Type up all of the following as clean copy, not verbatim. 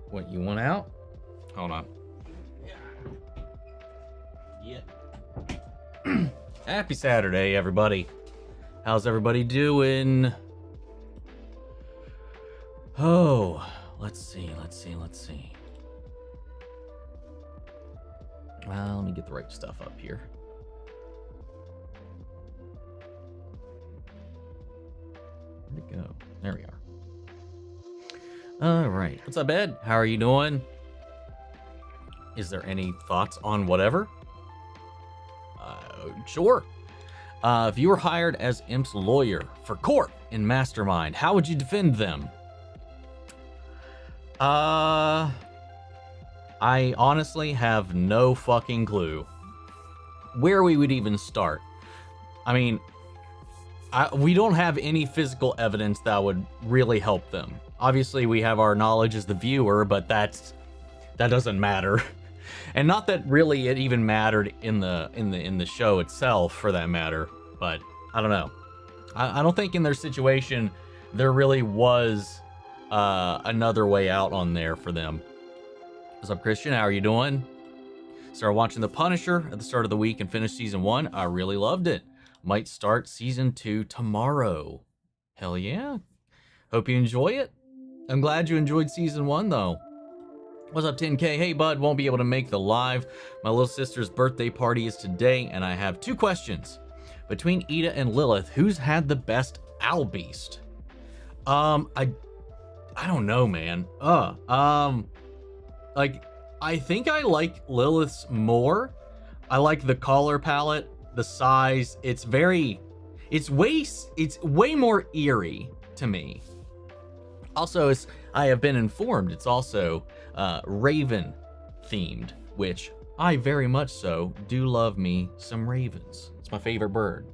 What, you want out? Hold on. Yeah. Happy Saturday, everybody. How's everybody doing? Oh, let's see. Let me get the right stuff up here. Where'd it go? There we are. All right. What's up, Ed? How are you doing? Is there any thoughts on whatever? Sure. If you were hired as Imp's lawyer for court in Mastermind, how would you defend them? I honestly have no fucking clue where we would even start. I mean, we don't have any physical evidence that would really help them. Obviously, we have our knowledge as the viewer, but that doesn't matter. And not that really it even mattered in the show itself, for that matter. But I don't know. I don't think in their situation there really was another way out on there for them. What's up, Christian? How are you doing? Started watching The Punisher at the start of the week and finished season 1. I really loved it. Might start season 2 tomorrow. Hell yeah. Hope you enjoy it. I'm glad you enjoyed season 1 though. What's up, 10K? Hey, bud, won't be able to make the live. My little sister's birthday party is today, and I have 2 questions. Between Ida and Lilith, who's had the best Albeast? I don't know, man. Like, I think I like Lilith's more. I like the color palette, the size. It's way more eerie to me. Also, as I have been informed, it's also Raven themed, which I very much so do love me some ravens. It's my favorite bird.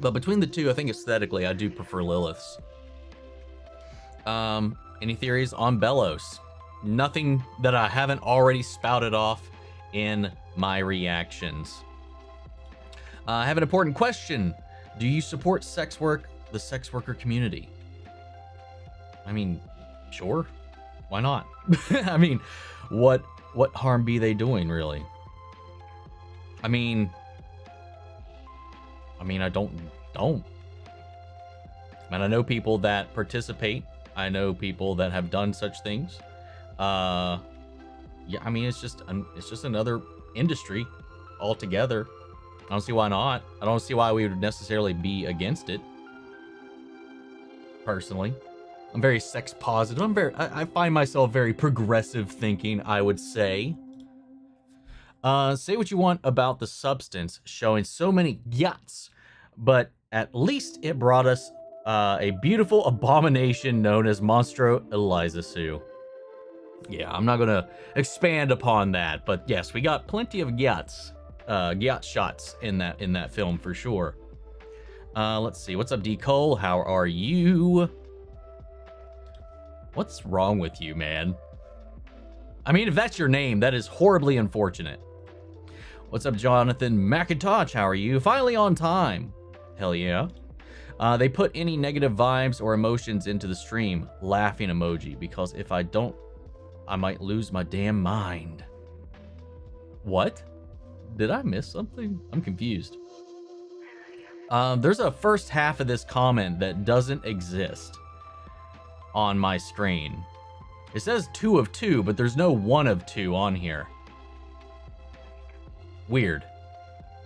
But between the two, I think aesthetically, I do prefer Lilith's. Any theories on Bellows? Nothing that I haven't already spouted off in my reactions. I have an important question. Do you support sex work, the sex worker community? I mean, sure. Why not? I mean, what harm be they doing, really? I mean, I don't. Man, I know people that participate. I know people that have done such things. Yeah, I mean, it's just another industry altogether. I don't see why not. I don't see why we would necessarily be against it. Personally, I'm very sex positive. I find myself very progressive thinking, I would say. Say what you want about the substance showing so many yachts, but at least it brought us a beautiful abomination known as Monstro Eliza Sue. Yeah, I'm not gonna expand upon that, but yes, we got plenty of yacht shots in that film for sure. Let's see. What's up, D. Cole? How are you? What's wrong with you, man? I mean, if that's your name, that is horribly unfortunate. What's up, Jonathan McIntosh? How are you? Finally on time. Hell yeah. They put any negative vibes or emotions into the stream. Laughing emoji, because if I don't, I might lose my damn mind. What? Did I miss something? I'm confused. There's a first half of this comment that doesn't exist on my screen. It says 2 of 2, but there's no 1 of 2 on here. Weird.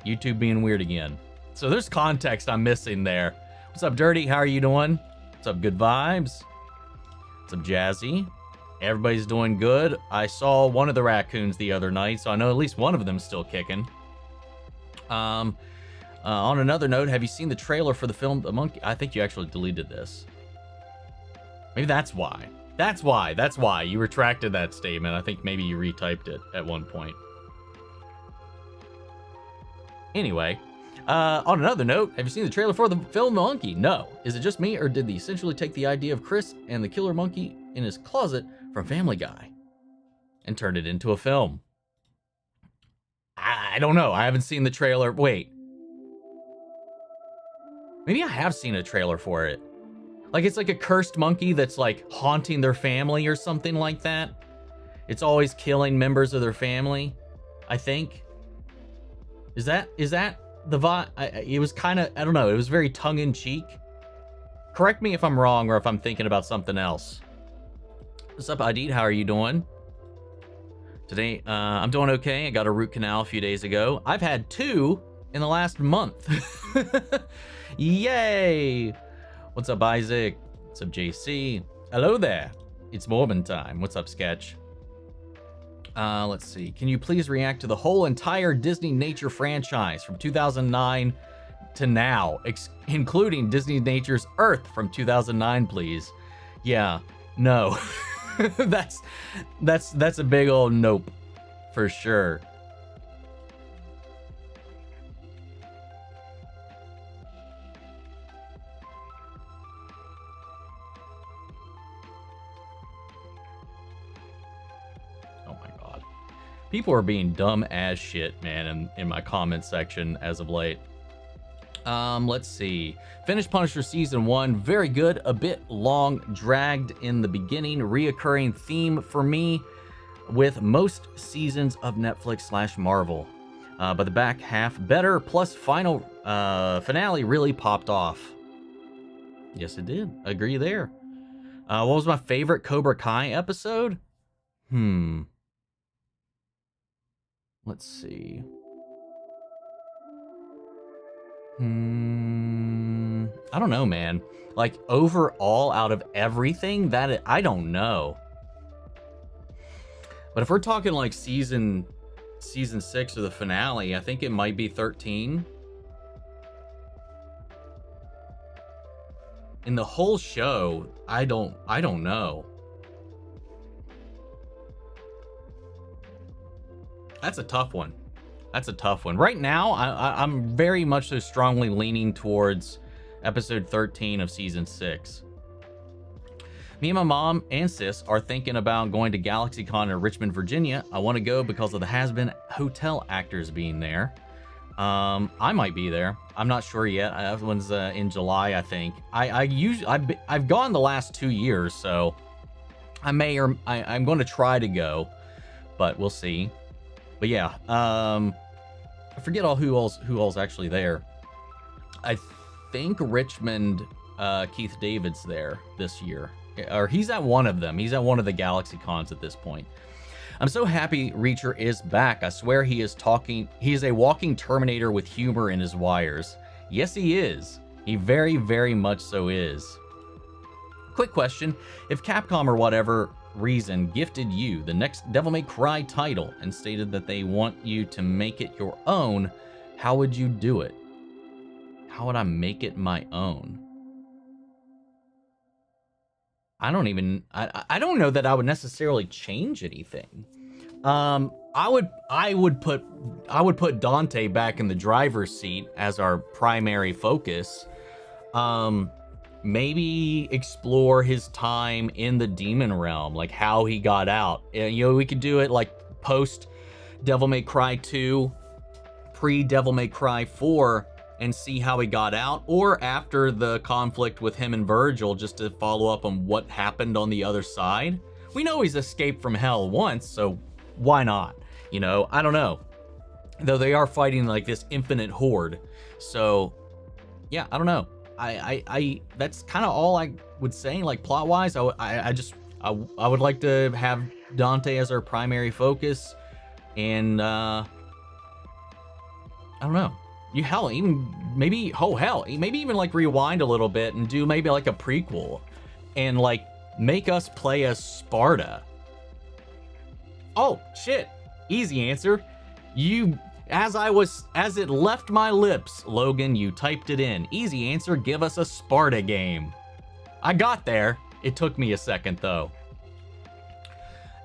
YouTube being weird again. So there's context I'm missing there. What's up, Dirty? How are you doing? What's up, Good Vibes? What's up, Jazzy? Everybody's doing good. I saw one of the raccoons the other night, so I know at least one of them's still kicking. On another note, have you seen the trailer for the film The Monkey? I think you actually deleted this. Maybe that's why. That's why you retracted that statement. I think maybe you retyped it at one point. Anyway, on another note, have you seen the trailer for the film The Monkey? No. Is it just me, or did they essentially take the idea of Chris and the killer monkey in his closet from Family Guy and turned it into a film? I don't know. I haven't seen the trailer. Wait. Maybe I have seen a trailer for it. Like it's like a cursed monkey that's like haunting their family or something like that. It's always killing members of their family, I think. Is that the vibe? It was kind of, I don't know, it was very tongue-in-cheek. Correct me if I'm wrong or if I'm thinking about something else. What's up, Adit? How are you doing? Today, I'm doing okay. I got a root canal a few days ago. I've had 2 in the last month. Yay! What's up, Isaac? What's up, JC? Hello there. It's Morbin time. What's up, Sketch? Let's see. Can you please react to the whole entire Disney Nature franchise from 2009 to now, including Disney Nature's Earth from 2009, please? Yeah, no. that's a big old nope for sure. People are being dumb as shit, man, in my comment section as of late. Let's see. Finished Punisher Season 1. Very good. A bit long, dragged in the beginning. Reoccurring theme for me with most seasons of Netflix / Marvel. But the back half better, plus final finale really popped off. Yes, it did. Agree there. What was my favorite Cobra Kai episode? Let's see. I don't know, man. Like, overall, out of everything, I don't know. But if we're talking like season 6 or the finale, I think it might be 13. In the whole show, I don't know. That's a tough one. That's a tough one. Right now, I'm very much so strongly leaning towards episode 13 of season 6. Me and my mom and sis are thinking about going to GalaxyCon in Richmond, Virginia. I want to go because of the Has-Been Hotel actors being there. I might be there. I'm not sure yet. That one's in July, I think. I've gone the last 2 years, so I'm going to try to go, but we'll see. But yeah, I forget who all's actually there. I think Richmond, Keith David's there this year, or he's at one of them. He's at one of the Galaxy Cons at this point. I'm so happy Reacher is back. I swear he is a walking Terminator with humor in his wires. Yes, he is. He very, very much so is. Quick question: if Capcom or whatever reason gifted you the next Devil May Cry title and stated that they want you to make it your own, how would you do it? How would I make it my own? I don't know that I would necessarily change anything. I would put Dante back in the driver's seat as our primary focus. Maybe explore his time in the demon realm, like how he got out. We could do it like post Devil May Cry 2, pre Devil May Cry 4, and see how he got out, or after the conflict with him and Virgil, just to follow up on what happened on the other side. We know he's escaped from hell once, so why not? I don't know. Though they are fighting like this infinite horde, so yeah, I don't know. I that's kind of all I would say, like plot wise. I would like to have Dante as our primary focus, and I don't know. Maybe even like rewind a little bit and do maybe like a prequel, and like make us play as Sparta. Oh shit! Easy answer. As it left my lips, Logan, you typed it in. Easy answer, give us a Sparta game. I got there. It took me a second, though.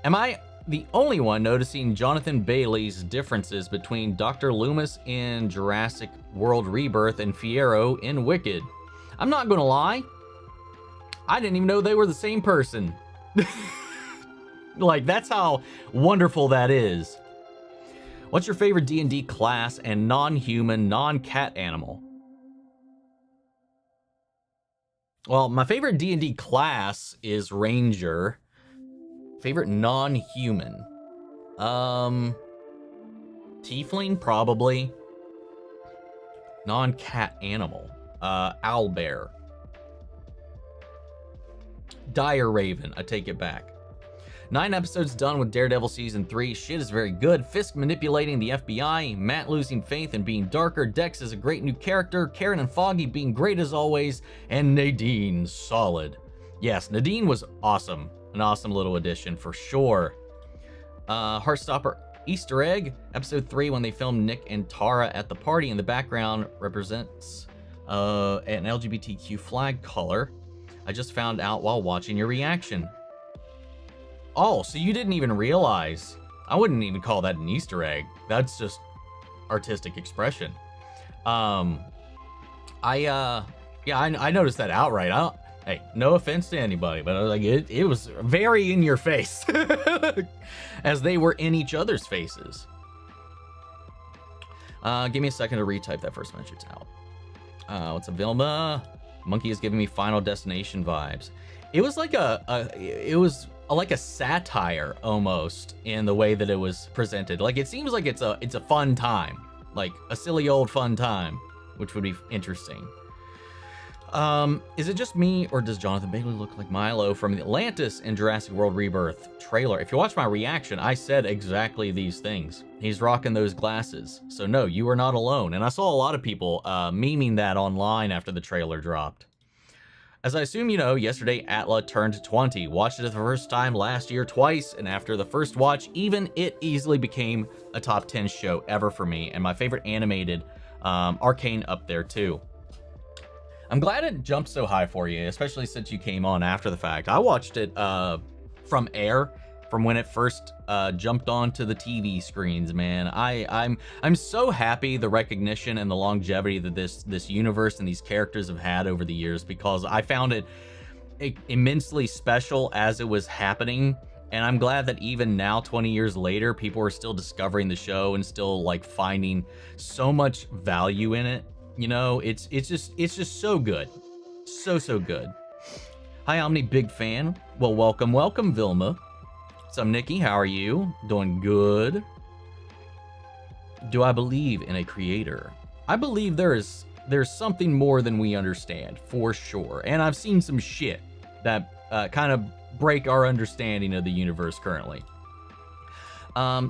Am I the only one noticing Jonathan Bailey's differences between Dr. Loomis in Jurassic World Rebirth and Fiyero in Wicked? I'm not gonna lie. I didn't even know they were the same person. Like, that's how wonderful that is. What's your favorite D&D class and non-human, non-cat animal? Well, my favorite D&D class is Ranger. Favorite non-human. Tiefling, probably. Non-cat animal. Owlbear. Dire Raven, I take it back. 9 episodes done with Daredevil Season 3. Shit is very good. Fisk manipulating the FBI. Matt losing faith and being darker. Dex is a great new character. Karen and Foggy being great as always. And Nadine, solid. Yes, Nadine was awesome. An awesome little addition for sure. Heartstopper Easter egg. Episode 3 when they filmed Nick and Tara at the party. In the background represents an LGBTQ flag color. I just found out while watching your reaction. Oh, so you didn't even realize. I wouldn't even call that an Easter egg. That's just artistic expression. I noticed that outright. Hey, no offense to anybody, but I was like, it was very in your face as they were in each other's faces. Give me a second to retype that first message out. What's up, Vilma? Monkey is giving me Final Destination vibes. It was like like a satire almost in the way that it was presented. Like it seems like it's a fun time, like a silly old fun time, which would be interesting. Is it just me or does Jonathan Bailey look like Milo from the Atlantis in Jurassic World Rebirth trailer? If you watch my reaction, I said exactly these things. He's rocking those glasses. So no, you are not alone. And I saw a lot of people memeing that online after the trailer dropped. As I assume you know, yesterday Atla turned 20. Watched it the first time last year twice, and after the first watch, even it easily became a top 10 show ever for me, and my favorite animated, Arcane up there too. I'm glad it jumped so high for you, especially since you came on after the fact. I watched it from air, from when it first jumped onto the TV screens, man. I'm so happy the recognition and the longevity that this universe and these characters have had over the years, because I found it immensely special as it was happening. And I'm glad that even now, 20 years later, people are still discovering the show and still like finding so much value in it. You know, it's just so good. So good. Hi, Omni, big fan. Well, welcome, Vilma. What's up, Nikki? How are you? Doing good. Do I believe in a creator? I believe there's something more than we understand, for sure. And I've seen some shit that kind of break our understanding of the universe currently.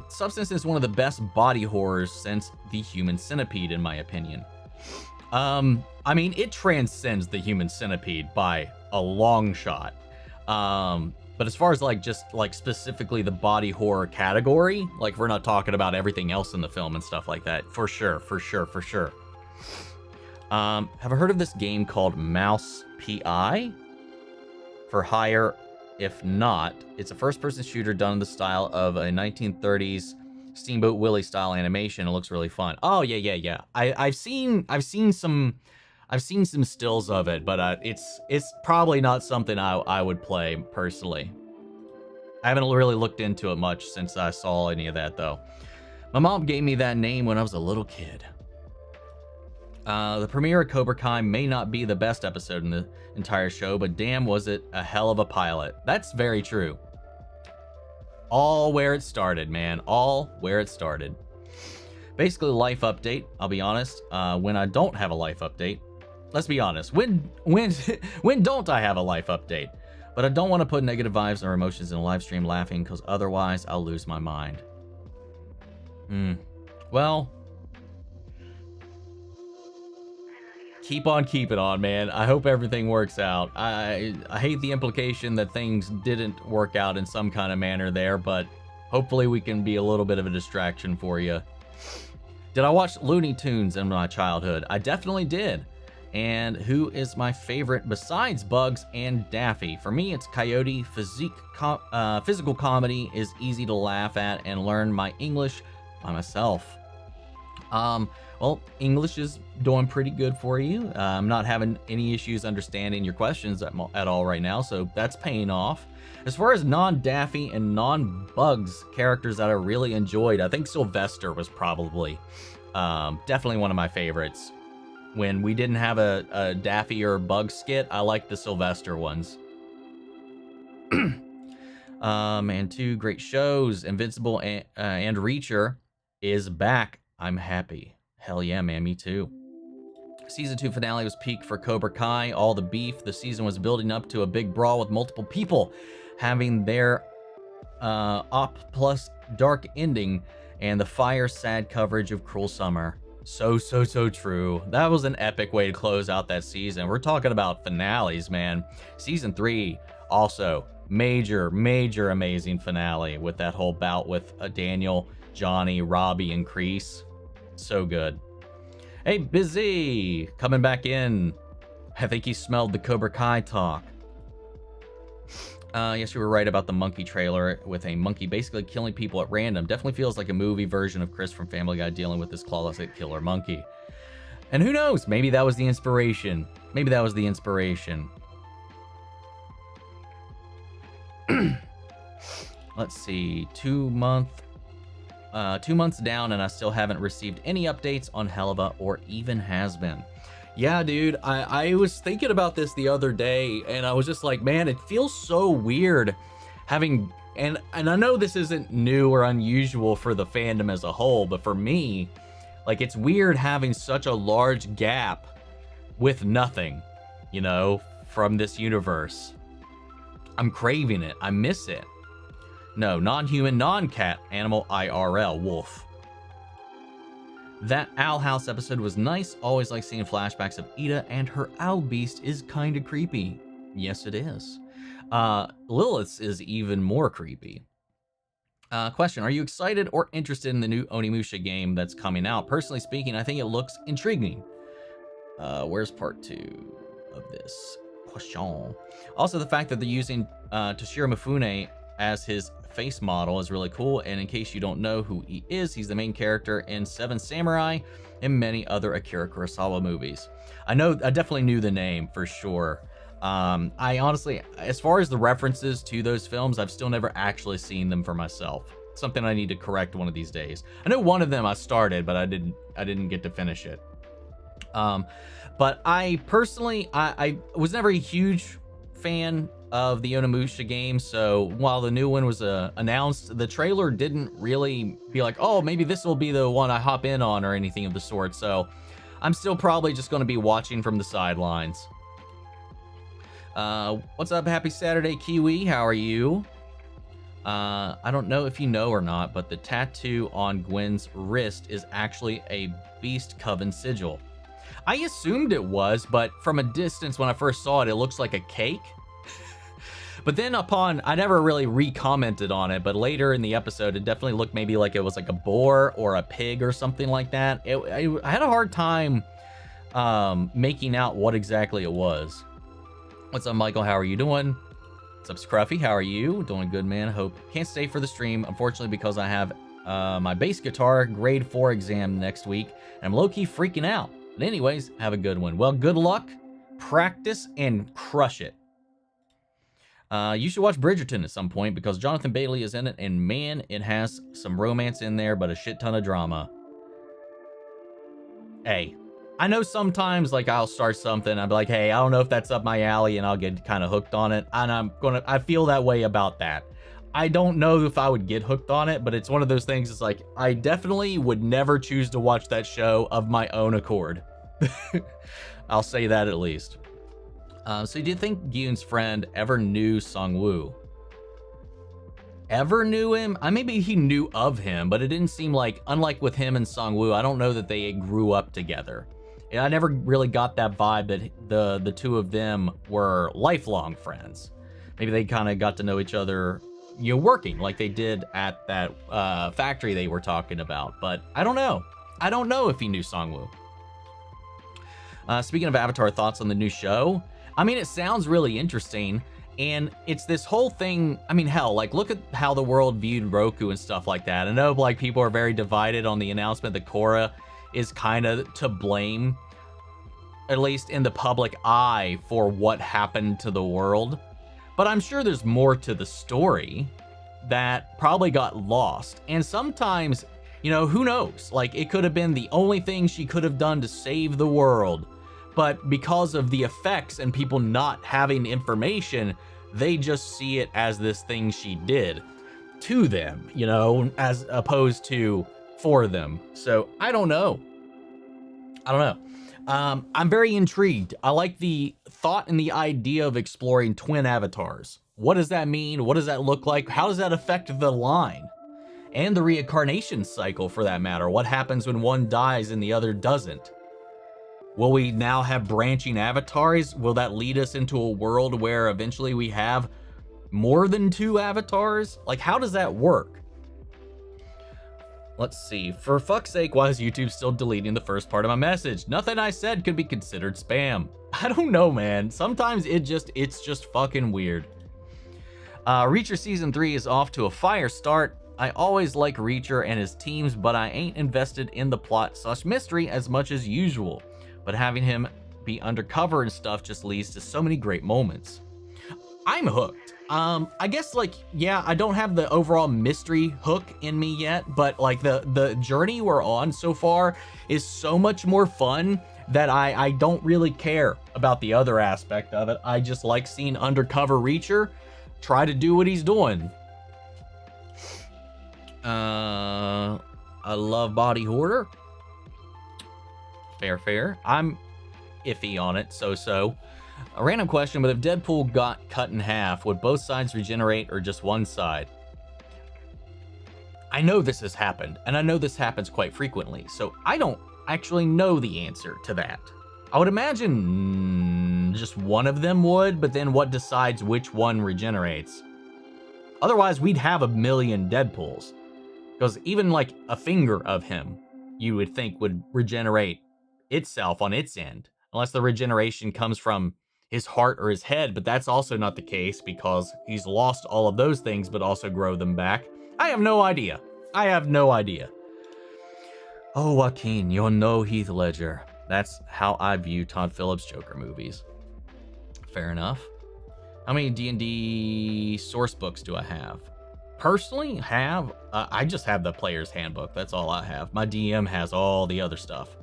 Substance is one of the best body horrors since The Human Centipede, in my opinion. I mean, it transcends The Human Centipede by a long shot. But as far as just specifically the body horror category, like we're not talking about everything else in the film and stuff like that, for sure. Have I heard of this game called Mouse PI? For hire, if not, it's a first-person shooter done in the style of a 1930s Steamboat Willie style animation. It looks really fun. Oh yeah. I've seen some stills of it, but it's probably not something I would play personally. I haven't really looked into it much since I saw any of that though. My mom gave me that name when I was a little kid. The premiere of Cobra Kai may not be the best episode in the entire show, but damn was it a hell of a pilot. That's very true. All where it started, man. All where it started. Basically, life update. I'll be honest. When I don't have a life update, let's be honest. When don't I have a life update? But I don't want to put negative vibes or emotions in a live stream laughing, because otherwise I'll lose my mind. Well, keep on keeping on, man. I hope everything works out. I hate the implication that things didn't work out in some kind of manner there, but hopefully we can be a little bit of a distraction for you. Did I watch Looney Tunes in my childhood? I definitely did. And who is my favorite besides Bugs and Daffy? For me, it's Coyote. Physical comedy is easy to laugh at and learn my English by myself. Well, English is doing pretty good for you. I'm not having any issues understanding your questions at all right now, so that's paying off. As far as non-Daffy and non-Bugs characters that I really enjoyed, I think Sylvester was probably definitely one of my favorites. When we didn't have a Daffy or Bug skit, I like the Sylvester ones. And 2 great shows. Invincible and Reacher is back. I'm happy. Hell yeah, man, me too. Season 2 finale was peak for Cobra Kai. All the beef. The season was building up to a big brawl with multiple people having their op plus dark ending, and the fire sad coverage of Cruel Summer. So true. That was an epic way to close out that season. We're talking about finales, man. Season 3 also major amazing finale with that whole bout with Daniel, Johnny, Robbie, and Kreese. So good. Hey, Busy, coming back in. I think he smelled the Cobra Kai talk. Yes, you were right about the monkey trailer with a monkey basically killing people at random. Definitely feels like a movie version of Chris from Family Guy dealing with this closet killer monkey. And who knows? Maybe that was the inspiration. Let's see. 2 months down, and I still haven't received any updates on Helva or even Has Been. Yeah, dude, I was thinking about this the other day, and I was just like, man, it feels so weird having, and I know this isn't new or unusual for the fandom as a whole, but for me, like, it's weird having such a large gap with nothing, you know, from this universe. I'm craving it. I miss it. No, non-human, non-cat, animal, IRL, wolf. That Owl House episode was nice. Always like seeing flashbacks of Ida, and her owl beast is kind of creepy. Yes, it is. Lilith's is even more creepy. Question, are you excited or interested in the new Onimusha game that's coming out? Personally speaking, I think it looks intriguing. Where's part 2 of this question? Also, the fact that they're using Toshiro Mifune as his face model is really cool, and in case you don't know who he is, he's the main character in Seven Samurai and many other Akira Kurosawa movies. I definitely knew the name for sure. I honestly, as far as the references to those films, I've still never actually seen them for myself. Something I need to correct one of these days. I know one of them I started, but I didn't get to finish it. But I personally, I was never a huge fan of the Onimusha game, so while the new one was announced, the trailer didn't really be like, oh, maybe this will be the one I hop in on or anything of the sort, so I'm still probably just going to be watching from the sidelines. What's up? Happy Saturday, Kiwi. How are you? I don't know if you know or not, but the tattoo on Gwen's wrist is actually a Beast Coven sigil. I assumed it was, but from a distance when I first saw it, it looks like a cake. But then I never really re-commented on it, but later in the episode, it definitely looked maybe like it was like a boar or a pig or something like that. I had a hard time making out what exactly it was. What's up, Michael? How are you doing? What's up, Scruffy? How are you? Doing good, man. I hope. Can't stay for the stream, unfortunately, because I have my bass guitar grade 4 exam next week, and I'm low-key freaking out. But anyways, have a good one. Well, good luck, practice, and crush it. You should watch Bridgerton at some point because Jonathan Bailey is in it, and man, it has some romance in there, but a shit ton of drama. Hey, I know sometimes like I'll start something, I'll be like, hey, I don't know if that's up my alley, and I'll get kind of hooked on it, and I feel that way about that. I don't know if I would get hooked on it, but it's one of those things, it's like, I definitely would never choose to watch that show of my own accord. I'll say that at least. So do you think Gyun's friend ever knew Sung-woo? Ever knew him? Maybe he knew of him, but it didn't seem like, unlike with him and Sung-woo, I don't know that they grew up together. And I never really got that vibe that the two of them were lifelong friends. Maybe they kind of got to know each other, you know, working like they did at that factory they were talking about. But I don't know. I don't know if he knew Sung-woo. Speaking of Avatar, thoughts on the new show? I mean, it sounds really interesting, and it's this whole thing. I mean, hell, like, look at how the world viewed Roku and stuff like that. I know, like, people are very divided on the announcement that Korra is kind of to blame, at least in the public eye, for what happened to the world. But I'm sure there's more to the story that probably got lost. And sometimes You know, who knows? Like, it could have been the only thing she could have done to save the world. But because of the effects and people not having information, they just see it as this thing she did to them, you know, as opposed to for them. So I don't know. I'm very intrigued. I like the thought and the idea of exploring twin avatars. What does that mean? What does that look like? How does that affect the line? And the reincarnation cycle, for that matter. What happens when one dies and the other doesn't? Will we now have branching avatars? Will that lead us into a world where eventually we have more than 2 avatars? Like, how does that work? Let's see. For fuck's sake, why is YouTube still deleting the first part of my message? Nothing I said could be considered spam. I don't know, man. Sometimes it's just fucking weird. Reacher Season 3 is off to a fire start. I always like Reacher and his teams, but I ain't invested in the plot/mystery as much as usual. But having him be undercover and stuff just leads to so many great moments. I'm hooked. I guess, like, yeah, I don't have the overall mystery hook in me yet, but like the journey we're on so far is so much more fun that I don't really care about the other aspect of it. I just like seeing undercover Reacher try to do what he's doing. I love Body Hoarder. Fair. I'm iffy on it, so. A random question, but if Deadpool got cut in half, would both sides regenerate or just one side? I know this has happened, and I know this happens quite frequently, so I don't actually know the answer to that. I would imagine just one of them would, but then what decides which one regenerates? Otherwise, we'd have a million Deadpools. Because even like a finger of him, you would think would regenerate itself on its end. Unless the regeneration comes from his heart or his head, but that's also not the case because he's lost all of those things, but also grow them back. I have no idea. Oh, Joaquin, you're no Heath Ledger. That's how I view Todd Phillips' Joker movies. Fair enough. How many D&D source books do I have? Personally, I just have the player's handbook. That's all I have. My DM has all the other stuff.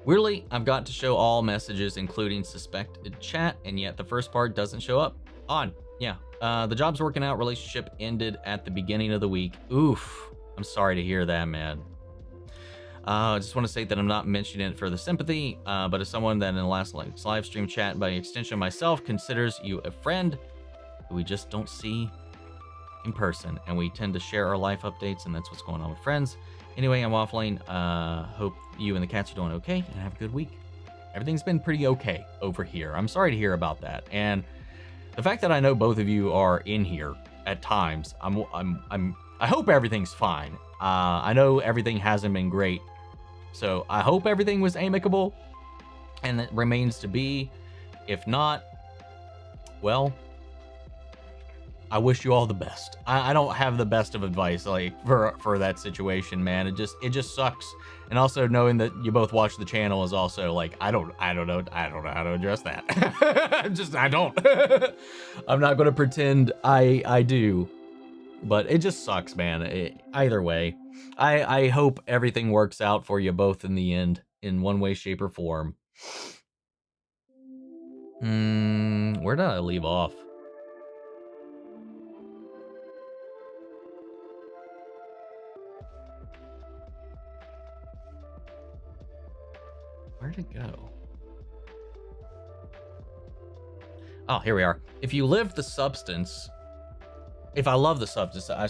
Weirdly, I've got to show all messages, including suspected chat, and yet the first part doesn't show up. Odd. Yeah. The job's working out. Relationship ended at the beginning of the week. Oof. I'm sorry to hear that, man. I just want to say that I'm not mentioning it for the sympathy, but as someone that in the last live stream chat, by extension myself, considers you a friend who we just don't see in person, and we tend to share our life updates, and that's what's going on with friends. Anyway, I'm waffling. Hope you and the cats are doing okay, and have a good week. Everything's been pretty okay over here. I'm sorry to hear about that, and the fact that I know both of you are in here at times, I hope everything's fine. I know everything hasn't been great, so I hope everything was amicable, and it remains to be. If not, well, I wish you all the best. I don't have the best of advice like for that situation, man. It just sucks. And also knowing that you both watch the channel is also like I don't know how to address that. I don't. I'm not gonna pretend I do. But it just sucks, man. Either way, I hope everything works out for you both in the end, in one way, shape, or form. Where did I leave off? Where'd it go? Oh, here we are. If you live the substance... If I love the substance, I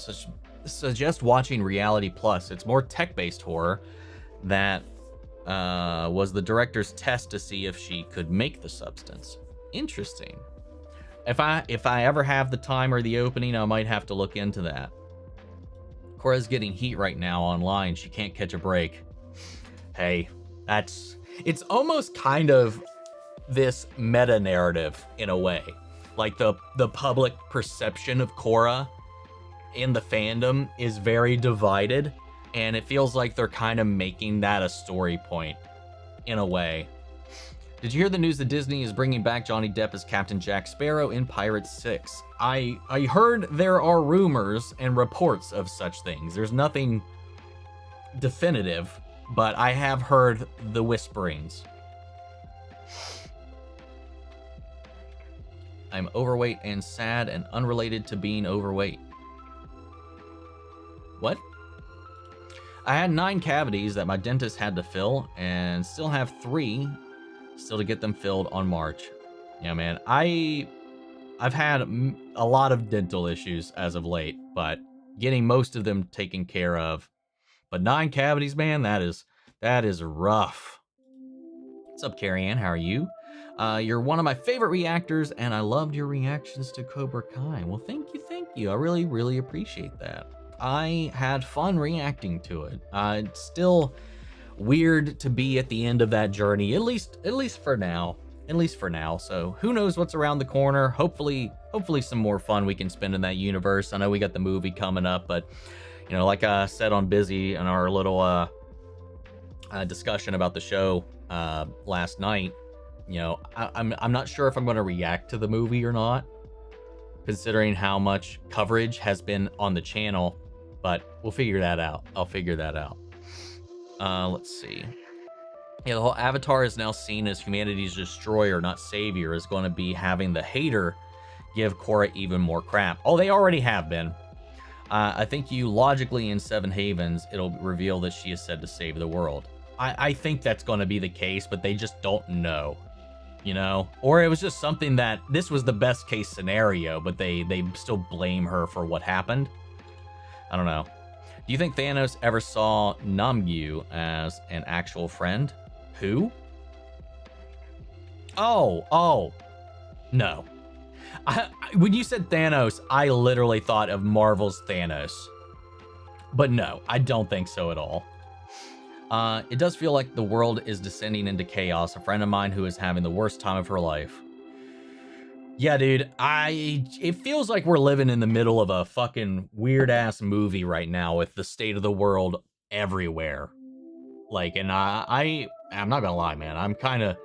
suggest watching Reality Plus. It's more tech-based horror that was the director's test to see if she could make the substance. Interesting. If I ever have the time or the opening, I might have to look into that. Cora's getting heat right now online. She can't catch a break. Hey, it's almost kind of this meta-narrative in a way. Like the public perception of Korra in the fandom is very divided, and it feels like they're kind of making that a story point in a way. Did you hear the news that Disney is bringing back Johnny Depp as Captain Jack Sparrow in Pirates 6? I heard there are rumors and reports of such things. There's nothing definitive, but I have heard the whisperings. I'm overweight and sad and unrelated to being overweight. What? I had 9 cavities that my dentist had to fill and still have 3 still to get them filled on March. Yeah, man, I've had a lot of dental issues as of late, but getting most of them taken care of. But 9 cavities, man, that is rough. What's up, Carrie Ann? How are you? You're one of my favorite reactors, and I loved your reactions to Cobra Kai. Well, thank you. I really, really appreciate that. I had fun reacting to it. It's still weird to be at the end of that journey, at least for now. So who knows what's around the corner? Hopefully some more fun we can spend in that universe. I know we got the movie coming up, but you know, like I said on Busy in our little discussion about the show last night, you know, I'm not sure if I'm going to react to the movie or not, considering how much coverage has been on the channel, but we'll figure that out. I'll figure that out. Let's see. Yeah, the whole Avatar is now seen as humanity's destroyer, not savior, is going to be having the hater give Korra even more crap. Oh, they already have been. I think you logically in Seven Havens, it'll reveal that she is said to save the world. I think that's going to be the case, but they just don't know, you know? Or it was just something that this was the best case scenario, but they still blame her for what happened. I don't know. Do you think Thanos ever saw Namgyu as an actual friend? Who? Oh, no. When you said Thanos, I literally thought of Marvel's Thanos. But no, I don't think so at all. It does feel like the world is descending into chaos. A friend of mine who is having the worst time of her life. Yeah, dude, it feels like we're living in the middle of a fucking weird-ass movie right now with the state of the world everywhere. Like, and I'm not gonna lie, man, I'm kind of,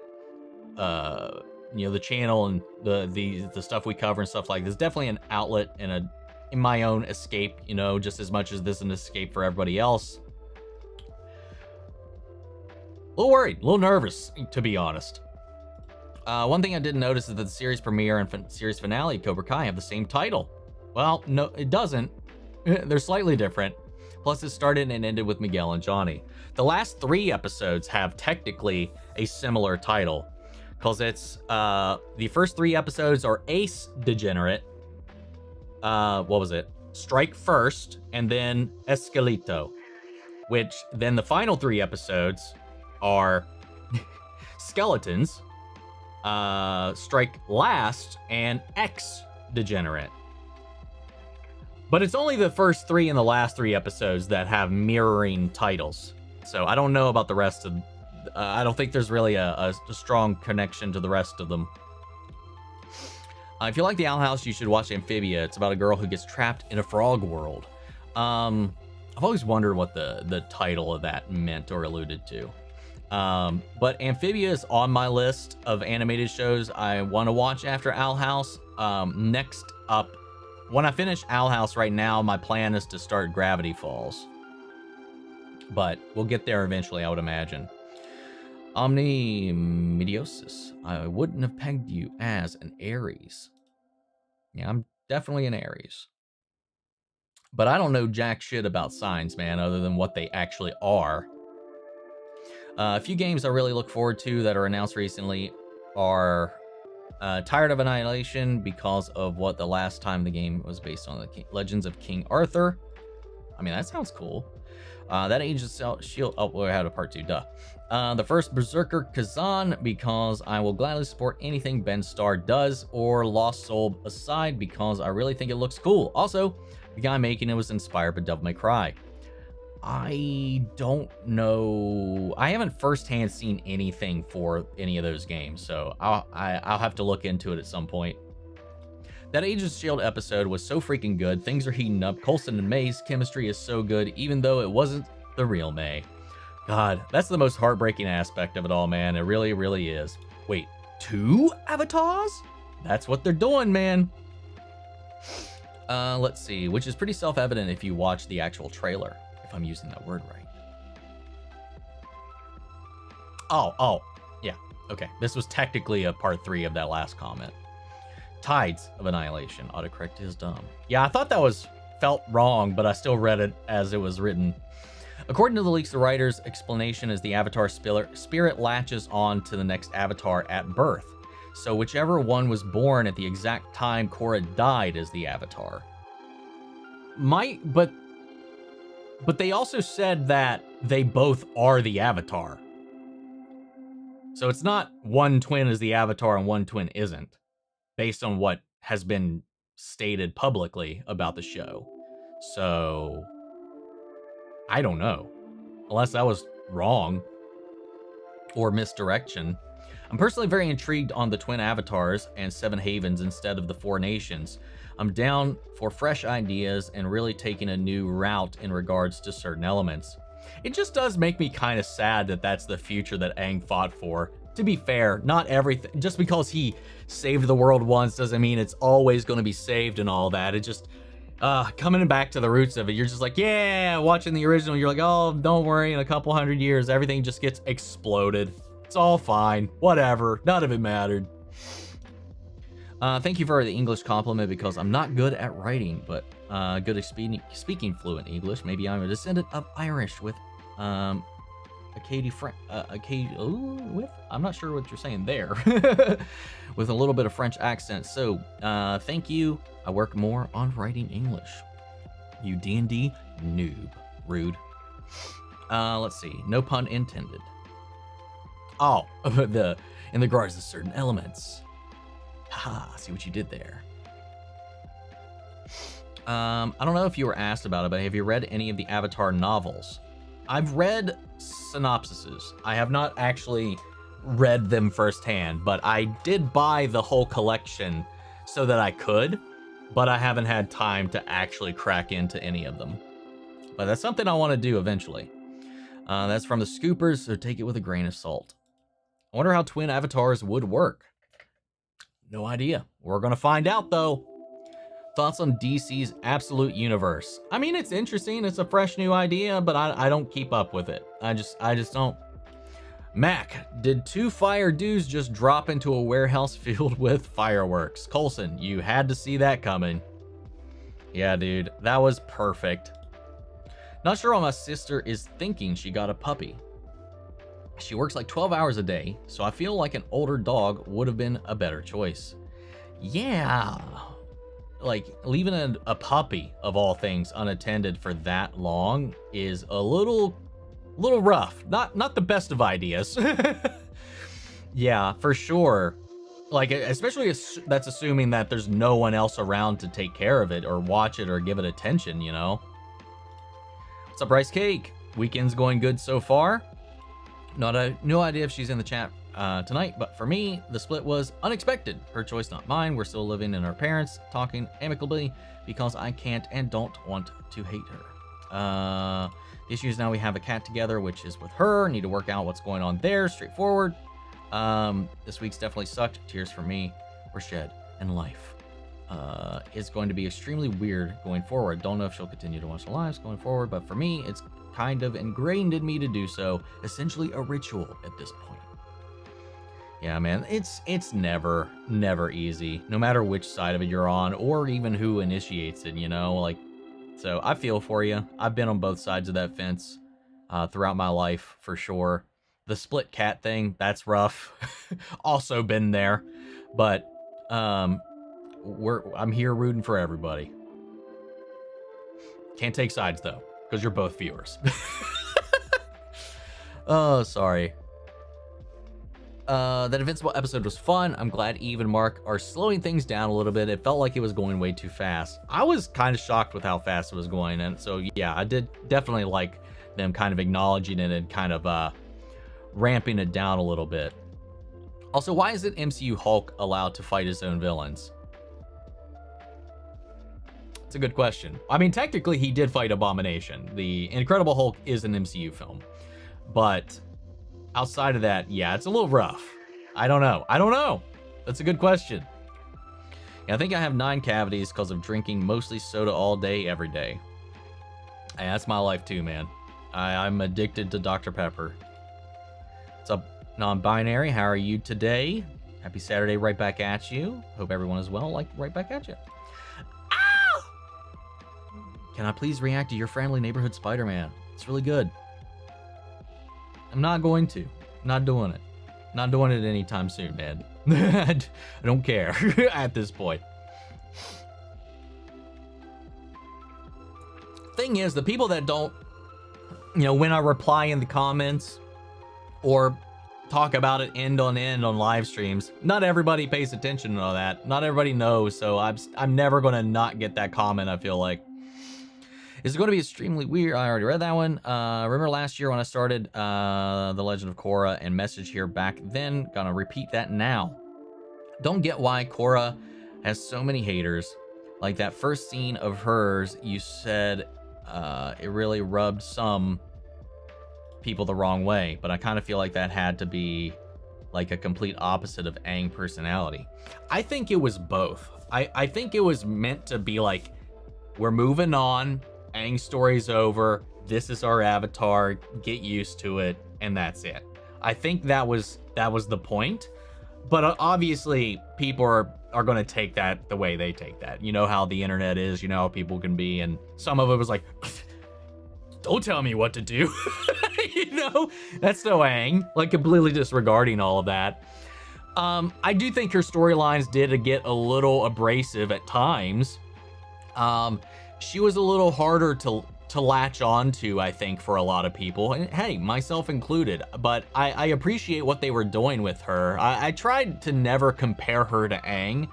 you know, the channel and the stuff we cover and stuff like this, definitely an outlet and in my own escape, you know, just as much as this is an escape for everybody else. A little worried, a little nervous, to be honest. One thing I didn't notice is that the series premiere and series finale of Cobra Kai have the same title. Well, no, it doesn't. They're slightly different. Plus, it started and ended with Miguel and Johnny. The last 3 episodes have technically a similar title, because it's the first 3 episodes are Ace Degenerate. What was it? Strike First, and then Escalito. Which then the final 3 episodes are Skeletons, Strike Last, and X Degenerate. But it's only the first 3 and the last 3 episodes that have mirroring titles. So I don't know about the rest of... I don't think there's really a strong connection to the rest of them. If you like the Owl House, you should watch Amphibia. It's about a girl who gets trapped in a frog world. I've always wondered what the title of that meant or alluded to. But Amphibia is on my list of animated shows I want to watch after Owl House. Next up, when I finish Owl House right now, my plan is to start Gravity Falls. But we'll get there eventually, I would imagine. Omnimidiosis. I wouldn't have pegged you as an Aries. Yeah, I'm definitely an Aries. But I don't know jack shit about signs, man, other than what they actually are. A few games I really look forward to that are announced recently are Tired of Annihilation, because of what the last time the game was based on, the Legends of King Arthur. I mean, that sounds cool. That Agents of Shield. Oh, we had a part 2. Duh. The first Berserker Kazan, because I will gladly support anything Ben Starr does, or Lost Soul aside, because I really think it looks cool. Also, the guy making it was inspired by Devil May Cry. I don't know. I haven't firsthand seen anything for any of those games, so I'll have to look into it at some point. That Agents of Shield episode was so freaking good. Things are heating up. Coulson and May's chemistry is so good, even though it wasn't the real May. God, that's the most heartbreaking aspect of it all, man. It really, really is. Wait, 2 avatars? That's what they're doing, man. Let's see, which is pretty self-evident if you watch the actual trailer, if I'm using that word right. Oh, yeah. Okay, this was technically a part 3 of that last comment. Tides of Annihilation. Autocorrect is dumb. Yeah, I thought that felt wrong, but I still read it as it was written. According to the leaks, the writer's explanation is the Avatar spirit latches on to the next Avatar at birth. So whichever one was born at the exact time Korra died is the Avatar. But they also said that they both are the Avatar. So it's not one twin is the Avatar and one twin isn't, based on what has been stated publicly about the show. So I don't know, unless that was wrong or misdirection. I'm personally very intrigued on the twin avatars and Seven Havens instead of the Four Nations. I'm down for fresh ideas and really taking a new route in regards to certain elements. It just does make me kind of sad that that's the future that Aang fought for. To be fair, not everything, just because he saved the world once doesn't mean it's always going to be saved and all that. It just, coming back to the roots of it, you're just like, yeah, watching the original, you're like, oh, don't worry, in a couple hundred years, everything just gets exploded. It's all fine, whatever, none of it mattered. Thank you for the English compliment, because I'm not good at writing, but good at speaking fluent English. Maybe I'm a descendant of Irish with I'm not sure what you're saying there, with a little bit of French accent. So thank you. I work more on writing English. You D&D noob. Rude. Let's see. No pun intended. Oh, in regards to certain elements. Haha, see what you did there. I don't know if you were asked about it, but have you read any of the Avatar novels? I've read synopsises. I have not actually read them firsthand, but I did buy the whole collection so that I could, but I haven't had time to actually crack into any of them. But that's something I want to do eventually. That's from the Scoopers, so take it with a grain of salt. I wonder how twin avatars would work. No idea. We're going to find out, though. Thoughts on DC's Absolute Universe? I mean, it's interesting. It's a fresh new idea, but I don't keep up with it. I just don't. Mac, did 2 fire dudes just drop into a warehouse filled with fireworks? Colson, you had to see that coming. Yeah, dude, that was perfect. Not sure what my sister is thinking. She got a puppy. She works like 12 hours a day, so I feel like an older dog would have been a better choice. Yeah. Like, leaving a puppy, of all things, unattended for that long is a little rough. Not the best of ideas. Yeah, for sure. Like, especially that's assuming that there's no one else around to take care of it or watch it or give it attention, you know? What's up, Rice Cake? Weekend's going good so far? No idea if she's in the chat tonight, but for me, the split was unexpected. Her choice, not mine. We're still living in our parents, talking amicably because I can't and don't want to hate her. The issue is now we have a cat together, which is with her. Need to work out what's going on there. Straightforward. This week's definitely sucked. Tears for me were shed, and life is going to be extremely weird going forward. Don't know if she'll continue to watch the lives going forward, but for me, it's kind of ingrained in me to do so. Essentially a ritual at this point. Yeah, man, it's never easy, no matter which side of it you're on, or even who initiates it, you know? Like, so I feel for you. I've been on both sides of that fence throughout my life, for sure. The split cat thing, that's rough. Also been there, but I'm here rooting for everybody. Can't take sides though, because you're both viewers. Oh, sorry. That Invincible episode was fun. I'm glad Eve and Mark are slowing things down a little bit. It felt like it was going way too fast. I was kind of shocked with how fast it was going, and so yeah, I did definitely like them kind of acknowledging it and kind of ramping it down a little bit. Also, why isn't MCU Hulk allowed to fight his own villains? It's a good question. I mean, technically he did fight Abomination. The Incredible Hulk is an MCU film, but outside of that, yeah, it's a little rough. I don't know. That's a good question. Yeah, I think I have 9 cavities because of drinking mostly soda all day, every day. Hey, that's my life too, man. I'm addicted to Dr. Pepper. What's up, Non-binary, how are you today? Happy Saturday, right back at you. Hope everyone is well, like right back at you. Ah! Can I please react to your friendly neighborhood Spider-Man? It's really good. I'm not going to. Not doing it. Not doing it anytime soon, man. I don't care at this point. Thing is, the people that don't, when I reply in the comments or talk about it end on live streams, not everybody pays attention to all that. Not everybody knows, so I'm never gonna not get that comment, I feel like. Is it going to be extremely weird? I already read that one. Remember last year when I started The Legend of Korra and message here back then? Gonna repeat that now. Don't get why Korra has so many haters. Like that first scene of hers, you said it really rubbed some people the wrong way, but I kind of feel like that had to be like a complete opposite of Aang personality. I think it was both. I think it was meant to be like, we're moving on, Aang's story's over, this is our avatar, get used to it, and that's it. I think that was the point, but obviously people are going to take that the way they take that. You know how the internet is, you know how people can be, and some of it was like, don't tell me what to do. That's so Aang, like completely disregarding all of that. I do think her storylines did get a little abrasive at times. She was a little harder to latch on to, I think, for a lot of people, and hey, myself included, but I appreciate what they were doing with her. I tried to never compare her to Aang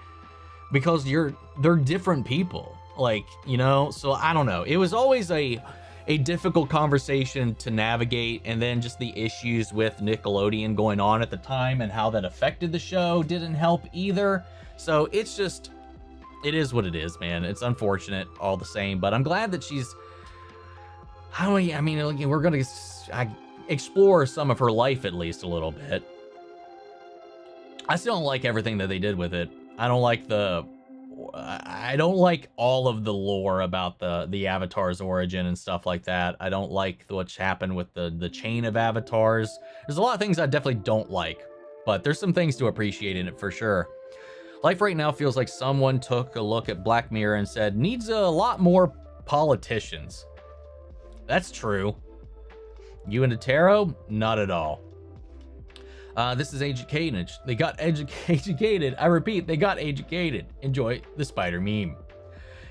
because they're different people, like, so I don't know. It was always a difficult conversation to navigate, and then just the issues with Nickelodeon going on at the time and how that affected the show didn't help either. So it's just, it is what it is, man. It's unfortunate all the same, but I'm glad that she's, we're going to explore some of her life at least a little bit. I still don't like everything that they did with it. I don't like all of the lore about the Avatar's origin and stuff like that. I don't like what's happened with the chain of Avatars. There's a lot of things I definitely don't like, but there's some things to appreciate in it for sure. Life right now feels like someone took a look at Black Mirror and said, needs a lot more politicians. That's true. You into tarot? Not at all. This is educated. They got educated. I repeat, they got educated. Enjoy the spider meme.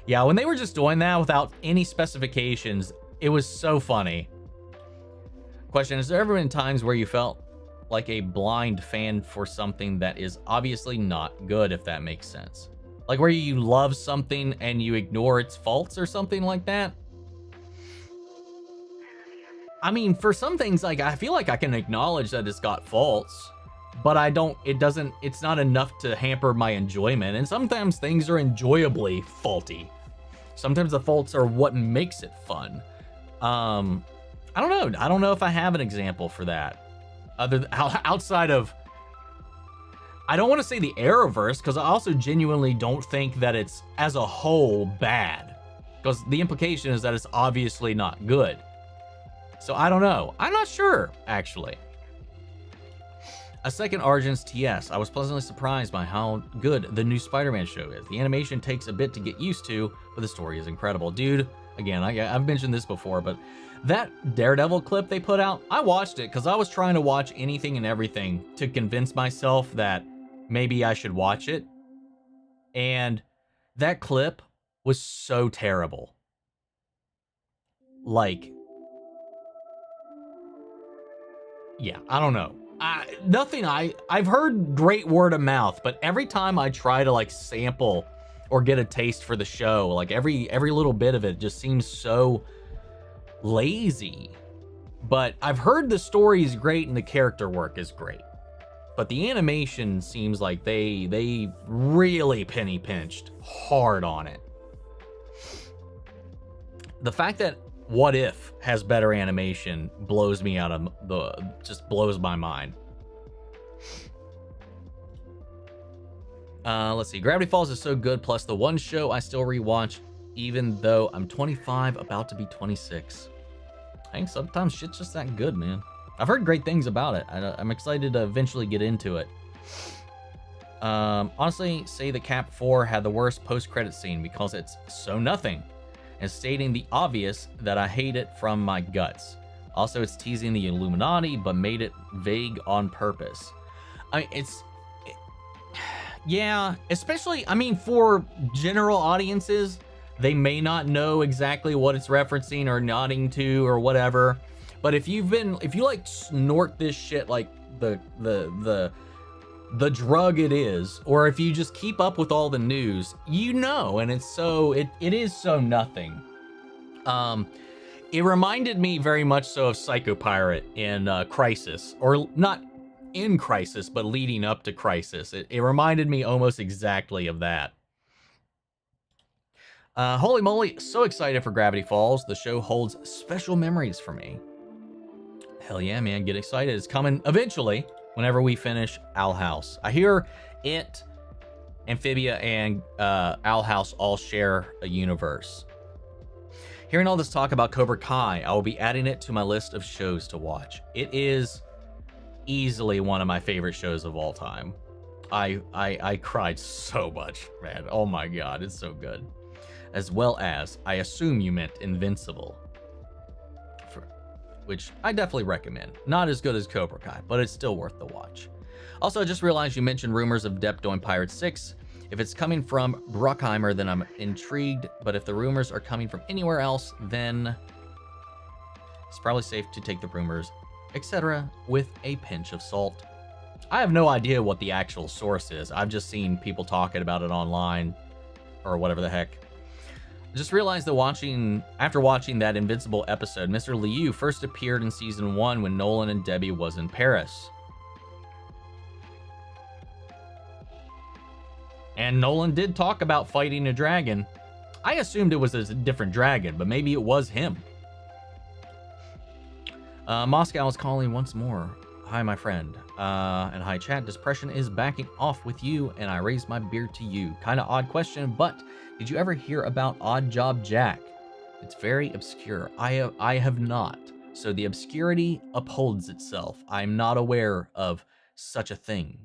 Yeah, when they were just doing that without any specifications, it was so funny. Question, has there ever been times where you felt like a blind fan for something that is obviously not good, if that makes sense? Like where you love something and you ignore its faults or something like that? I mean, for some things, like, I feel like I can acknowledge that it's got faults, but it's not enough to hamper my enjoyment. And sometimes things are enjoyably faulty. Sometimes the faults are what makes it fun. I don't know. I don't know if I have an example for that. Outside of, I don't want to say the Arrowverse, because I also genuinely don't think that it's, as a whole, bad. Because the implication is that it's obviously not good. So I don't know. I'm not sure, actually. A second Argent's TS. I was pleasantly surprised by how good the new Spider-Man show is. The animation takes a bit to get used to, but the story is incredible. Dude, again, I've mentioned this before, but that Daredevil clip they put out, I watched it because I was trying to watch anything and everything to convince myself that maybe I should watch it. And that clip was so terrible. Like, yeah, I don't know. I've heard great word of mouth, but every time I try to like sample or get a taste for the show, like every little bit of it just seems so lazy. But I've heard the story is great and the character work is great. But the animation seems like they really penny pinched hard on it. The fact that What If has better animation blows me out of just blows my mind. Let's see. Gravity Falls is so good, plus the one show I still rewatch, even though I'm 25, about to be 26. I think sometimes shit's just that good, man. I've heard great things about it. I'm excited to eventually get into it. Honestly, say the Cap 4 had the worst post-credit scene because it's so nothing, and stating the obvious that I hate it from my guts. Also, it's teasing the Illuminati, but made it vague on purpose. Yeah, especially, I mean, for general audiences, they may not know exactly what it's referencing or nodding to or whatever. But if you like snort this shit like the drug it is, or if you just keep up with all the news, you know, and it's so, it is so nothing. It reminded me very much so of Psycho Pirate in Crisis, or not in Crisis, but leading up to Crisis. It reminded me almost exactly of that. Holy moly, so excited for Gravity Falls. The show holds special memories for me. Hell yeah, man, get excited. It's coming eventually whenever we finish Owl House. I hear it, Amphibia, and Owl House all share a universe. Hearing all this talk about Cobra Kai, I will be adding it to my list of shows to watch. It is easily one of my favorite shows of all time. I cried so much, man. Oh my god, it's so good. As well as, I assume you meant Invincible, which I definitely recommend. Not as good as Cobra Kai, but it's still worth the watch. Also, I just realized you mentioned rumors of Depp doing Pirate 6. If it's coming from Bruckheimer, then I'm intrigued, but if the rumors are coming from anywhere else, then it's probably safe to take the rumors, etc., with a pinch of salt. I have no idea what the actual source is. I've just seen people talking about it online, or whatever the heck. I just realized that after watching that Invincible episode, Mr. Liu first appeared in season 1 when Nolan and Debbie was in Paris. And Nolan did talk about fighting a dragon. I assumed it was a different dragon, but maybe it was him. Moscow is calling once more. Hi, my friend. And hi, chat. Depression is backing off with you, and I raise my beer to you. Kind of odd question, but did you ever hear about Odd Job Jack? It's very obscure. I have not. So the obscurity upholds itself. I'm not aware of such a thing.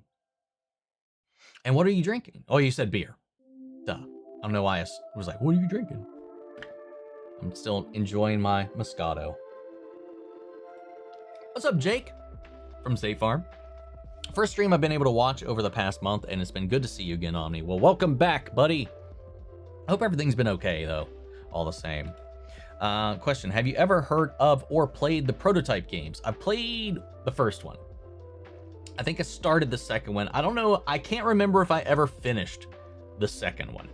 And what are you drinking? Oh, you said beer. Duh. I don't know why I was like, what are you drinking? I'm still enjoying my Moscato. What's up, Jake? From State Farm. First stream I've been able to watch over the past month, and it's been good to see you again, Omni. Well, welcome back, buddy. I hope everything's been okay, though, all the same. Question, have you ever heard of or played the Prototype games? I've played the first one. I think I started the second one. I don't know, I can't remember if I ever finished the second one.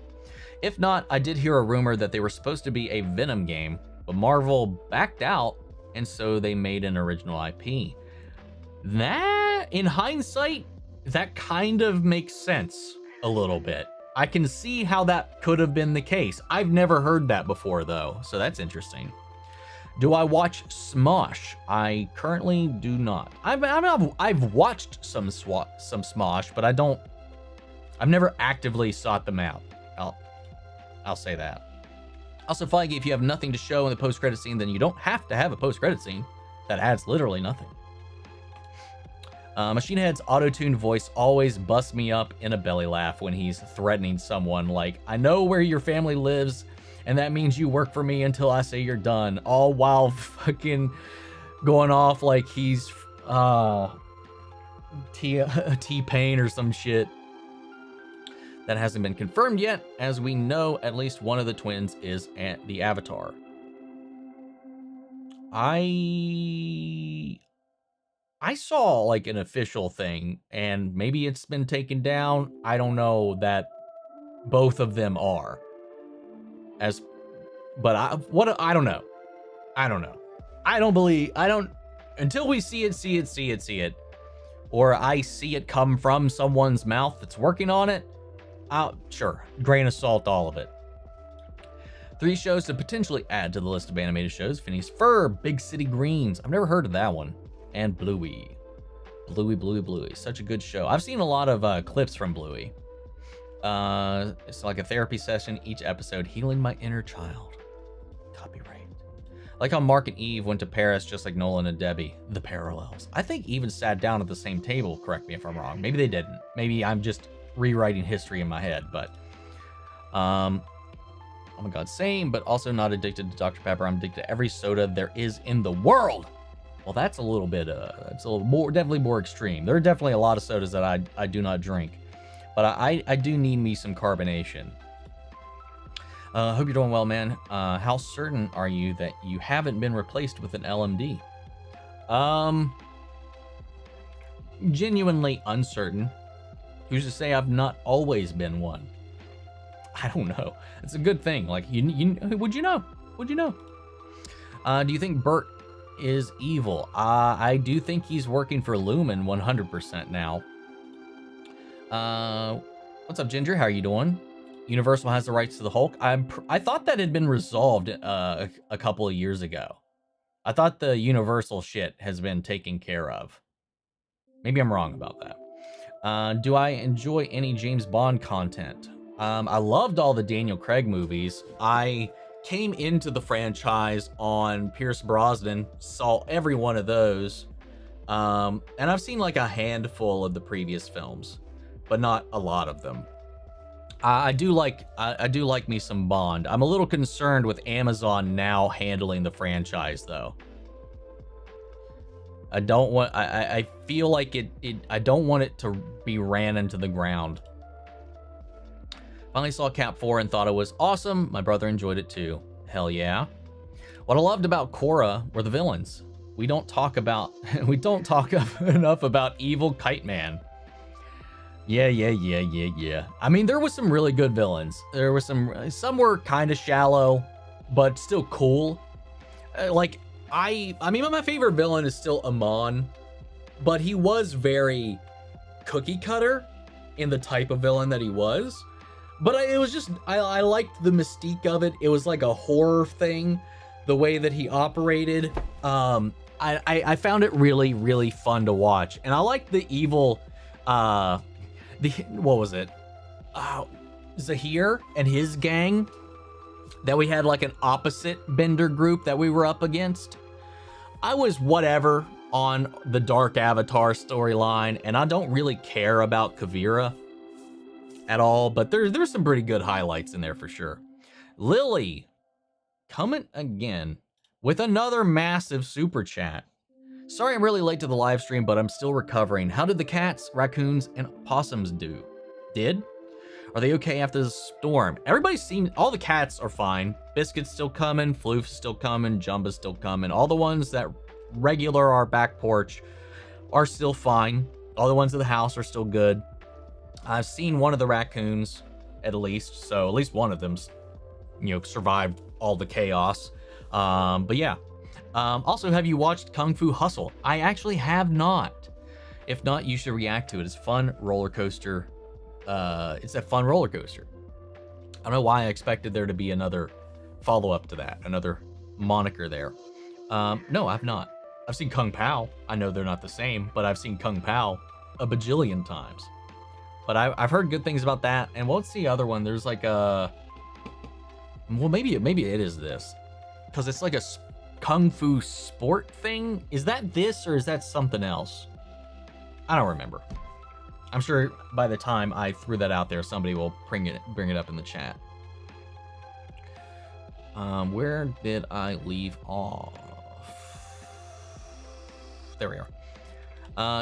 If not, I did hear a rumor that they were supposed to be a Venom game, but Marvel backed out, and so they made an original IP. That, in hindsight, that kind of makes sense a little bit. I can see how that could have been the case. I've never heard that before, though, so that's interesting. Do I watch Smosh? I currently do not. I've watched some Smosh, but I've never actively sought them out. I'll say that. Also, Feige, if you have nothing to show in the post-credit scene, then you don't have to have a post-credit scene. That adds literally nothing. Machine Head's auto-tuned voice always busts me up in a belly laugh when he's threatening someone like, I know where your family lives, and that means you work for me until I say you're done. All while fucking going off like he's T-Pain or some shit. That hasn't been confirmed yet, as we know at least one of the twins is the Avatar. I saw like an official thing, and maybe it's been taken down. I don't know that both of them are. But I don't know. Until we see it, or I see it come from someone's mouth that's working on it, sure, grain of salt, all of it. 3 shows to potentially add to the list of animated shows: Phineas Fur, Big City Greens. I've never heard of that one. And Bluey. Bluey. Such a good show. I've seen a lot of clips from Bluey. It's like a therapy session each episode, healing my inner child. Copyright. Like how Mark and Eve went to Paris just like Nolan and Debbie. The parallels. I think even sat down at the same table, correct me if I'm wrong. Maybe they didn't. Maybe I'm just rewriting history in my head, but oh my god, same, but also not addicted to Dr. Pepper. I'm addicted to every soda there is in the world. Well, that's a little bit it's a little more, definitely more extreme. There are definitely a lot of sodas that I do not drink, but I do need me some carbonation. Hope you're doing well, man. How certain are you that you haven't been replaced with an LMD? Genuinely uncertain. Who's to say I've not always been one? I don't know. It's a good thing. Like, would you know? Would you know? Do you think Bert is evil? I do think he's working for Lumen 100% now. What's up, Ginger? How are you doing? Universal has the rights to the Hulk. I thought that had been resolved a couple of years ago. I thought the Universal shit has been taken care of. Maybe I'm wrong about that. Do I enjoy any James Bond content? I loved all the Daniel Craig movies. I came into the franchise on Pierce Brosnan, saw every one of those. And I've seen like a handful of the previous films, but not a lot of them. I do like me some Bond. I'm a little concerned with Amazon now handling the franchise though. I don't want, I feel like I don't want it to be ran into the ground. Finally saw Cap 4 and thought it was awesome. My brother enjoyed it too. Hell yeah. What I loved about Korra were the villains. We don't talk enough about evil Kite Man. Yeah. I mean, there was some really good villains. There were some were kind of shallow, but still cool. Like, I mean, my favorite villain is still Omn1, but he was very cookie cutter in the type of villain that he was. But it was just, I liked the mystique of it. It was like a horror thing, the way that he operated. I found it really, really fun to watch. And I liked the evil, what was it? Zahir and his gang, that we had like an opposite Bender group that we were up against. I was whatever on the Dark Avatar storyline, and I don't really care about Kavira at all, but there's some pretty good highlights in there for sure. Lily coming again with another massive super chat. Sorry I'm really late to the live stream, but I'm still recovering. How did the cats, raccoons, and possums do? Are they okay after the storm? Everybody seems, all the cats are fine. Biscuit's still coming, Floof's still coming, Jumba's still coming. All the ones that regular our back porch are still fine. All the ones in the house are still good. I've seen one of the raccoons at least, so at least one of them's, survived all the chaos. But yeah. Also, have you watched Kung Fu Hustle? I actually have not. If not, you should react to it. It's a fun roller coaster. It's a fun roller coaster. I don't know why I expected there to be another follow-up to that, another moniker there. No, I've not. I've seen Kung Pao. I know they're not the same, but I've seen Kung Pao a bajillion times. But I've heard good things about that. And what's the other one? There's like a... Well, maybe it is this. Because it's like a Kung Fu sport thing. Is that this or is that something else? I don't remember. I'm sure by the time I threw that out there, somebody will bring it up in the chat. Where did I leave off? There we are.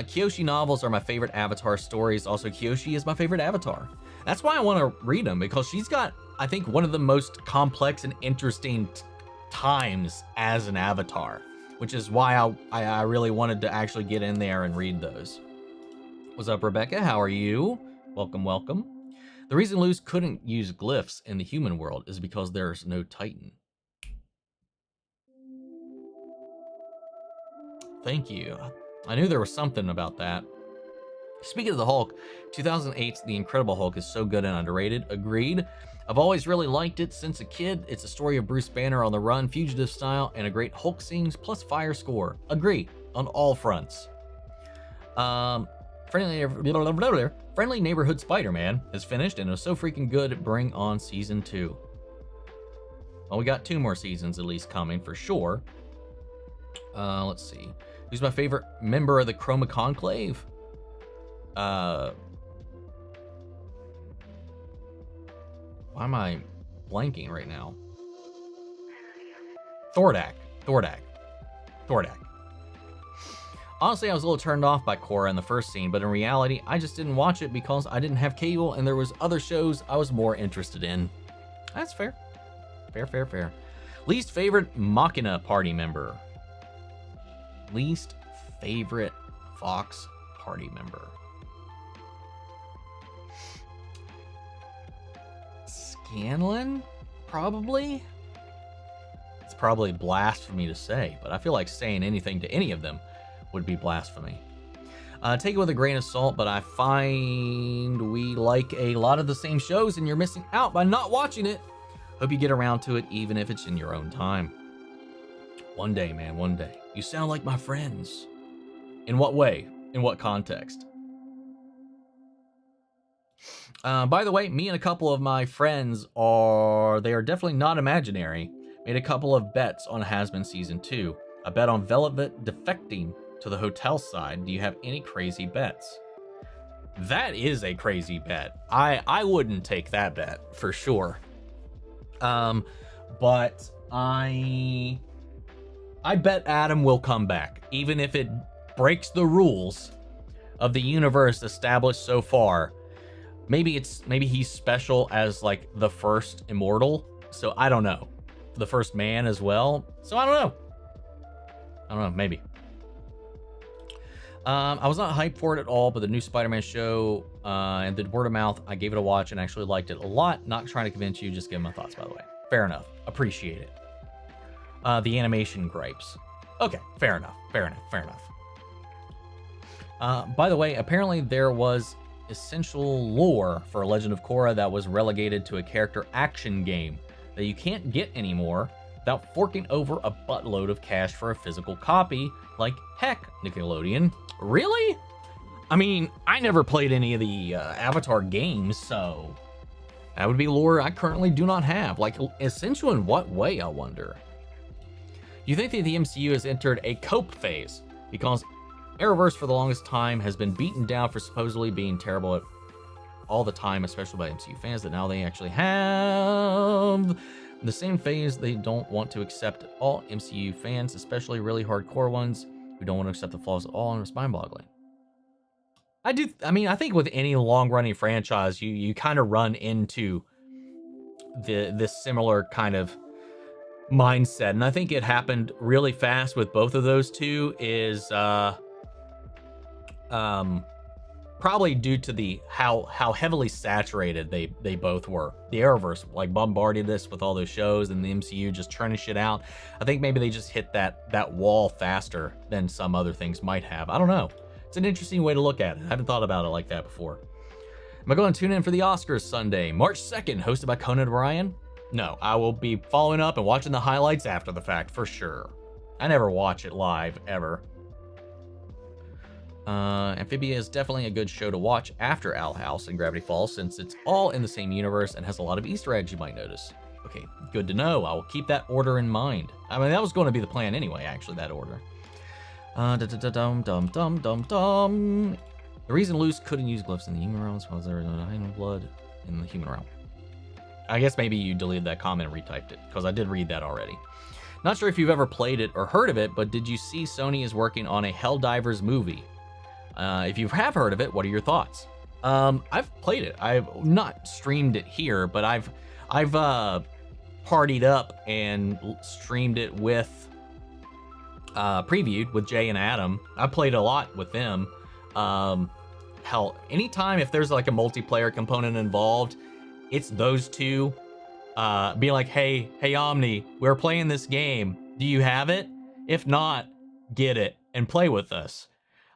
Kyoshi novels are my favorite Avatar stories. Also, Kyoshi is my favorite Avatar. That's why I want to read them, because she's got, I think, one of the most complex and interesting times as an Avatar, which is why I really wanted to actually get in there and read those. What's up, Rebecca? How are you? Welcome, welcome. The reason Luz couldn't use glyphs in the human world is because there's no Titan. Thank you. I knew there was something about that. Speaking of the Hulk, 2008's The Incredible Hulk is so good and underrated. Agreed. I've always really liked it since a kid. It's a story of Bruce Banner on the run, fugitive style, and a great Hulk scenes plus fire score. Agree on all fronts. Friendly Neighborhood Spider-Man is finished and it was so freaking good. Bring on season 2. Well, we got 2 more seasons at least coming for sure. Let's see. Who's my favorite member of the Chroma Conclave? Why am I blanking right now? Thordak. Honestly, I was a little turned off by Korra in the first scene, but in reality, I just didn't watch it because I didn't have cable and there was other shows I was more interested in. That's fair. Fair. Least favorite Machina party member. Least favorite Fox party member. Scanlan? Probably? It's probably blasphemy to say, but I feel like saying anything to any of them would be blasphemy. Take it with a grain of salt, but I find we like a lot of the same shows and you're missing out by not watching it. Hope you get around to it, even if it's in your own time. One day, man, one day. You sound like my friends. In what way? In what context? By the way, me and a couple of my friends they are definitely not imaginary. Made a couple of bets on Has-Been Season 2. A bet on Velvet defecting to the hotel side. Do you have any crazy bets? That is a crazy bet. I wouldn't take that bet for sure. But I bet Adam will come back, even if it breaks the rules of the universe established so far. Maybe he's special as like the first immortal. So I don't know. The first man as well. So I don't know, maybe. I was not hyped for it at all, but the new Spider-Man show and the word of mouth, I gave it a watch and actually liked it a lot. Not trying to convince you, just give my thoughts, by the way. Fair enough. Appreciate it. The animation gripes. Okay, fair enough. By the way, apparently there was essential lore for Legend of Korra that was relegated to a character action game that you can't get anymore without forking over a buttload of cash for a physical copy. Like, heck, Nickelodeon. Really? I mean, I never played any of the Avatar games, so that would be lore I currently do not have. Like, essential in what way, I wonder? You think that the MCU has entered a cope phase because Arrowverse for the longest time has been beaten down for supposedly being terrible at all the time, especially by MCU fans, that now they actually have the same phase they don't want to accept all MCU fans, especially really hardcore ones who don't want to accept the flaws at all, and it's mind-boggling. I think with any long-running franchise, you kind of run into this similar kind of mindset, and I think it happened really fast with both of those two. Is probably due to the how heavily saturated they both were. The Arrowverse like bombarded this with all those shows, and the MCU just churning shit out. I think maybe they just hit that wall faster than some other things might have. I don't know. It's an interesting way to look at it. I haven't thought about it like that before. Am I going to tune in for the Oscars Sunday, March 2nd, hosted by Conan O'Brien? No, I will be following up and watching the highlights after the fact for sure. I never watch it live, ever. Amphibia is definitely a good show to watch after Owl House and Gravity Falls, since it's all in the same universe and has a lot of Easter eggs you might notice. Okay, good to know. I will keep that order in mind. I mean, that was going to be the plan anyway, actually, that order. The reason Luce couldn't use glyphs in the human realm was there was no blood in the human realm. I guess maybe you deleted that comment and retyped it, because I did read that already. Not sure if you've ever played it or heard of it, but did you see Sony is working on a Helldivers movie? If you have heard of it, what are your thoughts? I've played it. I've not streamed it here, but I've partied up and streamed it with previewed with Jay and Adam. I played a lot with them. Hell, anytime if there's like a multiplayer component involved, it's those two being like, hey Omni, we're playing this game. Do you have it? If not, get it and play with us.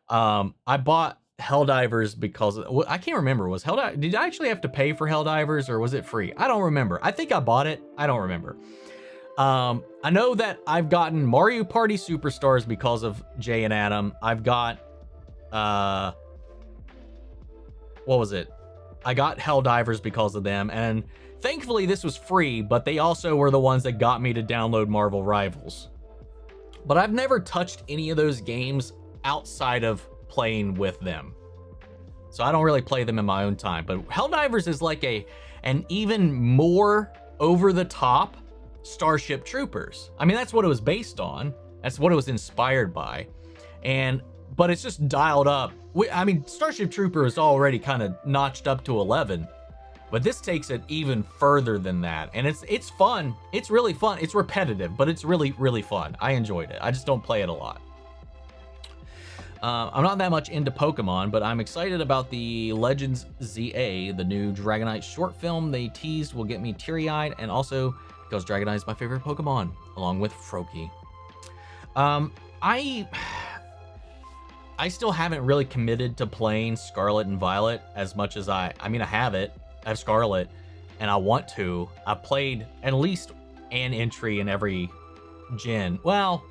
I bought Helldivers because I can't remember. Did I actually have to pay for Helldivers or was it free? I don't remember. I think I bought it. I don't remember. I know that I've gotten Mario Party Superstars because of Jay and Adam. I've got what was it? I got Helldivers because of them, and Thankfully, this was free, but they also were the ones that got me to download Marvel Rivals. But I've never touched any of those games outside of playing with them. So I don't really play them in my own time. But Helldivers is like an even more over-the-top Starship Troopers. I mean, that's what it was based on. That's what it was inspired by. But it's just dialed up. I mean, Starship Trooper is already kind of notched up to 11. But this takes it even further than that. And it's fun. It's really fun. It's repetitive, but it's really, really fun. I enjoyed it. I just don't play it a lot. I'm not that much into Pokemon, but I'm excited about the Legends ZA, the new Dragonite short film they teased will get me teary-eyed, and also because Dragonite is my favorite Pokemon, along with Froakie. I still haven't really committed to playing Scarlet and Violet as much as I have it. I have Scarlet, and I want to. I've played at least an entry in every gen. Well,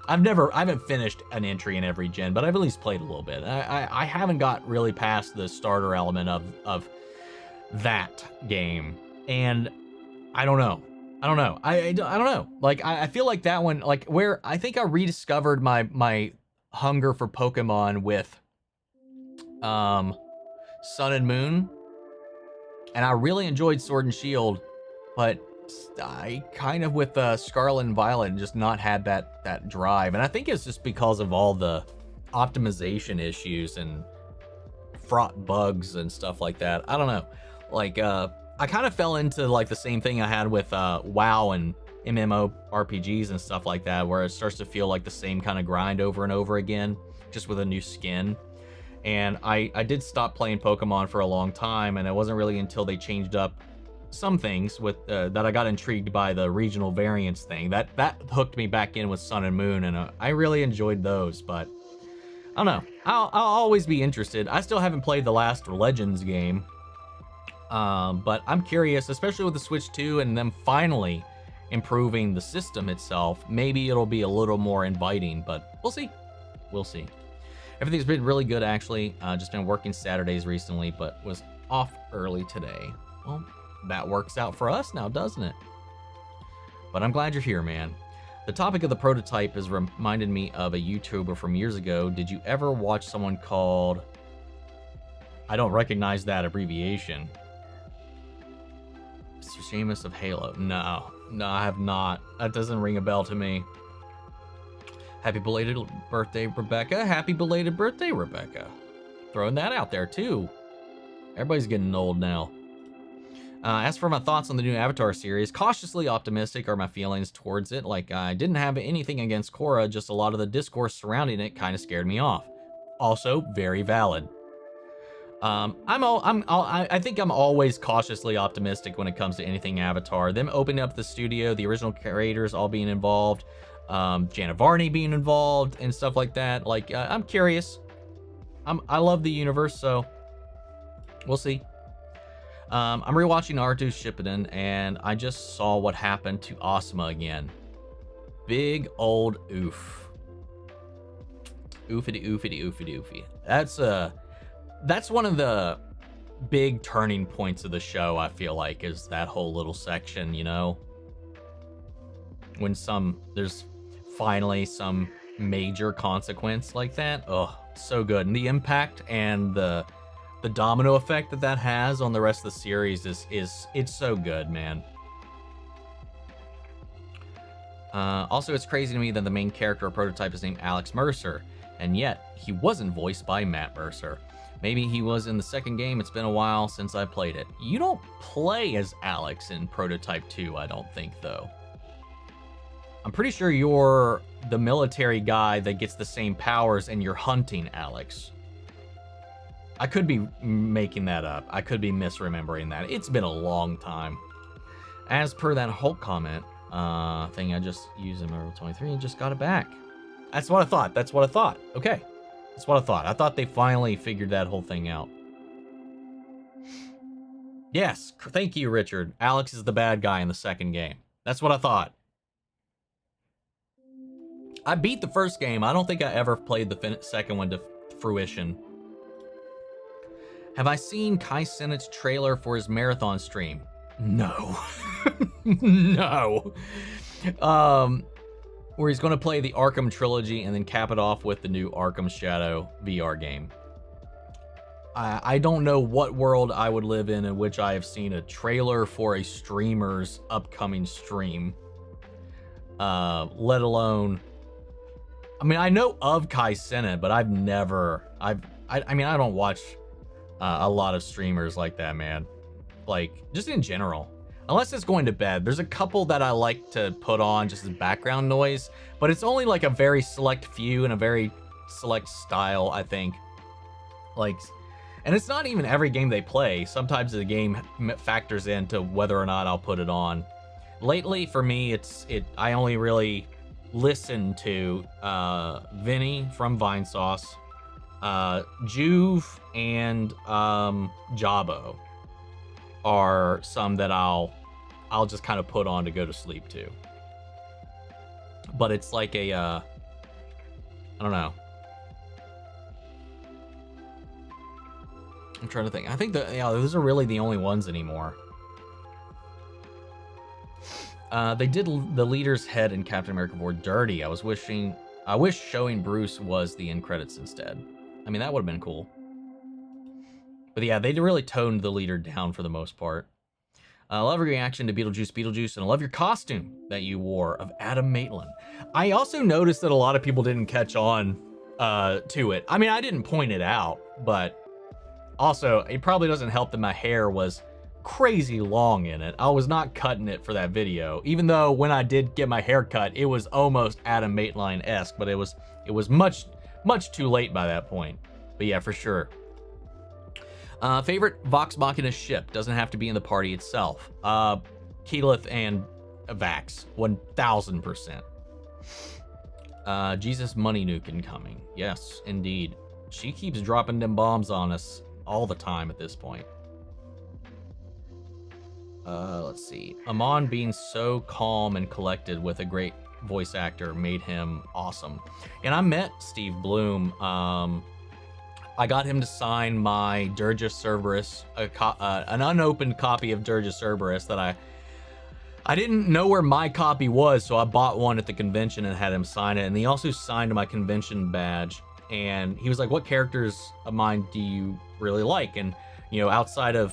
I haven't finished an entry in every gen, but I've at least played a little bit. I haven't got really past the starter element of that game, and I don't know. I don't know. Like, I feel like that one, like, where I think I rediscovered my hunger for Pokemon with Sun and Moon, and I really enjoyed Sword and Shield, but I kind of with Scarlet and Violet just not had that drive. And I think it's just because of all the optimization issues and fraught bugs and stuff like that. I don't know. Like, I kind of fell into like the same thing I had with WoW and MMORPGs and stuff like that, where it starts to feel like the same kind of grind over and over again, just with a new skin. And I did stop playing Pokemon for a long time, and it wasn't really until they changed up some things with that I got intrigued by the regional variants thing. That hooked me back in with Sun and Moon, and I really enjoyed those. But I don't know. I'll always be interested. I still haven't played the last Legends game, but I'm curious, especially with the Switch 2 and them finally improving the system itself. Maybe it'll be a little more inviting, but we'll see. We'll see. Everything's been really good, actually. Just been working Saturdays recently, but was off early today. Well, that works out for us now, doesn't it? But I'm glad you're here, man. The topic of the prototype has reminded me of a YouTuber from years ago. Did you ever watch someone called... I don't recognize that abbreviation. Mr. Seamus of Halo. No, I have not. That doesn't ring a bell to me. Happy belated birthday, Rebecca. Happy belated birthday, Rebecca. Throwing that out there, too. Everybody's getting old now. As for my thoughts on the new Avatar series, cautiously optimistic are my feelings towards it. Like, I didn't have anything against Korra, just a lot of the discourse surrounding it kind of scared me off. Also, very valid. I think I'm always cautiously optimistic when it comes to anything Avatar. Them opening up the studio, the original creators all being involved, Janet Varney being involved and stuff like that. Like, I'm curious. I love the universe, so we'll see. I'm rewatching Naruto Shippuden, and I just saw what happened to Asuma again. Big old oof. Oofity, oofity, oofity, oofy. That's one of the big turning points of the show, I feel like, is that whole little section, you know? When there's finally some major consequence like that. Oh, so good. And the impact and the domino effect that has on the rest of the series it's so good, man. Also, it's crazy to me that the main character of Prototype is named Alex Mercer, and yet he wasn't voiced by Matt Mercer. Maybe he was in the second game. It's been a while since I played it. You don't play as Alex in Prototype 2, I don't think, though. I'm pretty sure you're the military guy that gets the same powers and you're hunting Alex. I could be making that up. I could be misremembering that. It's been a long time. As per that Hulk comment thing, I just used in Marvel 23 and just got it back. That's what I thought. Okay. That's what I thought. I thought they finally figured that whole thing out. Yes, thank you, Richard. Alex is the bad guy in the second game. That's what I thought. I beat the first game. I don't think I ever played the second one to fruition. Have I seen Kai Cenat's trailer for his marathon stream? No. No. Where he's going to play the Arkham trilogy and then cap it off with the new Arkham Shadow VR game. I don't know what world I would live in which I have seen a trailer for a streamer's upcoming stream. Let alone, I mean, I know of Kai Cenat, but I've never, I mean, I don't watch a lot of streamers like that, man. Like, just in general. Unless it's going to bed. There's a couple that I like to put on just as background noise, but it's only like a very select few and a very select style, I think. Like, and it's not even every game they play. Sometimes the game factors into whether or not I'll put it on. Lately, for me, I only really listen to Vinny from Vinesauce, Juve, and Jabo are some that I'll just kind of put on to go to sleep to. But it's like a I don't know. I'm trying to think. I think that, yeah, those are really the only ones anymore. They did the leader's head in Captain America 4 dirty. I wish showing Bruce was the end credits instead. I mean, that would have been cool. But yeah, they really toned the leader down for the most part. I love your reaction to Beetlejuice, and I love your costume that you wore of Adam Maitland. I also noticed that a lot of people didn't catch on to it. I mean, I didn't point it out, but also, it probably doesn't help that my hair was crazy long in it. I was not cutting it for that video, even though when I did get my hair cut, it was almost Adam Maitland-esque, but it was much too late by that point. But yeah, for sure. Favorite Vox Machina ship doesn't have to be in the party itself. Keyleth and Vax, 1000%. Jesus Money Nuke incoming. Yes, indeed. She keeps dropping them bombs on us all the time at this point. Let's see. Amon being so calm and collected with a great voice actor made him awesome. And I met Steve Bloom. I got him to sign my Dirge Cerberus, an unopened copy of Dirge Cerberus that I didn't know where my copy was, so I bought one at the convention and had him sign it. And he also signed my convention badge. And he was like, "What characters of mine do you really like?" And you know, outside of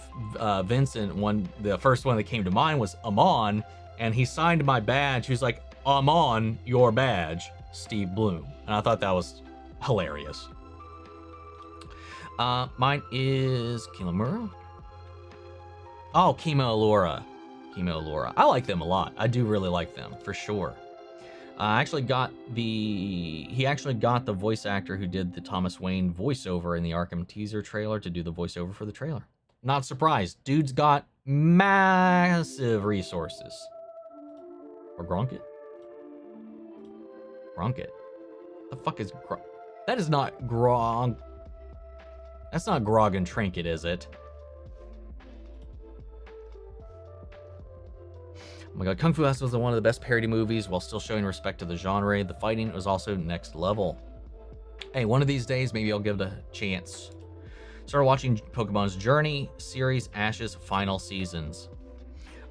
Vincent, the first one that came to mind was Amon, and he signed my badge. He was like, "Amon, your badge, Steve Bloom," and I thought that was hilarious. Mine is Kimura. Oh, Kimo Allura. I like them a lot. I do really like them, for sure. He actually got the voice actor who did the Thomas Wayne voiceover in the Arkham teaser trailer to do the voiceover for the trailer. Not surprised. Dude's got massive resources. Or Gronkit? The fuck is Gronk? That is not Gronk. That's not Grog and Trinket, is it? Oh my god, Kung Fu Hustle was one of the best parody movies while still showing respect to the genre. The fighting was also next level. Hey, one of these days, maybe I'll give it a chance. Started watching Pokemon's Journey series, Ash's final seasons.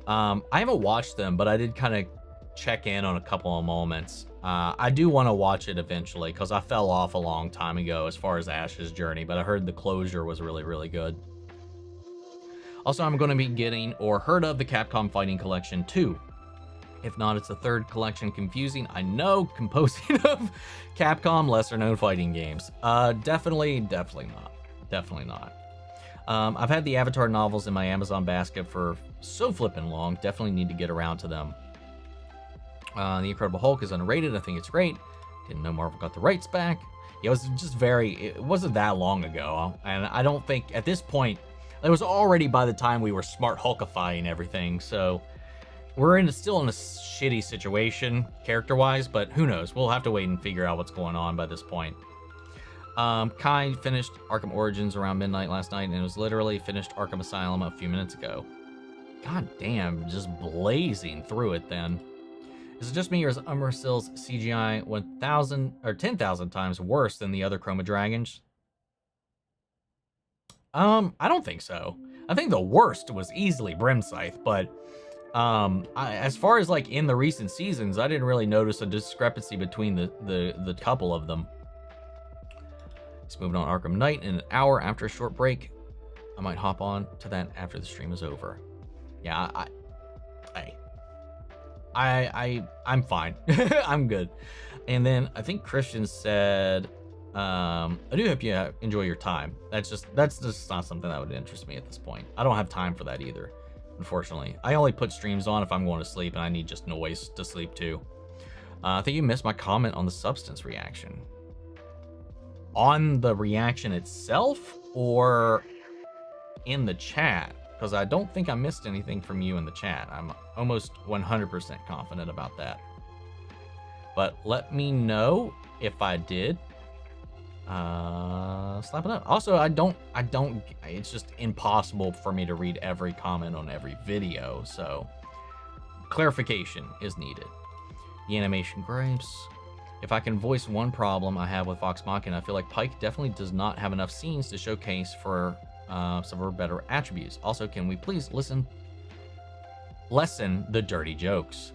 I haven't watched them, but I did kind of check in on a couple of moments. I do want to watch it eventually because I fell off a long time ago as far as Ash's Journey, but I heard the closure was really, really good. Also, I'm going to be getting or heard of the Capcom Fighting Collection 2. If not, it's the third collection. Confusing, I know, composing of Capcom lesser-known fighting games. Definitely not. I've had the Avatar novels in my Amazon basket for so flippin' long. Definitely need to get around to them. The Incredible Hulk is underrated. I think it's great. Didn't know Marvel got the rights back. It was just it wasn't that long ago. And I don't think, at this point, it was already by the time we were smart Hulkifying everything. So we're still in a shitty situation, character-wise, but who knows? We'll have to wait and figure out what's going on by this point. Kai finished Arkham Origins around midnight last night, and it was literally finished Arkham Asylum a few minutes ago. God damn, just blazing through it then. Is it just me, or is Umberstill's CGI 1,000 or 10,000 times worse than the other Chroma Dragons? I don't think so. I think the worst was easily Brimscythe, but as far as like in the recent seasons, I didn't really notice a discrepancy between the couple of them. Let's move on. Arkham Knight in an hour after a short break. I might hop on to that after the stream is over. Yeah, I'm fine. I'm good. And then I think Christian said, I do hope you enjoy your time. That's just not something that would interest me at this point. I don't have time for that either, unfortunately. I only put streams on if I'm going to sleep, and I need just noise to sleep too. I think you missed my comment on the substance reaction. On the reaction itself or in the chat? Because I don't think I missed anything from you in the chat. I'm almost 100% confident about that. But let me know if I did. Slap it up. Also, I don't, it's just impossible for me to read every comment on every video, so clarification is needed. The animation gripes. If I can voice one problem I have with Vox Machina, I feel like Pike definitely does not have enough scenes to showcase for some of her better attributes. Also, can we please lessen the dirty jokes?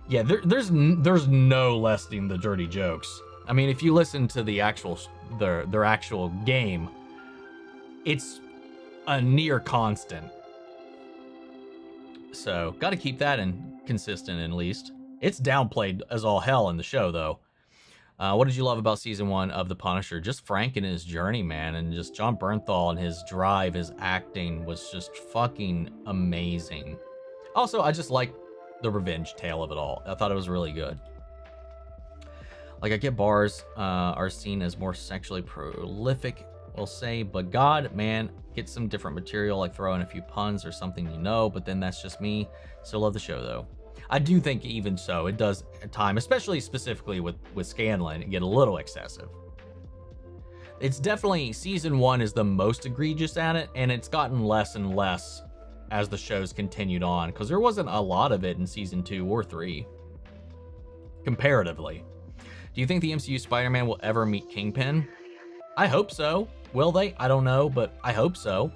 Yeah, there's no lessening the dirty jokes. I mean, if you listen to the actual their actual game, it's a near constant. So, got to keep that in consistent at least. It's downplayed as all hell in the show, though. What did you love about season 1 of The Punisher? Just Frank and his journey, man, and just John Bernthal and his drive, his acting was just fucking amazing. Also, I just like the revenge tale of it all. I thought it was really good. Like, I get bars are seen as more sexually prolific, we'll say, but God, man, get some different material, like throw in a few puns or something, you know, but then that's just me. Still love the show, though. I do think even so, it does at time, especially specifically with Scanlan, get a little excessive. It's definitely, season 1 is the most egregious at it, and it's gotten less and less as the show's continued on, because there wasn't a lot of it in season 2 or 3, comparatively. Do you think the MCU Spider-Man will ever meet Kingpin? I hope so. Will they? I don't know, but I hope so.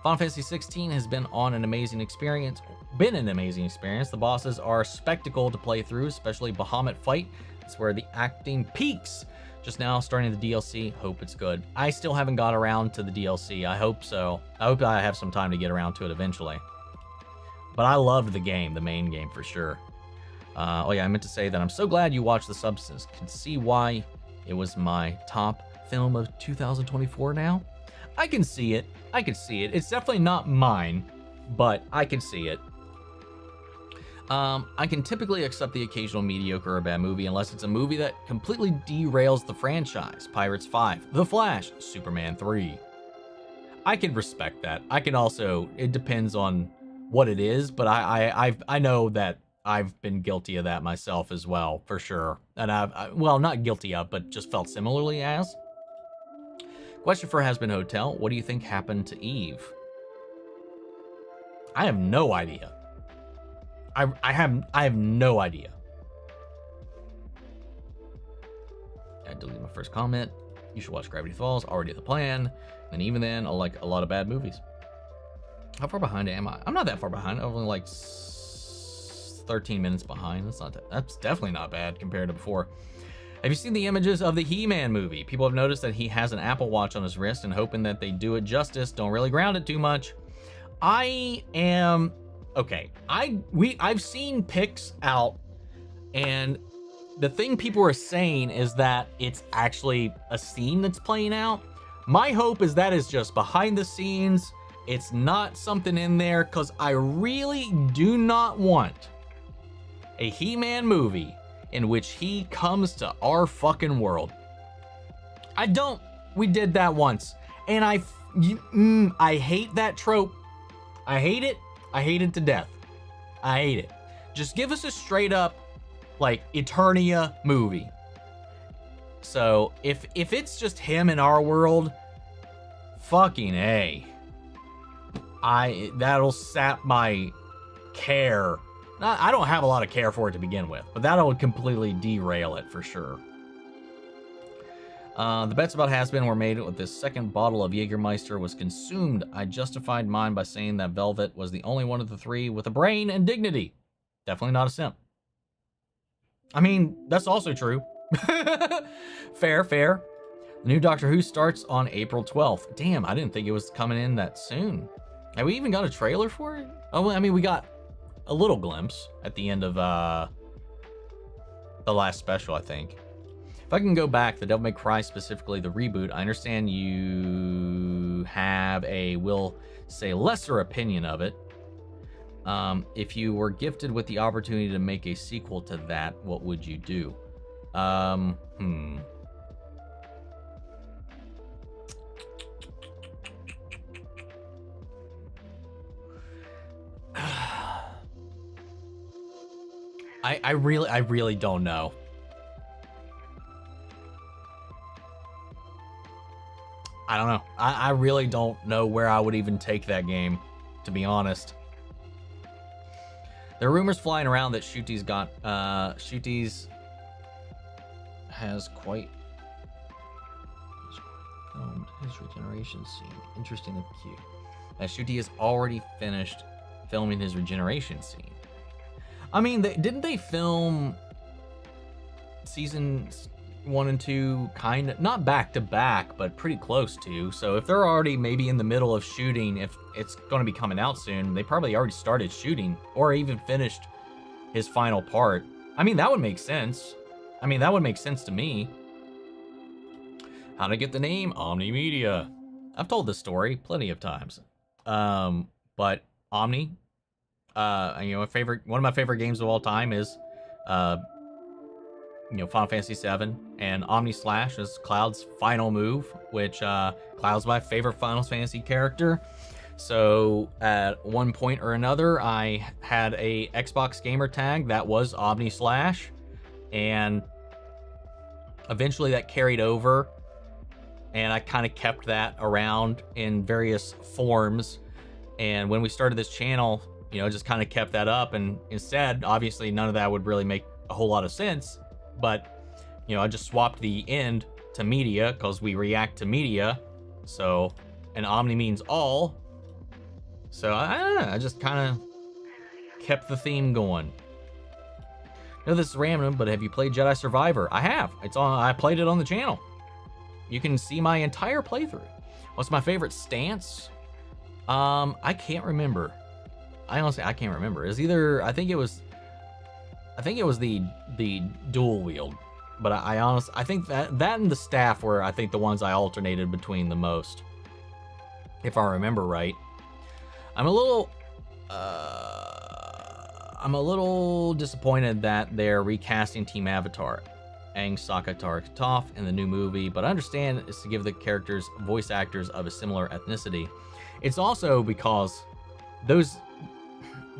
Final Fantasy 16 has been an amazing experience. The bosses are a spectacle to play through, especially Bahamut fight. It's where the acting peaks. Just now starting the DLC. Hope it's good. I still haven't got around to the DLC. I hope so. I hope I have some time to get around to it eventually. But I loved the game, the main game for sure. Oh yeah, I meant to say that I'm so glad you watched The Substance. Can see why it was my top film of 2024 now. I can see it. I can see it. It's definitely not mine, but I can see it. I can typically accept the occasional mediocre or bad movie unless it's a movie that completely derails the franchise. Pirates 5, The Flash, Superman 3. I can respect that. I can also, it depends on what it is, but I know that I've been guilty of that myself as well, for sure. And well, not guilty of, but just felt similarly as. Question for Has Been Hotel. What do you think happened to Eve? I have no idea. I have no idea. I deleted my first comment. You should watch Gravity Falls. Already the plan. And even then, I like a lot of bad movies. How far behind am I? I'm not that far behind. I'm only like 13 minutes behind. That's definitely not bad compared to before. Have you seen the images of the He-Man movie? People have noticed that he has an Apple Watch on his wrist and hoping that they do it justice. Don't really ground it too much. I am okay. I've seen pics out, and the thing people are saying is that it's actually a scene that's playing out. My hope is that is just behind the scenes. It's not something in there, because I really do not want a He-Man movie in which he comes to our fucking world. I don't. We did that once, and I hate that trope. I hate it. I hate it to death. I hate it. Just give us a straight up, like, Eternia movie. So if it's just him in our world, fucking A. That'll sap my care. I don't have a lot of care for it to begin with, but that'll completely derail it for sure. The bets about has-been were made with this second bottle of Jägermeister was consumed. I justified mine by saying that Velvet was the only one of the three with a brain and dignity. Definitely not a simp. I mean, that's also true. Fair. The new Doctor Who starts on April 12th. Damn, I didn't think it was coming in that soon. Have we even got a trailer for it? Oh, I mean, we got a little glimpse at the end of the last special, I think. If I can go back, the Devil May Cry, specifically the reboot, I understand you have a, we'll say, lesser opinion of it. If you were gifted with the opportunity to make a sequel to that, what would you do? I really don't know. I don't know. I really don't know where I would even take that game, to be honest. There are rumors flying around that Shooty's has quite filmed his regeneration scene. Interesting and cute. Shooty has already finished filming his regeneration scene. I mean, didn't they film seasons 1 and 2 kind of, not back to back, but pretty close to? So if they're already maybe in the middle of shooting, if it's going to be coming out soon, they probably already started shooting or even finished his final part. I mean, that would make sense. I mean, that would make sense to me. How to get the name? Omni Media. I've told this story plenty of times. But Omni, one of my favorite games of all time is, Final Fantasy VII, and Omni Slash is Cloud's final move, which Cloud's my favorite Final Fantasy character. So at one point or another, I had a Xbox gamer tag that was Omni Slash, and eventually that carried over, and I kind of kept that around in various forms. And when we started this channel, just kind of kept that up, and instead, obviously none of that would really make a whole lot of sense, but I just swapped the end to media because we react to media. So, and Omni means all. So I just kind of kept the theme going. This is random, but have you played Jedi Survivor? I have. I played it on the channel. You can see my entire playthrough. What's my favorite stance? I can't remember. I can't remember. I think it was the dual wield, but I think that and the staff were, I think, the ones I alternated between the most, if I remember right. I'm a little disappointed that they're recasting Team Avatar, Aang, Sokka, Tara, Toph in the new movie, but I understand it's to give the characters voice actors of a similar ethnicity. It's also because those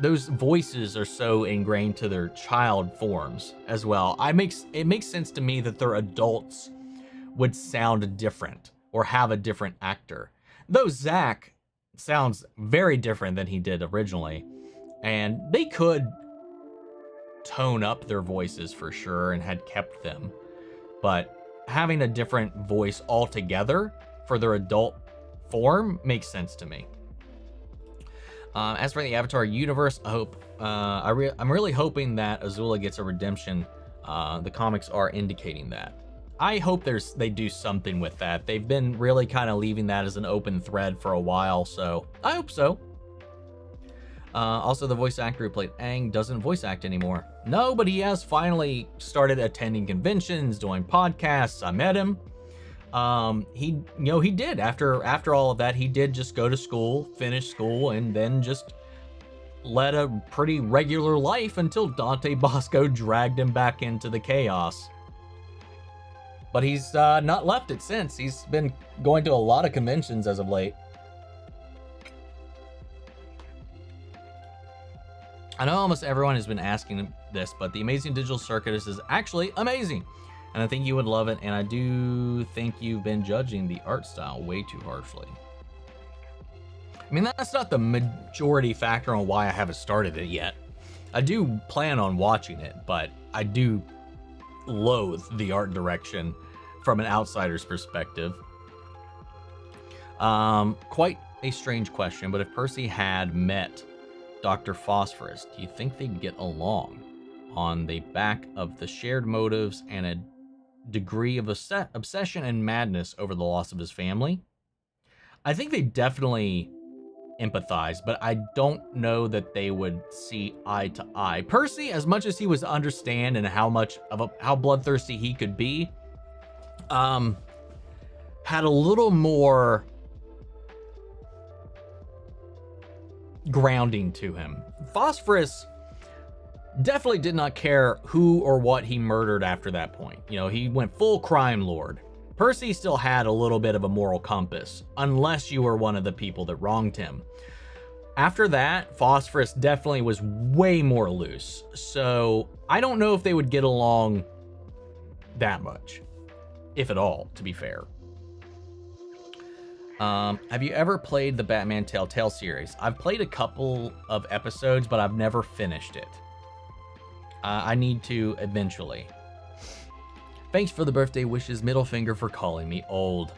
voices are so ingrained to their child forms as well. It makes sense to me that their adults would sound different or have a different actor. Though Zach sounds very different than he did originally, and they could tone up their voices for sure and had kept them, but having a different voice altogether for their adult form makes sense to me. As for the Avatar universe, I'm really hoping that Azula gets a redemption. The comics are indicating that. I hope they do something with that. They've been really kind of leaving that as an open thread for a while, so I hope so. Also, the voice actor who played Aang doesn't voice act anymore. No, but he has finally started attending conventions, doing podcasts. I met him. He did after all of that, he did just go to school, finish school, and then just led a pretty regular life until Dante Bosco dragged him back into the chaos. But he's not left it since. He's been going to a lot of conventions as of late. I know almost everyone has been asking this, but the Amazing Digital Circus is actually amazing. And I think you would love it, and I do think you've been judging the art style way too harshly. I mean, that's not the majority factor on why I haven't started it yet. I do plan on watching it, but I do loathe the art direction from an outsider's perspective. Quite a strange question, but if Percy had met Dr. Phosphorus, do you think they'd get along on the back of the shared motives and a degree of obsession and madness over the loss of his family? I think they definitely empathize, but I don't know that they would see eye to eye. Percy, as much as he was understand and how bloodthirsty he could be, had a little more grounding to him. Phosphorus definitely did not care who or what he murdered after that point. You know, he went full crime lord. Percy still had a little bit of a moral compass, unless you were one of the people that wronged him. After that, Phosphorus definitely was way more loose. So I don't know if they would get along that much, if at all, to be fair. Have you ever played the Batman Telltale series? I've played a couple of episodes, but I've never finished it. I need to eventually. Thanks for the birthday wishes. Middle finger for calling me old.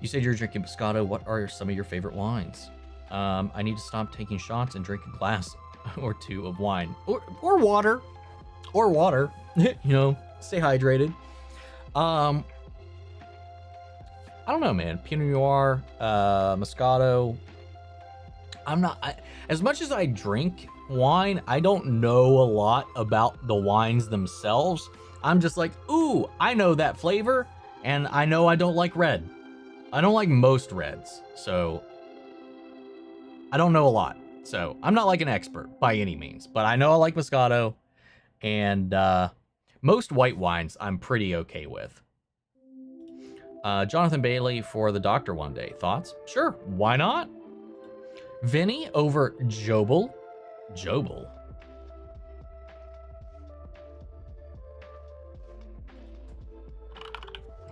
You said you're drinking Moscato. What are some of your favorite wines? I need to stop taking shots and drink a glass or two of wine. Or water. Or water. You know, stay hydrated. I don't know, man. Pinot Noir, Moscato. As much as I drink wine, I don't know a lot about the wines themselves. I'm just like, ooh, I know that flavor, and I know I don't like red. I don't like most reds, so I don't know a lot. So I'm not like an expert by any means, but I know I like Moscato, and most white wines I'm pretty okay with. Jonathan Bailey for the doctor one day. Thoughts? Sure, why not? Vinny over Jobel. Jobel?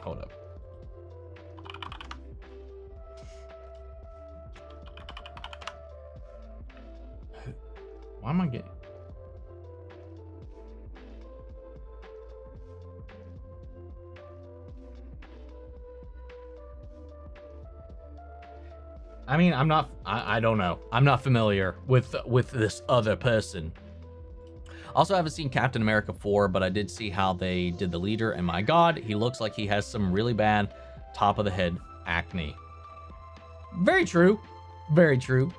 Hold up. Why am I getting... I mean, I don't know. I'm not familiar with this other person. Also, I haven't seen Captain America 4, but I did see how they did the leader, and my God, he looks like he has some really bad top of the head acne. Very true. Very true.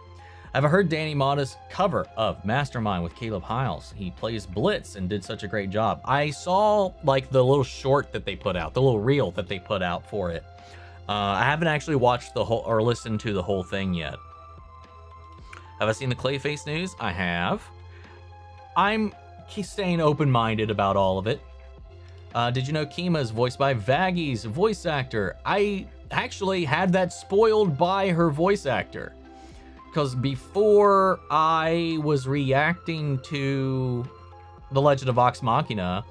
I've heard Danny Motta's cover of Mastermind with Caleb Hiles. He plays Blitz and did such a great job. I saw like the little short that they put out, the little reel that they put out for it. I haven't actually watched the whole or listened to the whole thing yet. Have I seen the Clayface news? I have. I'm staying open-minded about all of it. Did you know Kima is voiced by Vaggy's voice actor? I actually had that spoiled by her voice actor. Because before I was reacting to The Legend of Vox Machina,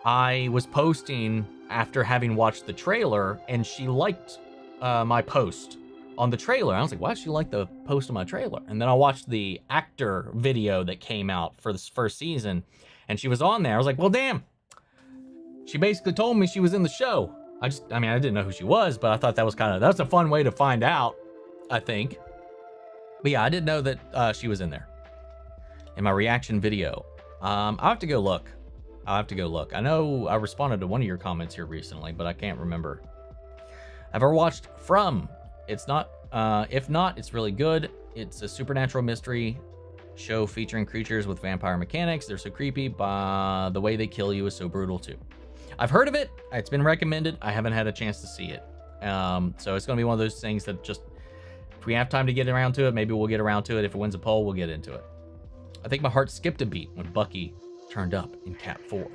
I was posting after having watched the trailer, and she liked my post on the trailer. I was like, why did she like the post on my trailer? And then I watched the actor video that came out for this first season, and she was on there. I was like, well, damn. She basically told me she was in the show. I didn't know who she was, but I thought that's a fun way to find out, I think. But yeah, I didn't know that she was in there in my reaction video. I'll have to go look. I know I responded to one of your comments here recently, but I can't remember. I've ever watched From. It's not, if not, it's really good. It's a supernatural mystery show featuring creatures with vampire mechanics. They're so creepy, but the way they kill you is so brutal too. I've heard of it. It's been recommended. I haven't had a chance to see it. So it's going to be one of those things that just, if we have time to get around to it, maybe we'll get around to it. If it wins a poll, we'll get into it. I think my heart skipped a beat when Bucky turned up in Cap 4.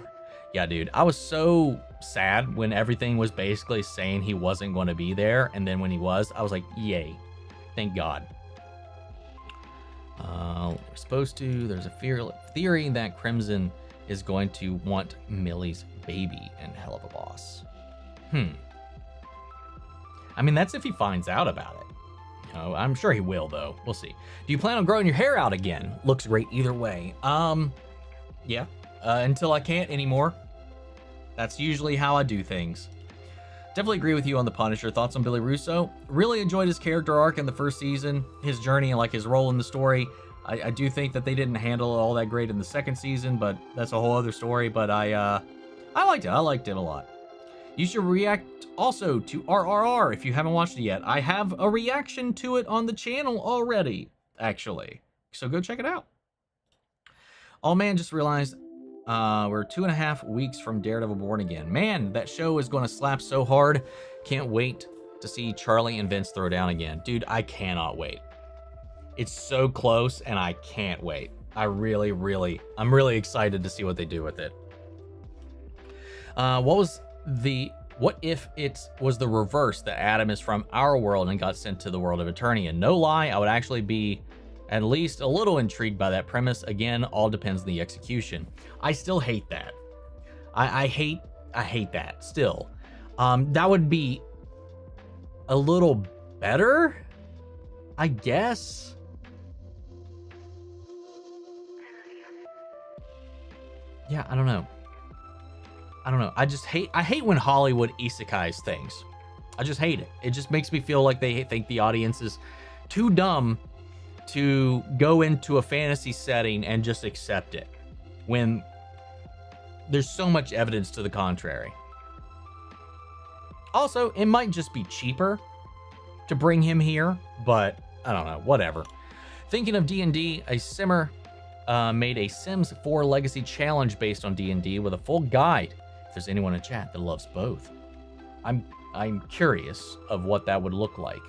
Yeah, dude, I was so sad when everything was basically saying he wasn't going to be there, and then when he was, I was like, yay, thank God. We're supposed to, there's a theory that Crimson is going to want Millie's baby in Hell of a Boss. I mean, that's if he finds out about it. You know, I'm sure he will, though. We'll see. Do you plan on growing your hair out again? Looks great either way. Yeah. Until I can't anymore. That's usually how I do things. Definitely agree with you on the Punisher. Thoughts on Billy Russo? Really enjoyed his character arc in the first season, his journey and like his role in the story. I do think that they didn't handle it all that great in the second season, but that's a whole other story. But I liked it. I liked it a lot. You should react also to RRR if you haven't watched it yet. I have a reaction to it on the channel already, actually. So go check it out. Oh man, just realized we're 2.5 weeks from Daredevil Born Again. Man, that show is going to slap so hard. Can't wait to see Charlie and Vince throw down again. Dude, I cannot wait. It's so close and I can't wait. I'm really excited to see what they do with it. What if it was the reverse, that Adam is from our world and got sent to the world of Eternia? And no lie, I would actually be at least a little intrigued by that premise. Again, all depends on the execution. I still hate that. I hate that still. That would be a little better, I guess. Yeah, I don't know. I hate when Hollywood isekais things. I just hate it. It just makes me feel like they think the audience is too dumb to go into a fantasy setting and just accept it, when there's so much evidence to the contrary. Also, it might just be cheaper to bring him here, but I don't know, whatever. Thinking of D&D, a Simmer made a Sims 4 Legacy Challenge based on D&D with a full guide. If there's anyone in chat that loves both, I'm curious of what that would look like.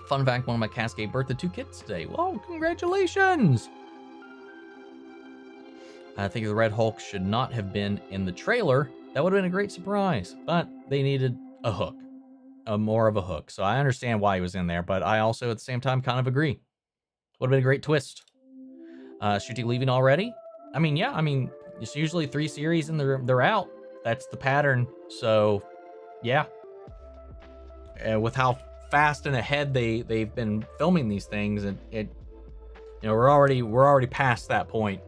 Fun fact, one of my Cascade birthday 2 kids today. Whoa, congratulations! I think the Red Hulk should not have been in the trailer. That would have been a great surprise, but they needed a hook, more of a hook. So I understand why he was in there, but I also at the same time kind of agree. Would have been a great twist. Shooty leaving already? I mean, yeah, it's usually 3 series and they're out. That's the pattern. So, yeah. With how fast and ahead they've been filming these things, and we're already past that point.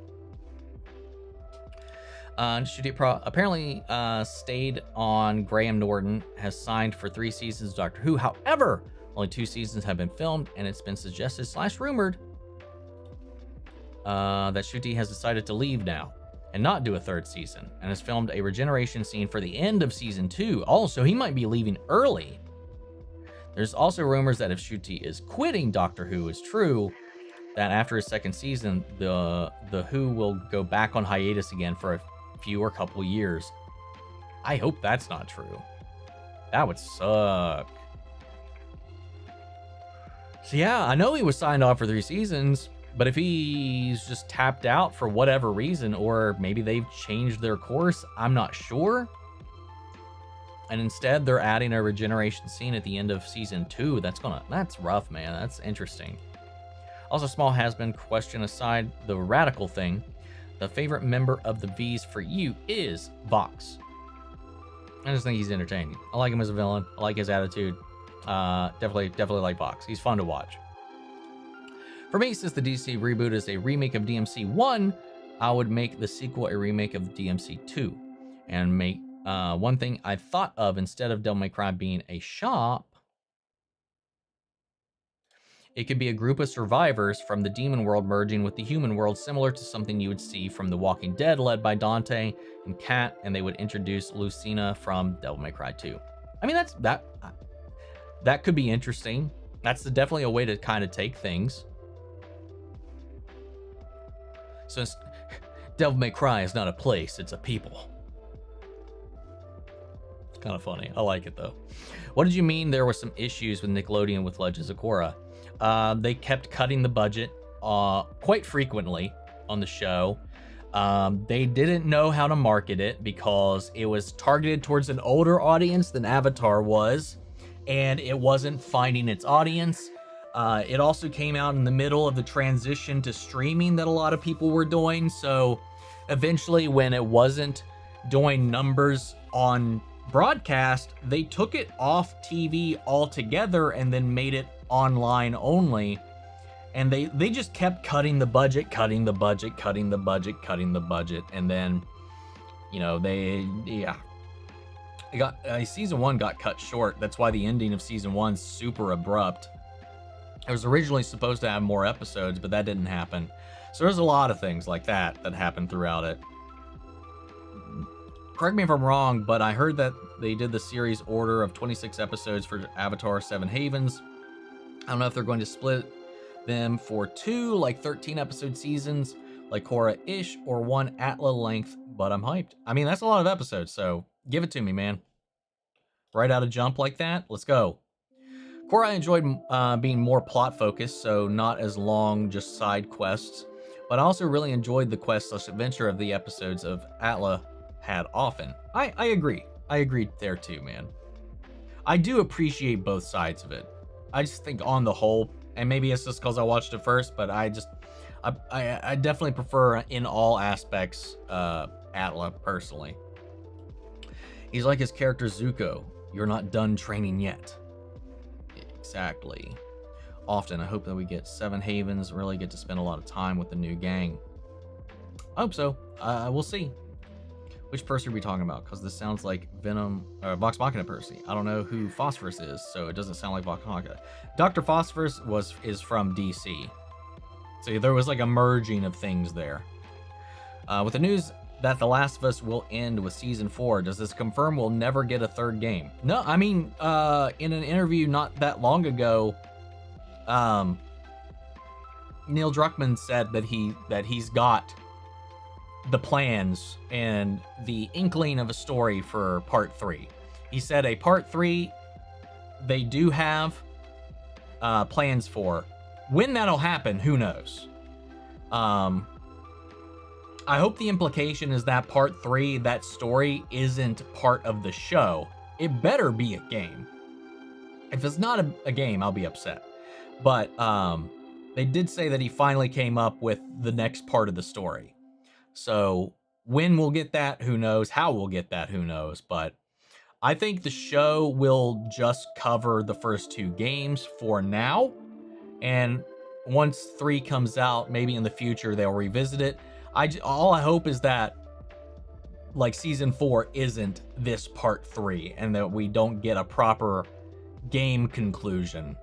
Shooty apparently stayed on. Graham Norton has signed for 3 seasons of Doctor Who. However, only 2 seasons have been filmed, and it's been suggested / rumored that Shooty has decided to leave now and not do a 3rd season, and has filmed a regeneration scene for the end of season 2. Also, he might be leaving early. There's also rumors that if Shooty is quitting Doctor Who is true, that after his 2nd season, the Who will go back on hiatus again for a few or couple years. I hope that's not true. That would suck. So yeah, I know he was signed off for 3 seasons, but if he's just tapped out for whatever reason, or maybe they've changed their course, I'm not sure. And instead they're adding a regeneration scene at the end of season 2. That's rough, man. That's interesting. Also, small has-been question aside, the radical thing, the favorite member of the V's for you is Vox. I just think he's entertaining. I like him as a villain. I like his attitude. Definitely like Vox. He's fun to watch. For me, since the DC reboot is a remake of DMC 1, I would make the sequel a remake of DMC 2. And make one thing I thought of, instead of Devil May Cry being a shop, it could be a group of survivors from the demon world merging with the human world, similar to something you would see from The Walking Dead, led by Dante and Kat, and they would introduce Lucina from Devil May Cry 2. I mean, that could be interesting. That's definitely a way to kind of take things. So Devil May Cry is not a place, it's a people. It's kind of funny. I like it though. What did you mean there were some issues with Nickelodeon with Legends of Korra? They kept cutting the budget quite frequently on the show. They didn't know how to market it because it was targeted towards an older audience than Avatar was, and it wasn't finding its audience. It also came out in the middle of the transition to streaming that a lot of people were doing, so eventually when it wasn't doing numbers on broadcast, they took it off TV altogether and then made it online only, and they just kept cutting the budget, and then You know, it got season 1 got cut short. That's why the ending of season 1's super abrupt. It was originally supposed to have more episodes, but that didn't happen. So there's a lot of things like that happened throughout it. Correct me if I'm wrong, but I heard that they did the series order of 26 episodes for Avatar 7 Havens. I don't know if they're going to split them for 2 like 13 episode seasons like Korra-ish, or 1 Atla length, but I'm hyped. I mean, that's a lot of episodes, so give it to me, man. Right out of jump like that, let's go. Korra, I enjoyed being more plot focused, so not as long, just side quests, but I also really enjoyed the quest/adventure of the episodes of Atla had often. I agree. I agreed there too, man. I do appreciate both sides of it. I just think on the whole, and maybe it's just because I watched it first, but I definitely prefer in all aspects Atla personally. He's like his character Zuko. You're not done training yet. Exactly. Often, I hope that we get 7 Havens, really get to spend a lot of time with the new gang. I hope so. We'll see. Which Percy are we talking about? Because this sounds like Vox Machina Percy. I don't know who Phosphorus is, so it doesn't sound like Vox Machina. Dr. Phosphorus is from DC. So there was like a merging of things there. With the news that The Last of Us will end with season 4, does this confirm we'll never get a 3rd game? No, I mean, in an interview not that long ago, Neil Druckmann said that he's got the plans and the inkling of a story for part 3. He said a part 3 they do have plans for. When that'll happen, who knows? I hope the implication is that part 3, that story, isn't part of the show. It better be a game. If it's not a game, I'll be upset. But they did say that he finally came up with the next part of the story. So when we'll get that, who knows? How we'll get that, who knows? But I think the show will just cover the first 2 games for now. And once 3 comes out, maybe in the future, they'll revisit it. All I hope is that like season 4 isn't this part 3 and that we don't get a proper game conclusion.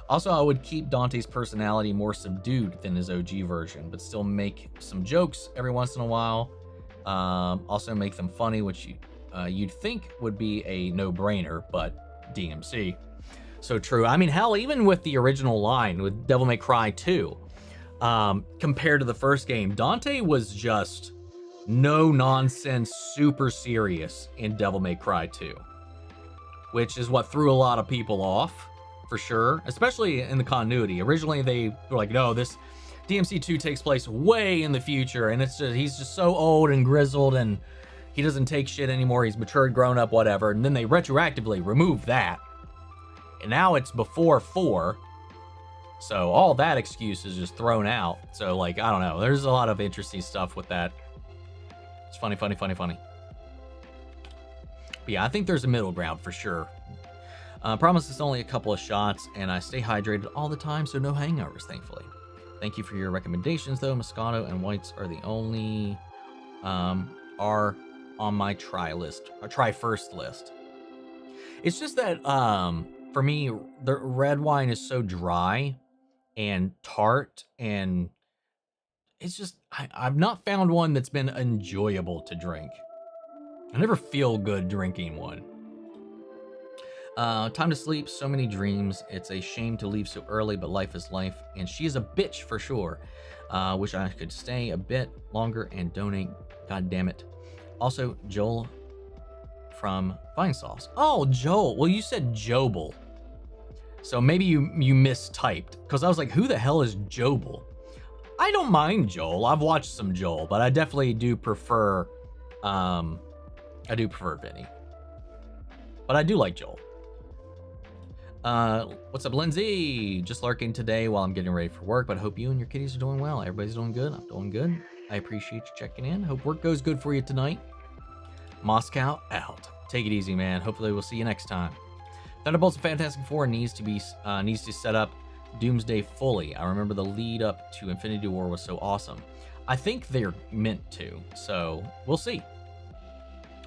Also, I would keep Dante's personality more subdued than his OG version, but still make some jokes every once in a while. Also make them funny, which you'd think would be a no-brainer, but DMC. So true. I mean, hell, even with the original line with Devil May Cry 2, compared to the first game, Dante was just no nonsense, super serious in Devil May Cry 2, which is what threw a lot of people off. For sure, especially in the continuity. Originally, they were like, no, this DMC 2 takes place way in the future, and he's just so old and grizzled, and he doesn't take shit anymore. He's matured, grown up, whatever. And then they retroactively removed that, and now it's before 4. So all that excuse is just thrown out. So like, I don't know. There's a lot of interesting stuff with that. It's funny. But yeah, I think there's a middle ground for sure. Promise it's only a couple of shots, and I stay hydrated all the time, so no hangovers, thankfully. Thank you for your recommendations, though. Moscato and Whites are the only are on my try first list. It's just that for me, the red wine is so dry and tart, and it's just I've not found one that's been enjoyable to drink. I never feel good drinking one. Time to sleep, so many dreams. It's a shame to leave so early, but life is life, and she is a bitch for sure. Wish I could stay a bit longer and donate. God damn it. Also, Joel from Vine Sauce. Oh, Joel. Well, you said Jobel. So maybe you mistyped, because I was like, who the hell is Jobel? I don't mind Joel. I've watched some Joel, but I definitely do prefer Vinny. But I do like Joel. What's up, Lindsay? Just lurking today while I'm getting ready for work, but I hope you and your kitties are doing well. Everybody's doing good. I'm doing good. I appreciate you checking in. Hope work goes good for you tonight. Moscow out. Take it easy, man. Hopefully we'll see you next time. Thunderbolts of Fantastic Four needs to set up Doomsday fully. I remember the lead up to Infinity War was so awesome. I think they're meant to, so we'll see.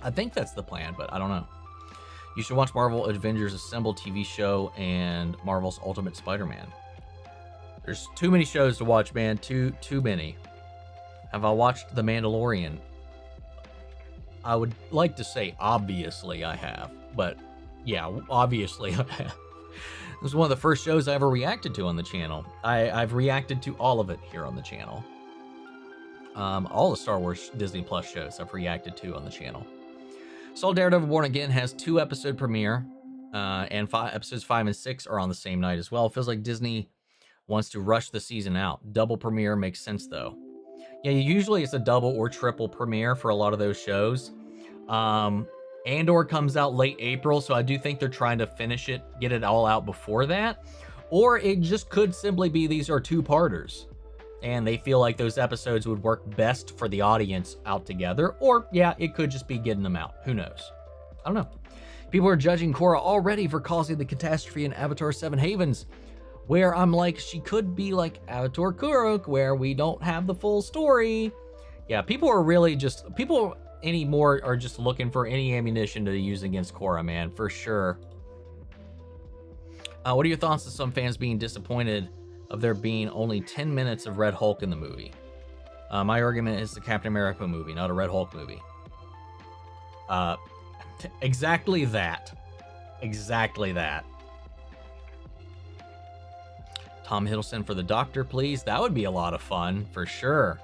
I think that's the plan, but I don't know. You should watch Marvel Avengers Assemble TV show and Marvel's Ultimate Spider-Man. There's too many shows to watch, man. Too many. Have I watched The Mandalorian? I would like to say obviously I have, but yeah, obviously I have. This was one of the first shows I ever reacted to on the channel. I've reacted to all of it here on the channel. All the Star Wars Disney Plus shows I've reacted to on the channel. Saw Daredevil Born Again has 2-episode premiere, and episodes 5 and 6 are on the same night as well. Feels like Disney wants to rush the season out. Double premiere makes sense though. Yeah, usually it's a double or triple premiere for a lot of those shows. Andor comes out late April, so I do think they're trying to finish it, get it all out before that. Or it just could simply be these are 2-parters, and they feel like those episodes would work best for the audience out together. Or, yeah, it could just be getting them out. Who knows? I don't know. People are judging Korra already for causing the catastrophe in Avatar 7 Havens, where I'm like, she could be like Avatar Kuruk, where we don't have the full story. Yeah, people are really just... People anymore are just looking for any ammunition to use against Korra, man, for sure. What are your thoughts on some fans being disappointed of there being only 10 minutes of Red Hulk in the movie? My argument is the Captain America movie, not a Red Hulk movie. Exactly that. Exactly that. Tom Hiddleston for the Doctor, please. That would be a lot of fun, for sure.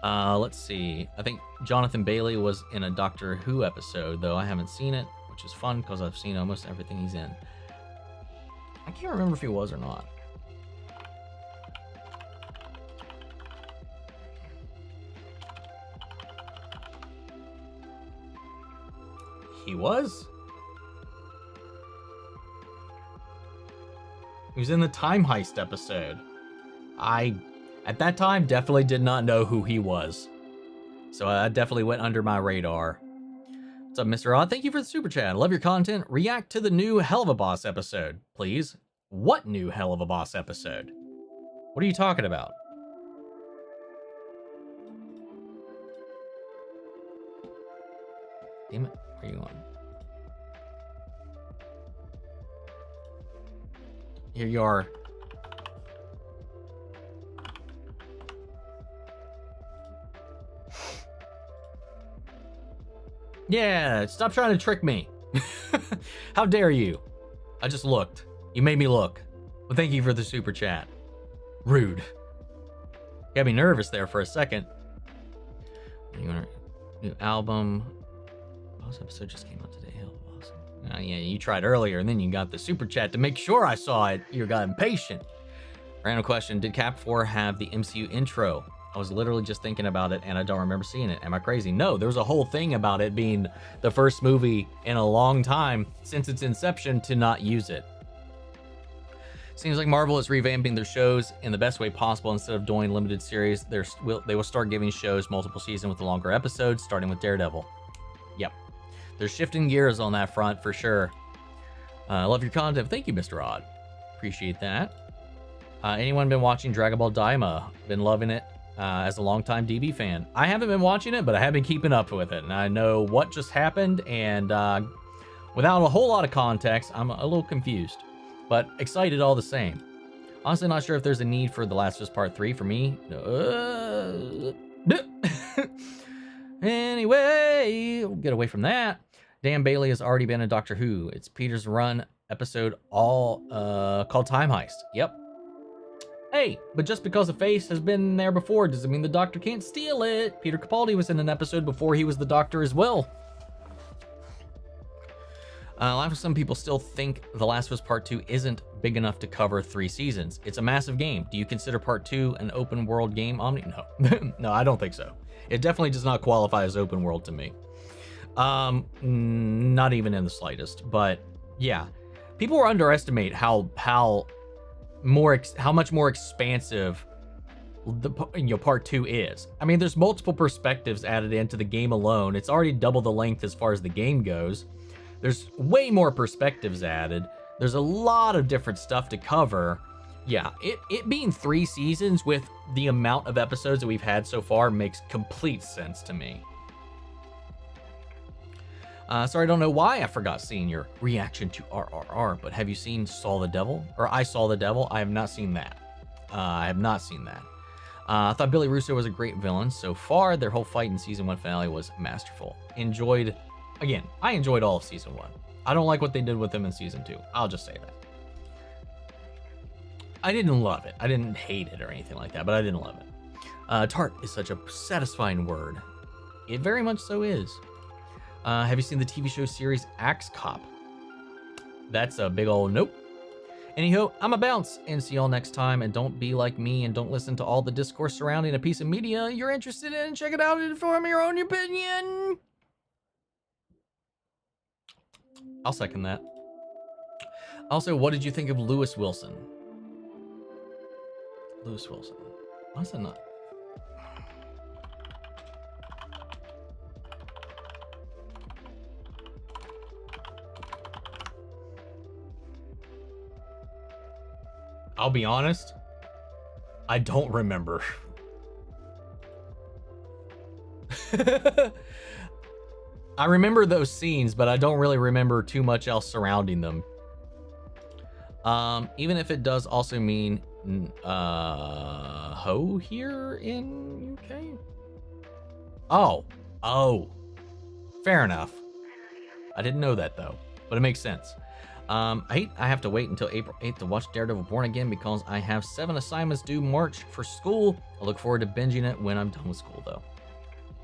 Let's see. I think Jonathan Bailey was in a Doctor Who episode, though I haven't seen it, which is fun because I've seen almost everything he's in. I can't remember if he was or not. He was? He was in the Time Heist episode. At that time, definitely did not know who he was. So that definitely went under my radar. What's up, Mr. Odd? Thank you for the super chat. I love your content. React to the new Hell of a Boss episode, please. What new Hell of a Boss episode? What are you talking about? Damn it. Where are you going? Here you are. Yeah, stop trying to trick me. How dare you? I just looked. You made me look. Well, thank you for the super chat. Rude. Got me nervous there for a second. New album. Boss episode just came out today. Hell, boss. Yeah, you tried earlier, and then you got the super chat to make sure I saw it. You got impatient. Random question. Did Cap 4 have the MCU intro? I was literally just thinking about it, and I don't remember seeing it. Am I crazy? No, there was a whole thing about it being the first movie in a long time since its inception to not use it. Seems like Marvel is revamping their shows in the best way possible. Instead of doing limited series, they will start giving shows multiple seasons with the longer episodes, starting with Daredevil. Yep. They're shifting gears on that front for sure. Love your content. Thank you, Mr. Odd. Appreciate that. Anyone been watching Dragon Ball Daima? Been loving it as a longtime DB fan. I haven't been watching it, but I have been keeping up with it. And I know what just happened. And without a whole lot of context, I'm a little confused. But excited all the same. Honestly, not sure if there's a need for The Last of Us Part 3 for me. Anyway, we'll get away from that. Dan Bailey has already been in Doctor Who. It's Peter's Run episode all called Time Heist. Yep. Hey, but just because a face has been there before doesn't mean the Doctor can't steal it. Peter Capaldi was in an episode before he was the Doctor as well. Some people still think The Last of Us Part 2 isn't big enough to cover 3 seasons. It's a massive game. Do you consider Part 2 an open world game, Omni? No. No, I don't think so. It definitely does not qualify as open world to me. Not even in the slightest. But yeah, people underestimate how much more expansive the Part 2 is. I mean, there's multiple perspectives added into the game alone. It's already double the length as far as the game goes. There's way more perspectives added. There's a lot of different stuff to cover. Yeah, it being 3 seasons with the amount of episodes that we've had so far makes complete sense to me. Sorry, I don't know why I forgot seeing your reaction to RRR, but have you seen Saw the Devil? Or I Saw the Devil? I have not seen that. I have not seen that. I thought Billy Russo was a great villain. So far, their whole fight in season 1 finale was masterful. I enjoyed all of season 1. I don't like what they did with him in season 2. I'll just say that. I didn't love it. I didn't hate it or anything like that, but I didn't love it. Tart is such a satisfying word. It very much so is. Have you seen the TV show series Axe Cop? That's a big old nope. Anyhow, I'm a bounce, and see y'all next time. And don't be like me and don't listen to all the discourse surrounding a piece of media you're interested in. Check it out and form your own opinion. I'll second that. Also, what did you think of Lewis Wilson? Lewis Wilson. Why's that not? I'll be honest, I don't remember. I remember those scenes, but I don't really remember too much else surrounding them. Even if it does also mean ho here in UK. Oh, fair enough. I didn't know that though, but it makes sense. I have to wait until April 8th to watch Daredevil Born Again because I have 7 assignments due March for school. I look forward to binging it when I'm done with school though.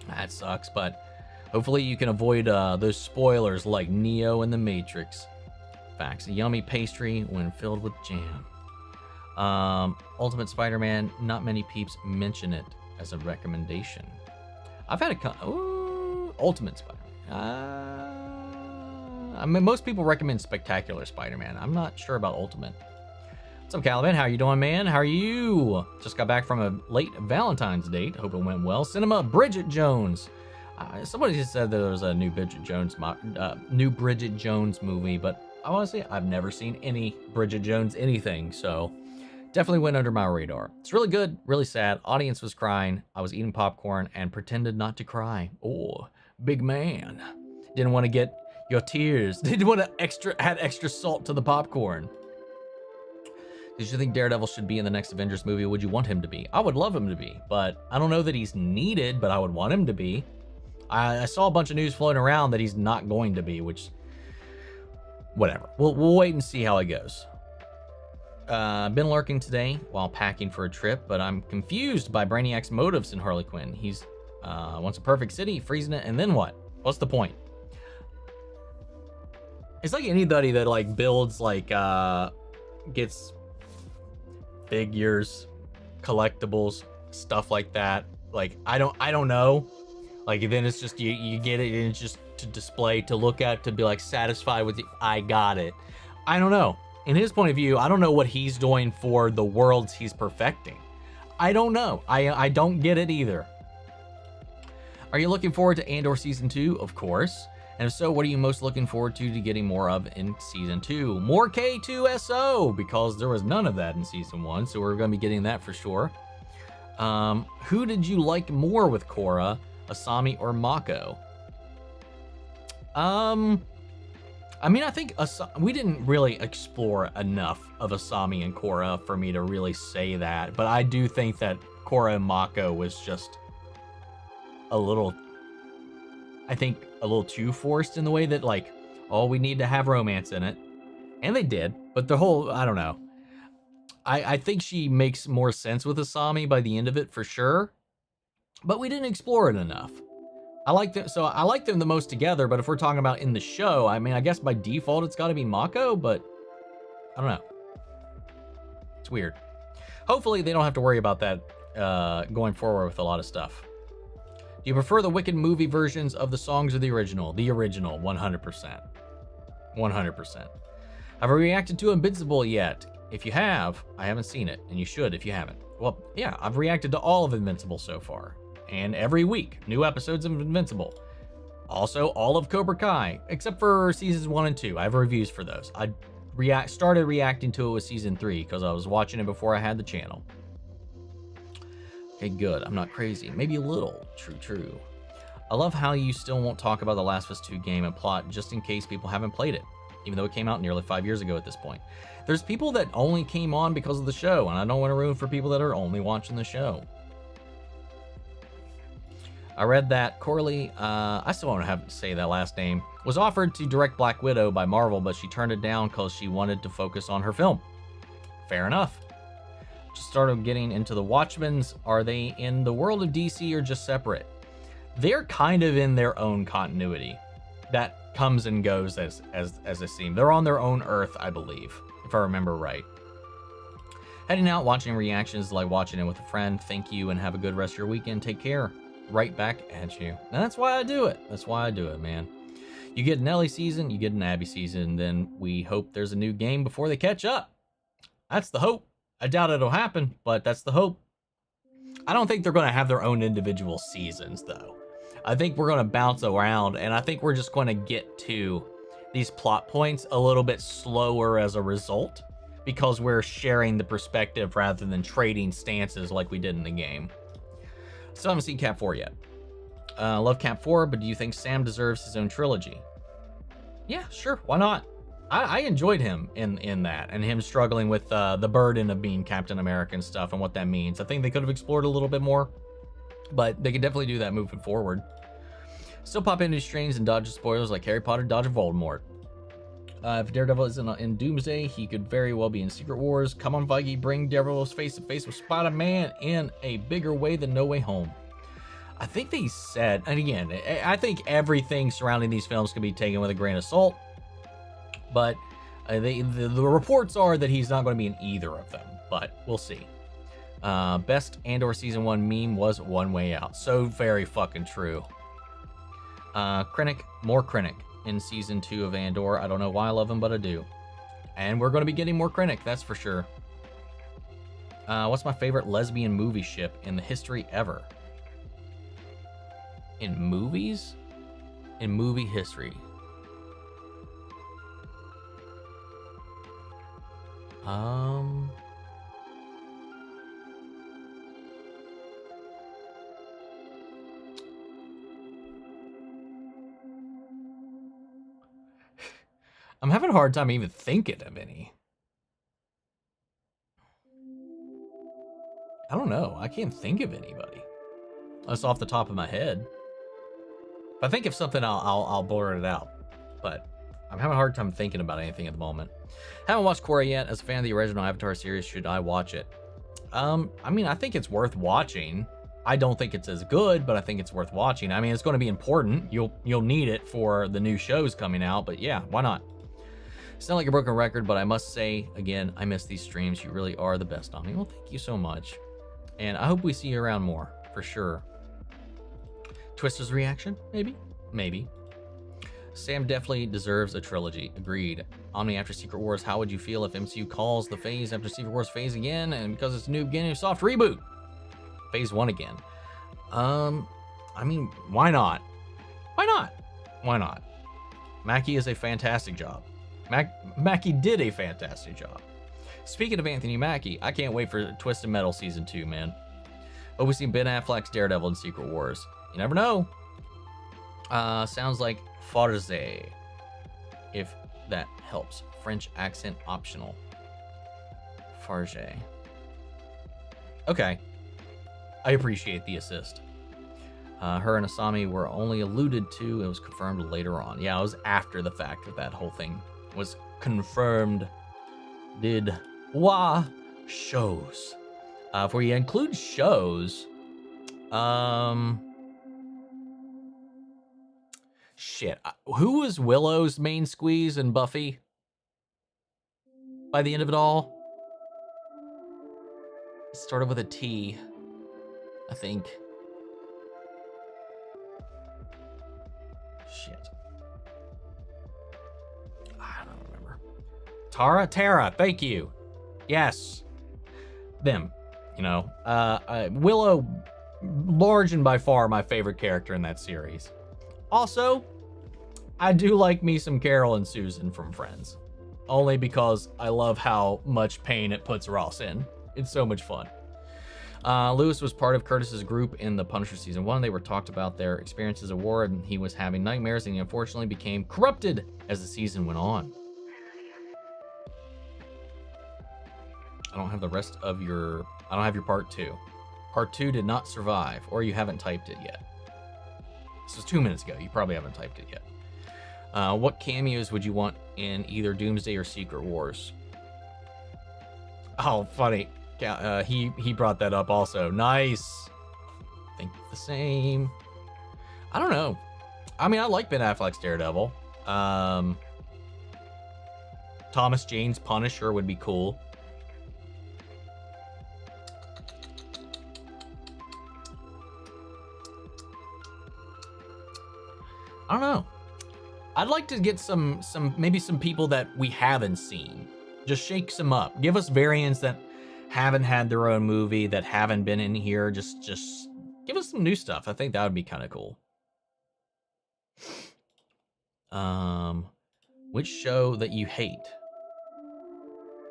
That sucks, but hopefully you can avoid those spoilers like Neo and the Matrix. Facts, a yummy pastry when filled with jam. Ultimate Spider-Man, not many peeps mention it as a recommendation. I've had Ultimate Spider-Man. I mean, most people recommend Spectacular Spider-Man. I'm not sure about Ultimate. What's up, Caliban? How are you doing, man? How are you? Just got back from a late Valentine's date. Hope it went well. Cinema, Bridget Jones. Somebody just said that there was a new Bridget Jones movie, but honestly, I've never seen any Bridget Jones anything, so definitely went under my radar. It's really good, really sad. Audience was crying. I was eating popcorn and pretended not to cry. Oh, big man. Didn't want to get your tears. Didn't want to add extra salt to the popcorn. Did you think Daredevil should be in the next Avengers movie? Would you want him to be? I would love him to be, but I don't know that he's needed, but I would want him to be. I saw a bunch of news floating around that he's not going to be, which, whatever. We'll wait and see how it goes. Been lurking today while packing for a trip, but I'm confused by Brainiac's motives in Harley Quinn. He's wants a perfect city, freezing it, and then what? What's the point? It's like anybody that like builds like gets figures, collectibles, stuff like that. Like I don't know. Like then it's just you get it and it's just to display, to look at, to be like satisfied with I got it. I don't know. In his point of view, I don't know what he's doing for the worlds he's perfecting. I don't know. I don't get it either. Are you looking forward to Andor Season 2? Of course. And if so, what are you most looking forward to getting more of in Season 2? More K2SO, because there was none of that in Season 1, so we're going to be getting that for sure. Who did you like more with Korra, Asami or Mako? I mean, I think we didn't really explore enough of Asami and Korra for me to really say that, but I do think that Korra and Mako was just a little too forced in the way that like, oh, we need to have romance in it. And they did, but the whole, I don't know. I think she makes more sense with Asami by the end of it for sure, but we didn't explore it enough. I like them the most together, but if we're talking about in the show, I mean, I guess by default it's got to be Mako, but I don't know. It's weird. Hopefully they don't have to worry about that going forward with a lot of stuff. Do you prefer the Wicked movie versions of the songs or the original? The original, 100%. 100%. Have I reacted to Invincible yet? If you have, I haven't seen it, and you should if you haven't. Well, yeah, I've reacted to all of Invincible so far. And every week, new episodes of Invincible. Also, all of Cobra Kai, except for seasons 1 and 2. I have reviews for those. started reacting to it with season 3 because I was watching it before I had the channel. Okay, good. I'm not crazy. Maybe a little. True. I love how you still won't talk about the Last of Us 2 game and plot just in case people haven't played it, even though it came out nearly 5 years ago at this point. There's people that only came on because of the show, and I don't want to ruin for people that are only watching the show. I read that Corley, I still won't have to say that last name, was offered to direct Black Widow by Marvel, but she turned it down because she wanted to focus on her film. Fair enough. Just started getting into the Watchmens. Are they in the world of DC or just separate? They're kind of in their own continuity that comes and goes as a seem. They're on their own Earth, I believe, if I remember right. Heading out, watching reactions like watching it with a friend. Thank you and have a good rest of your weekend. Take care. Right back at you. And that's why I do it. That's why I do it, man. You get an Ellie season, you get an Abby season, then we hope there's a new game before they catch up. That's the hope. I doubt it'll happen, but that's the hope. I don't think they're going to have their own individual seasons, though. I think we're going to bounce around, and I think we're just going to get to these plot points a little bit slower as a result, because we're sharing the perspective rather than trading stances like we did in the game. Still haven't seen Cap 4 yet. Love Cap 4, but do you think Sam deserves his own trilogy? Yeah, sure, why not? I enjoyed him in that, and him struggling with the burden of being Captain America and stuff and what that means. I think they could have explored a little bit more, but they could definitely do that moving forward. Still pop into strains and dodge spoilers like Harry Potter dodge Voldemort. If Daredevil isn't in Doomsday, he could very well be in Secret Wars. Come on, Feige, bring Daredevil face to face with Spider-Man in a bigger way than No Way Home. I think they said, and again, I think everything surrounding these films can be taken with a grain of salt, but the reports are that he's not going to be in either of them, but we'll see. Best Andor Season 1 meme was One Way Out. So very fucking true. Krennic, more Krennic in Season 2 of Andor. I don't know why I love him, but I do. And we're going to be getting more Krennic, that's for sure. What's my favorite lesbian movie ship in the history ever? In movies? In movie history. I'm having a hard time even thinking of any. I don't know. I can't think of anybody. That's off the top of my head. If I think of something, I'll blur it out. But I'm having a hard time thinking about anything at the moment. Haven't watched Korra yet. As a fan of the original Avatar series, should I watch it? I mean, I think it's worth watching. I don't think it's as good, but I think it's worth watching. I mean, it's going to be important. You'll need it for the new shows coming out, but yeah, why not? Sound like a broken record, but I must say, again, I miss these streams. You really are the best on me. Well, thank you so much. And I hope we see you around more, for sure. Twister's reaction? Maybe? Maybe. Sam definitely deserves a trilogy. Agreed. Omni after Secret Wars, how would you feel if MCU calls the phase after Secret Wars phase again, and because it's a new beginning, soft reboot? Phase 1 again. I mean, why not? Why not? Why not? Mackie is a fantastic job. Mackie did a fantastic job. Speaking of Anthony Mackie, I can't wait for Twisted Metal Season 2, man. Hope we see Ben Affleck's Daredevil in Secret Wars. You never know. Sounds like Farze, if that helps. French accent optional. Farge. Okay. I appreciate the assist. Her and Asami were only alluded to. It was confirmed later on. Yeah, it was after the fact that whole thing was confirmed. Did wah shows. If we include shows, shit. Who was Willow's main squeeze in Buffy? By the end of it all? It started with a T, I think. Shit. I don't remember. Tara, thank you. Yes. Them. You know, Willow, large and by far my favorite character in that series. Also, I do like me some Carol and Susan from Friends. only because I love how much pain it puts Ross in. It's so much fun. Lewis was part of Curtis's group in The Punisher Season 1. They were talked about their experiences at war, and he was having nightmares, and he unfortunately became corrupted as the season went on. I don't have the rest of your... I don't have your part 2. Part 2 did not survive, or you haven't typed it yet. This was 2 minutes ago. You probably haven't typed it yet. What cameos would you want in either Doomsday or Secret Wars? Oh, funny. He brought that up also. Nice. Think the same. I don't know. I mean, I like Ben Affleck's Daredevil. Thomas Jane's Punisher would be cool. I don't know. I'd like to get maybe some people that we haven't seen. Just shake some up. Give us variants that haven't had their own movie, that haven't been in here. Just give us some new stuff. I think that would be kind of cool. Which show that you hate?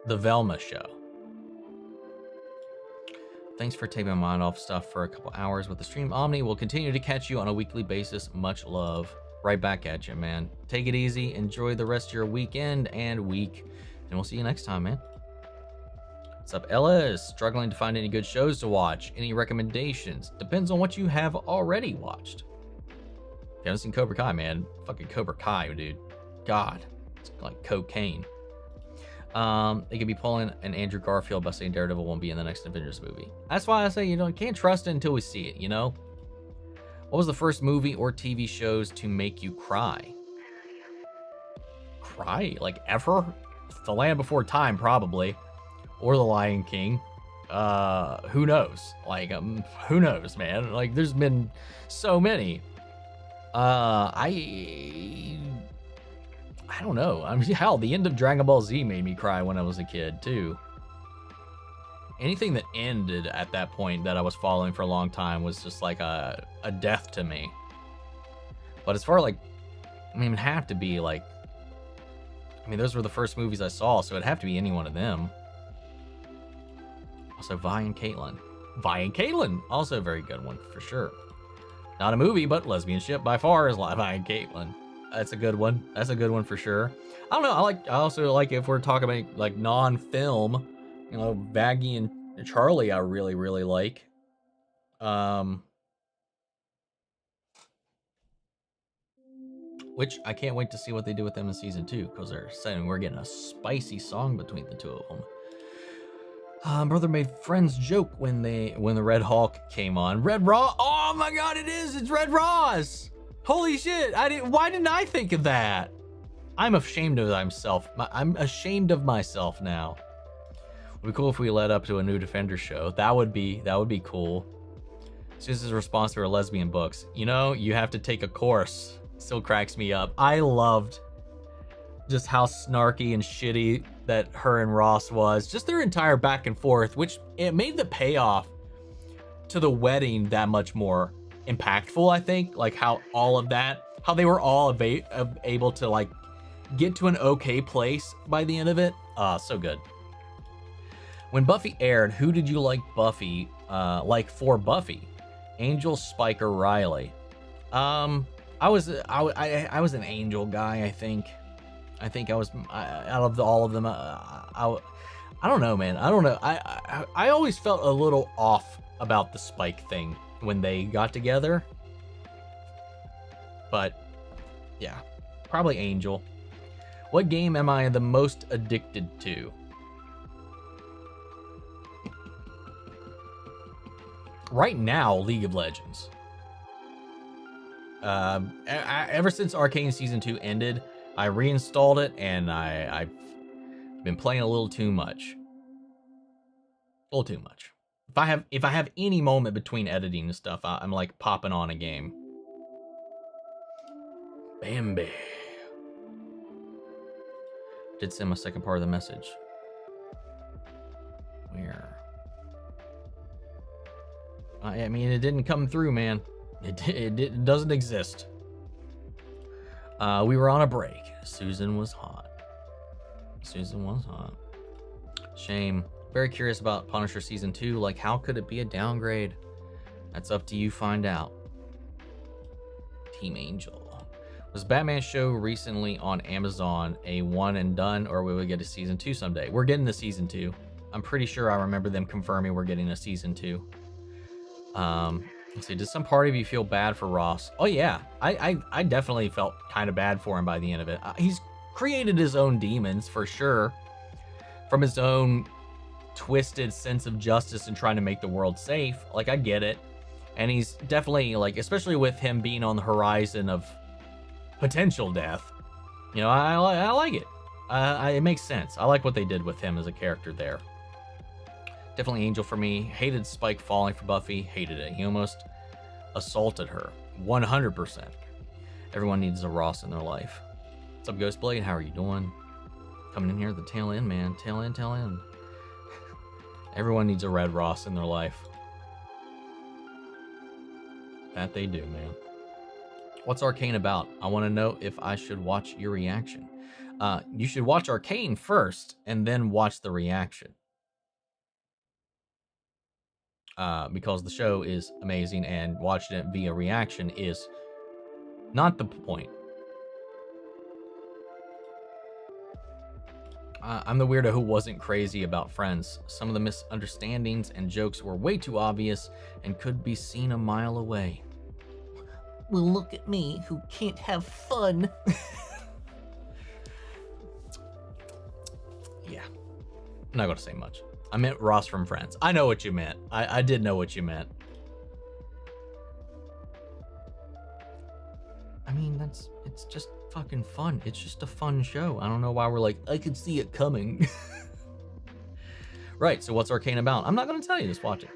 The Velma Show. Thanks for taking my mind off stuff for a couple hours with the stream. Omni will continue to catch you on a weekly basis. Much love. Right back at you, man. Take it easy. Enjoy the rest of your weekend and week. And we'll see you next time, man. What's up, Ellis? Struggling to find any good shows to watch? Any recommendations? Depends on what you have already watched. If you haven't seen Cobra Kai, man. Fucking Cobra Kai, dude. God. It's like cocaine. They could be pulling an Andrew Garfield by saying Daredevil won't be in the next Avengers movie. That's why I say, you can't trust it until we see it, What was the first movie or TV shows to make you cry? Cry? Like ever? The Land Before Time, probably. Or The Lion King. Who knows? Like, who knows, man? Like, there's been so many. I don't know. I mean, hell, the end of Dragon Ball Z made me cry when I was a kid, too. Anything that ended at that point that I was following for a long time was just like a death to me. But as far like, I mean, it'd have to be like, those were the first movies I saw, so it'd have to be any one of them. Also, Vi and Caitlin. Vi and Caitlin, also a very good one for sure. Not a movie, but lesbian ship by far is Vi and Caitlin. That's a good one. That's a good one for sure. I don't know. I also like, if we're talking about like non-film, Vaggie and Charlie, I really, really like. Which I can't wait to see what they do with them in season 2, because they're saying we're getting a spicy song between the two of them. Brother made friends joke when the Red Hulk came on. Red Raw. Oh my God, it's Red Ross. Holy shit! Why didn't I think of that? I'm ashamed of myself. I'm ashamed of myself now. Would be cool if we led up to a new Defender show. That would be cool. Susan's response to her lesbian books. You have to take a course. Still cracks me up. I loved just how snarky and shitty that her and Ross was. Just their entire back and forth, which it made the payoff to the wedding that much more impactful, I think. Like how all of that, how they were all able to like get to an okay place by the end of it. So good. When Buffy aired, who did you like Buffy, for Buffy? Angel, Spike, or Riley? I was an Angel guy, I think. I think I was, out of all of them, I don't know, man. I don't know. I always felt a little off about the Spike thing when they got together. But, yeah. Probably Angel. What game am I the most addicted to? Right now, League of Legends. Ever since Arcane Season 2 ended, I reinstalled it, and I've been playing a little too much. A little too much. If I have any moment between editing and stuff, I'm like popping on a game. Bambi. Did send my second part of the message. Where? I mean, it didn't come through, man. It doesn't exist. We were on a break. Susan was hot. Susan was hot. Shame. Very curious about Punisher season 2. Like, how could it be a downgrade? That's up to you. Find out. Team Angel. Was Batman show recently on Amazon a one and done, or will we get a season 2 someday? We're getting a season 2. I'm pretty sure I remember them confirming we're getting a season 2. Let's see. Did some part of you feel bad for Ross? Oh yeah, I definitely felt kind of bad for him by the end of it. He's created his own demons for sure, from his own twisted sense of justice and trying to make the world safe. Like, I get it, and he's definitely, like, especially with him being on the horizon of potential death, you know, I like it. It makes sense. I like what they did with him as a character there. Definitely Angel for me. Hated Spike falling for Buffy. Hated it. He almost assaulted her. 100%. Everyone needs a Ross in their life. What's up, Ghostblade? How are you doing? Coming in here at the tail end, man. Tail end. Everyone needs a Red Ross in their life. That they do, man. What's Arcane about? I want to know if I should watch your reaction. You should watch Arcane first and then watch the reaction. Because the show is amazing and watching it via reaction is not the point. I'm the weirdo who wasn't crazy about Friends. Some of the misunderstandings and jokes were way too obvious and could be seen a mile away. Well, look at me, who can't have fun. Yeah, I'm not gonna say much. I meant Ross from Friends. I know what you meant. I did know what you meant. I mean, it's just fucking fun. It's just a fun show. I don't know why we're like, I could see it coming. Right, so what's Arcane about? I'm not gonna tell you, just watch it.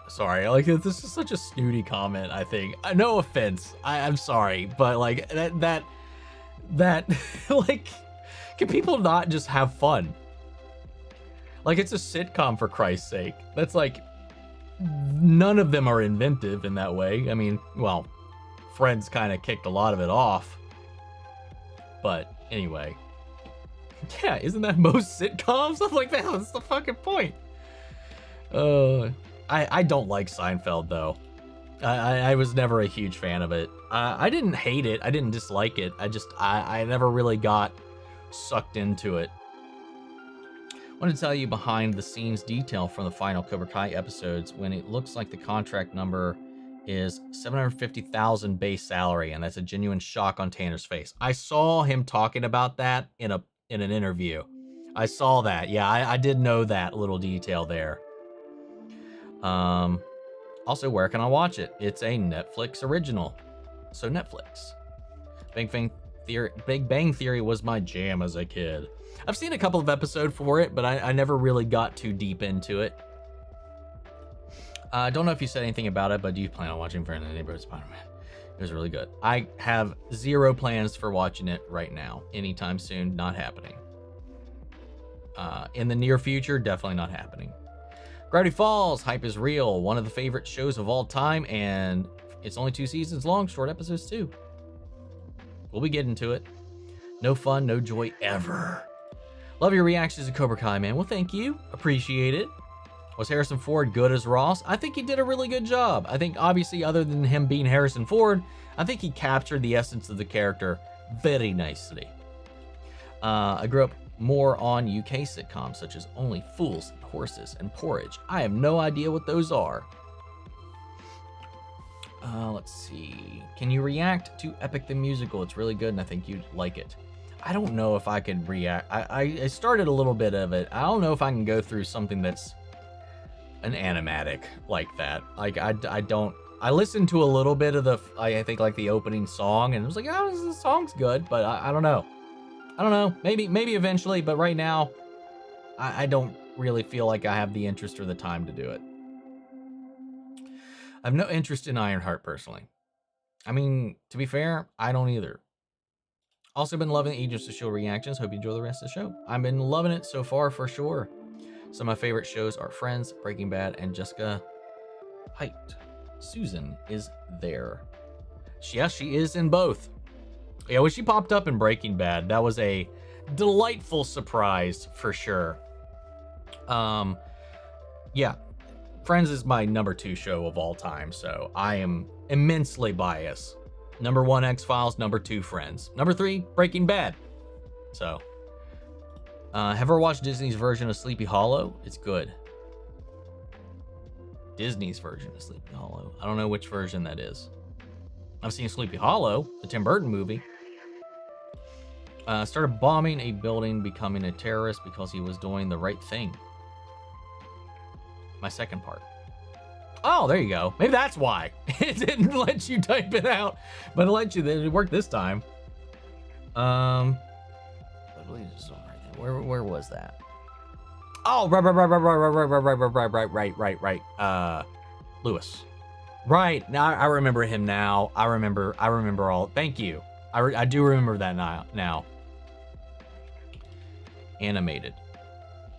Sorry, like, this is such a snooty comment, I think. No offense, I'm sorry, but like, that, like, can people not just have fun? Like, it's a sitcom, for Christ's sake. That's like, none of them are inventive in that way. I mean, well, Friends kind of kicked a lot of it off. But anyway. Yeah, isn't that most sitcoms? I'm like, that's the fucking point. I don't like Seinfeld, though. I was never a huge fan of it. I didn't hate it. I didn't dislike it. I never really got sucked into it. I want to tell you behind the scenes detail from the final Cobra Kai episodes when it looks like the contract number is $750,000 base salary, and that's a genuine shock on Tanner's face. I saw him talking about that in an interview. I saw that. Yeah, I did know that little detail there. Also, where can I watch it? It's a Netflix original. So Netflix. Big Bang Theory was my jam as a kid. I've seen a couple of episodes for it, but I never really got too deep into it. I don't know if you said anything about it, but do you plan on watching Friends in the Neighborhood Spider-Man? It was really good. I have zero plans for watching it right now. Anytime soon, not happening. In the near future, definitely not happening. Gravity Falls, hype is real. One of the favorite shows of all time, and it's only 2 seasons long, short episodes too. We'll be getting to it. No fun, no joy ever. Love your reactions to Cobra Kai, man. Well, thank you. Appreciate it. Was Harrison Ford good as Ross? I think he did a really good job. I think, obviously, other than him being Harrison Ford, I think he captured the essence of the character very nicely. I grew up more on UK sitcoms, such as Only Fools and Horses and Porridge. I have no idea what those are. Let's see. Can you react to Epic the Musical? It's really good, and I think you'd like it. I don't know if I could react. I started a little bit of it. I don't know if I can go through something that's an animatic like that. Like, I don't. I listened to a little bit of I think, like, the opening song, and it was like, oh, this song's good, but I don't know. I don't know. Maybe eventually, but right now, I don't really feel like I have the interest or the time to do it. I have no interest in Ironheart, personally. I mean, to be fair, I don't either. Also been loving Agents of S.H.I.E.L.D. reactions. Hope you enjoy the rest of the show. I've been loving it so far, for sure. Some of my favorite shows are Friends, Breaking Bad, and Jessica Hyped. Susan is there. Yes, she is in both. Yeah, when she popped up in Breaking Bad, that was a delightful surprise for sure. Yeah, Friends is my number 2 show of all time, so I am immensely biased. Number 1, X-Files. Number 2, Friends. Number 3, Breaking Bad. So, have you ever watched Disney's version of Sleepy Hollow? It's good. Disney's version of Sleepy Hollow. I don't know which version that is. I've seen Sleepy Hollow, the Tim Burton movie. Started bombing a building, becoming a terrorist because he was doing the right thing. My second part. Oh, there you go. Maybe that's why. It didn't let you type it out, but it let you. It worked this time. I believe this is right there. Where was that? Oh, right. Lewis. Right. Now I remember him now. I remember all. Thank you. I do remember that now. Animated.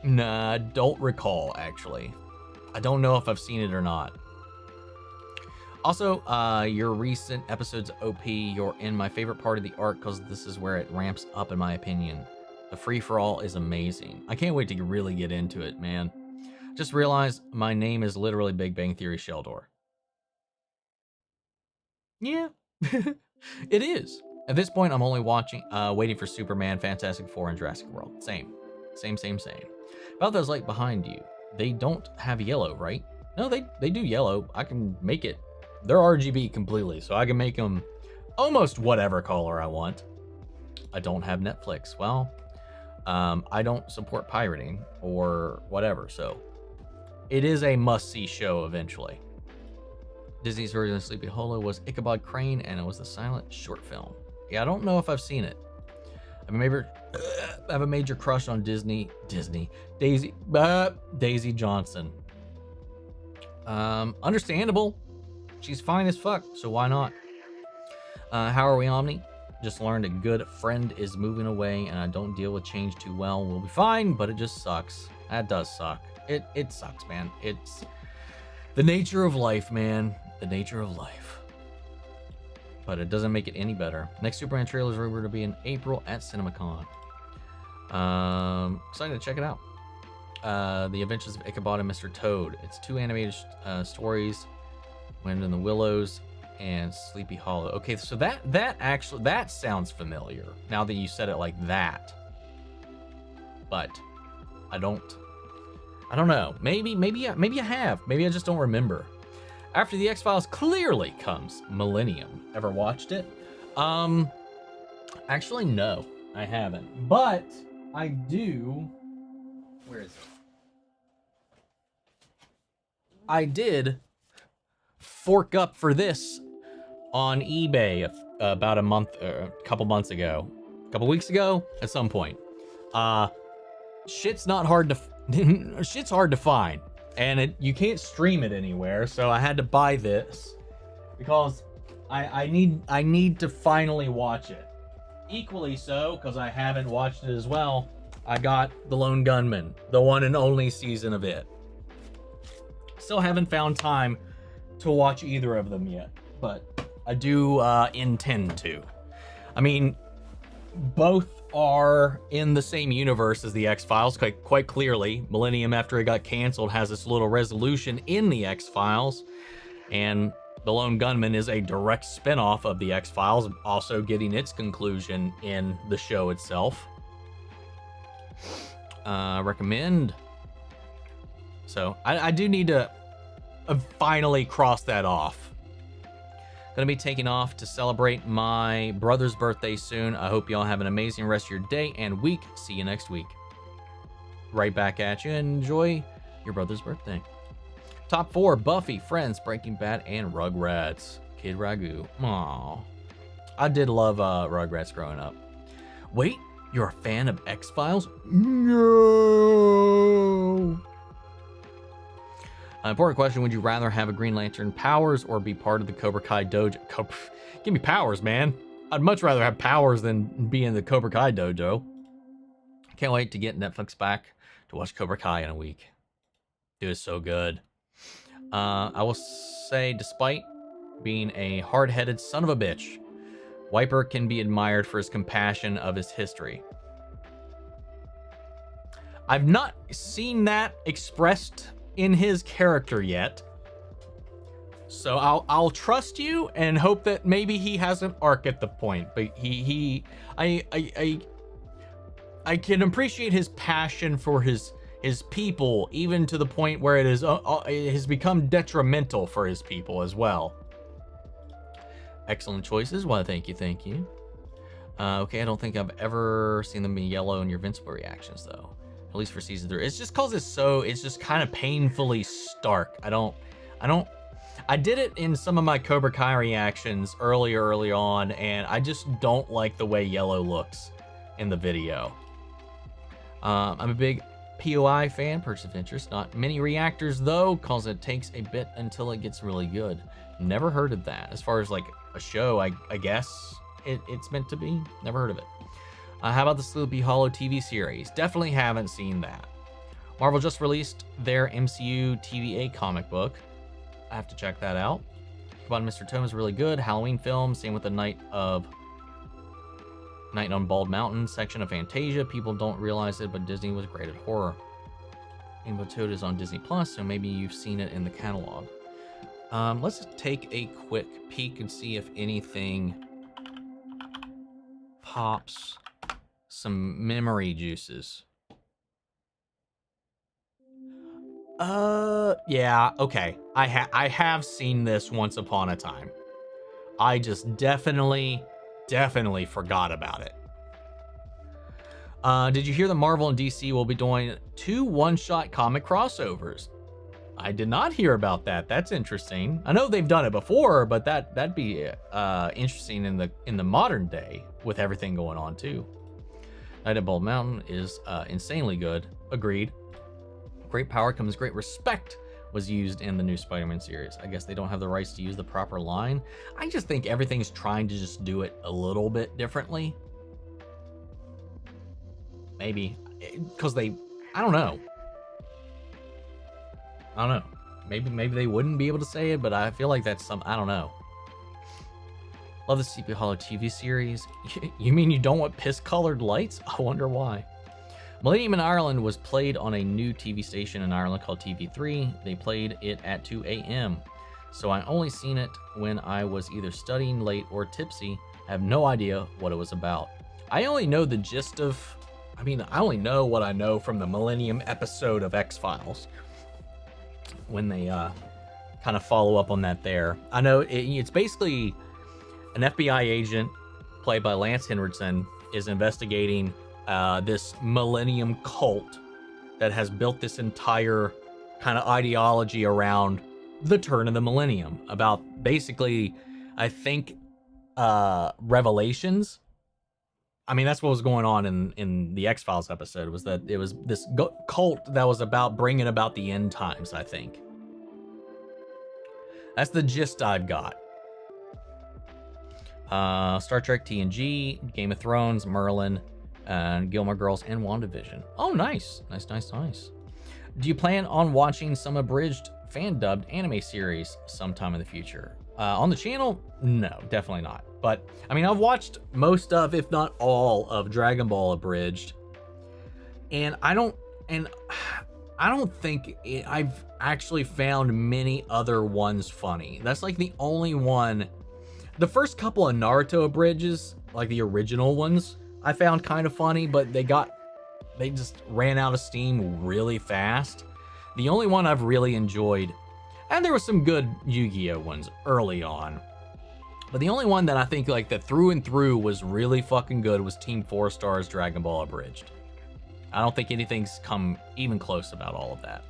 Nah, don't recall, actually. I don't know if I've seen it or not. Also, your recent episodes of OP, you're in my favorite part of the arc because this is where it ramps up, in my opinion. The free-for-all is amazing. I can't wait to really get into it, man. Just realized my name is literally Big Bang Theory Sheldor. Yeah, it is. At this point, I'm only waiting for Superman, Fantastic Four, and Jurassic World. Same. About those light behind you, they don't have yellow, right? No, they do yellow. I can make it. They're RGB completely, so I can make them almost whatever color I want. I don't have Netflix. Well, I don't support pirating or whatever, so it is a must-see show eventually. Disney's version of Sleepy Hollow was Ichabod Crane, and it was the silent short film. Yeah, I don't know if I've seen it. I have a major crush on Daisy Johnson. Understandable. She's fine as fuck, so why not? How are we, Omni? Just learned a good friend is moving away, and I don't deal with change too well. We'll be fine, but it just sucks. That does suck. It sucks, man. It's the nature of life, man. The nature of life. But it doesn't make it any better. Next Superman trailer is rumored to be in April at CinemaCon. Excited to check it out. The Adventures of Ichabod and Mr. Toad. It's 2 animated stories. Wind in the Willows and Sleepy Hollow. Okay, so that sounds familiar now that you said it like that. But I don't know. Maybe I have. Maybe I just don't remember. After the X-Files clearly comes Millennium. Ever watched it? Actually, no, I haven't. But I do. Where is it? I did fork up for this on eBay about a couple months ago. A couple weeks ago, at some point. Shit's not hard to shit's hard to find. And you can't stream it anywhere, so I had to buy this because I need to finally watch it. Equally so, because I haven't watched it as well, I got The Lone Gunman, the one and only season of it. Still haven't found time to watch either of them yet, but I do intend to. I mean, both are in the same universe as the X-Files, quite clearly. Millennium, after it got canceled, has this little resolution in the X-Files, and The Lone Gunman is a direct spin-off of the X-Files, also getting its conclusion in the show itself. Recommend. So I do need to finally cross that off. Gonna be taking off to celebrate my brother's birthday soon. I hope y'all have an amazing rest of your day and week. See you next week. Right back at you. Enjoy your brother's birthday. Top 4, Buffy, Friends, Breaking Bad, and Rugrats. Kid Ragu. Aww. I did love Rugrats growing up. Wait, you're a fan of X-Files? No! Important question, would you rather have a Green Lantern powers or be part of the Cobra Kai dojo? Give me powers, man. I'd much rather have powers than be in the Cobra Kai dojo. Can't wait to get Netflix back to watch Cobra Kai in a week. Dude, it's so good. I will say, despite being a hard-headed son of a bitch, Wiper can be admired for his compassion of his history. I've not seen that expressed in his character yet. So I'll trust you and hope that maybe he has an arc at the point. But I can appreciate his passion for his people, even to the point where it has become detrimental for his people as well. Excellent choices. Well, thank you. Okay, I don't think I've ever seen them be yellow in your Invincible reactions though. At least for season 3. It's just cause it's just kind of painfully stark. I did it in some of my Cobra Kai reactions early on, and I just don't like the way yellow looks in the video. I'm a big POI fan, Perks of Interest. Not many reactors though, cause it takes a bit until it gets really good. Never heard of that. As far as like a show, I guess it's meant to be. Never heard of it. How about the Sleepy Hollow TV series? Definitely haven't seen that. Marvel just released their MCU TVA comic book. I have to check that out. Come on, Mr. Tome is really good. Halloween film. Same with the Night on Bald Mountain section of Fantasia. People don't realize it, but Disney was great at horror. Rainbow Toad is on Disney Plus, so maybe you've seen it in the catalog. Let's take a quick peek and see if anything pops some memory juices. Yeah, okay. I have seen this once upon a time. I just definitely forgot about it. Did you hear that Marvel and DC will be doing 2 one-shot comic crossovers? I did not hear about that. That's interesting. I know they've done it before, but that'd be interesting in the modern day with everything going on too. Night at Bald Mountain is insanely good. Agreed. Great power comes great respect was used in the new Spider-Man series. I guess they don't have the rights to use the proper line. I just think everything's trying to just do it a little bit differently. Maybe because I don't know. Maybe they wouldn't be able to say it, but I feel like that's I don't know. Love the Sleepy Hollow TV series. You mean you don't want piss-colored lights? I wonder why. Millennium in Ireland was played on a new TV station in Ireland called TV3. They played it at 2 a.m. So I only seen it when I was either studying late or tipsy. I have no idea what it was about. I only know the gist of... I only know what I know from the Millennium episode of X-Files. When they kind of follow up on that there. I know it's basically an FBI agent played by Lance Henriksen is investigating this Millennium cult that has built this entire kind of ideology around the turn of the millennium about basically, I think, revelations. That's what was going on in the X-Files episode, was that it was this cult that was about bringing about the end times, I think. That's the gist I've got. Star Trek, TNG, Game of Thrones, Merlin, and Gilmore Girls, and WandaVision. Oh, nice. Nice. Do you plan on watching some abridged fan-dubbed anime series sometime in the future? On the channel? No, definitely not. But, I've watched most of, if not all, of Dragon Ball abridged. And I don't think I've actually found many other ones funny. That's like the only one. The first couple of Naruto abridges, like the original ones, I found kind of funny, but they just ran out of steam really fast. The only one I've really enjoyed, and there were some good Yu-Gi-Oh ones early on, but the only one that I think like that through and through was really fucking good was Team 4 Stars Dragon Ball Abridged. I don't think anything's come even close about all of that.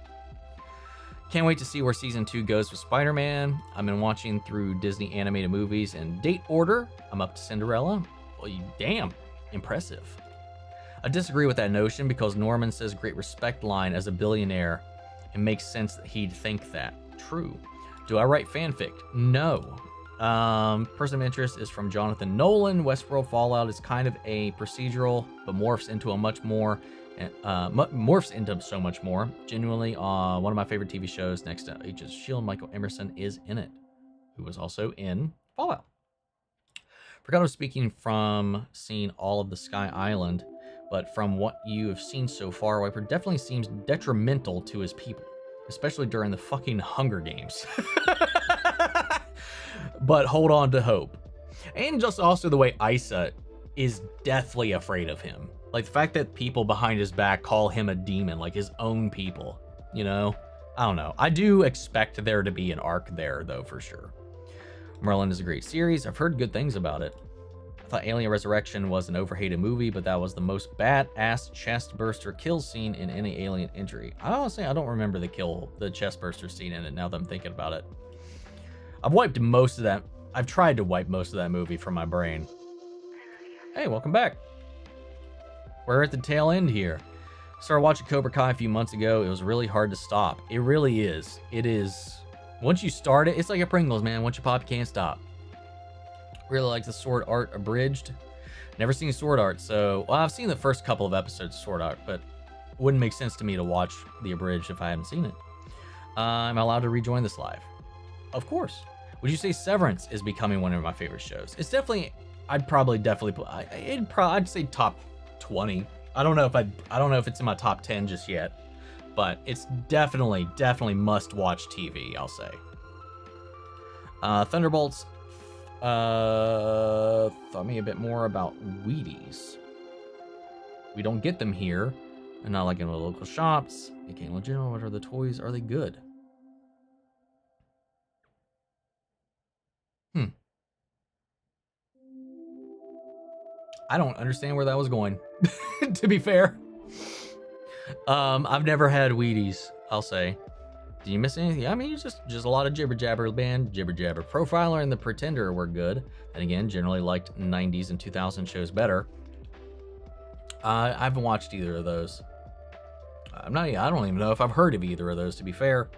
Can't wait to see where season 2 goes with Spider-Man. I've been watching through Disney animated movies in date order. I'm up to Cinderella. Well, damn, impressive. I disagree with that notion because Norman says great respect line as a billionaire. It makes sense that he'd think that. True. Do I write fanfic? No. Person of interest is from Jonathan Nolan. Westworld Fallout is kind of a procedural, but morphs into so much more. Genuinely, one of my favorite TV shows next to Agents of S.H.I.E.L.D. Michael Emerson is in it, who was also in Fallout. Forgot I was speaking from seeing all of the Sky Island, but from what you have seen so far, Wiper definitely seems detrimental to his people, especially during the fucking Hunger Games. But hold on to hope. And just also the way Isa is deathly afraid of him. Like the fact that people behind his back call him a demon, like his own people, you know? I don't know. I do expect there to be an arc there, though, for sure. Merlin is a great series. I've heard good things about it. I thought Alien Resurrection was an overhated movie, but that was the most badass chest burster kill scene in any Alien entry. Honestly, I don't remember the chest burster scene in it now that I'm thinking about it. I've wiped most of that. I've tried to wipe most of that movie from my brain. Hey, welcome back. We're at the tail end here. Started watching Cobra Kai a few months ago. It was really hard to stop. It really is. It is. Once you start it, it's like a Pringles, man. Once you pop, you can't stop. Really like the Sword Art Abridged. Never seen Sword Art, so... Well, I've seen the first couple of episodes of Sword Art, but it wouldn't make sense to me to watch the Abridged if I hadn't seen it. Am I allowed to rejoin this live? Of course. Would you say Severance is becoming one of my favorite shows? It's definitely... I'd say top 20. I don't know if it's in my top 10 just yet, but it's definitely must-watch TV, I'll say. Thunderbolts thought me a bit more about Wheaties. We don't get them here, and not like in the local shops. They can't legit. What are the toys? Are they good? I don't understand where that was going, to be fair. I've never had Wheaties, I'll say. Did you miss anything? I mean, just a lot of jibber jabber, band. Jibber jabber. Profiler and The Pretender were good. And again, generally liked 90s and 2000 shows better. I haven't watched either of those. I don't even know if I've heard of either of those, to be fair.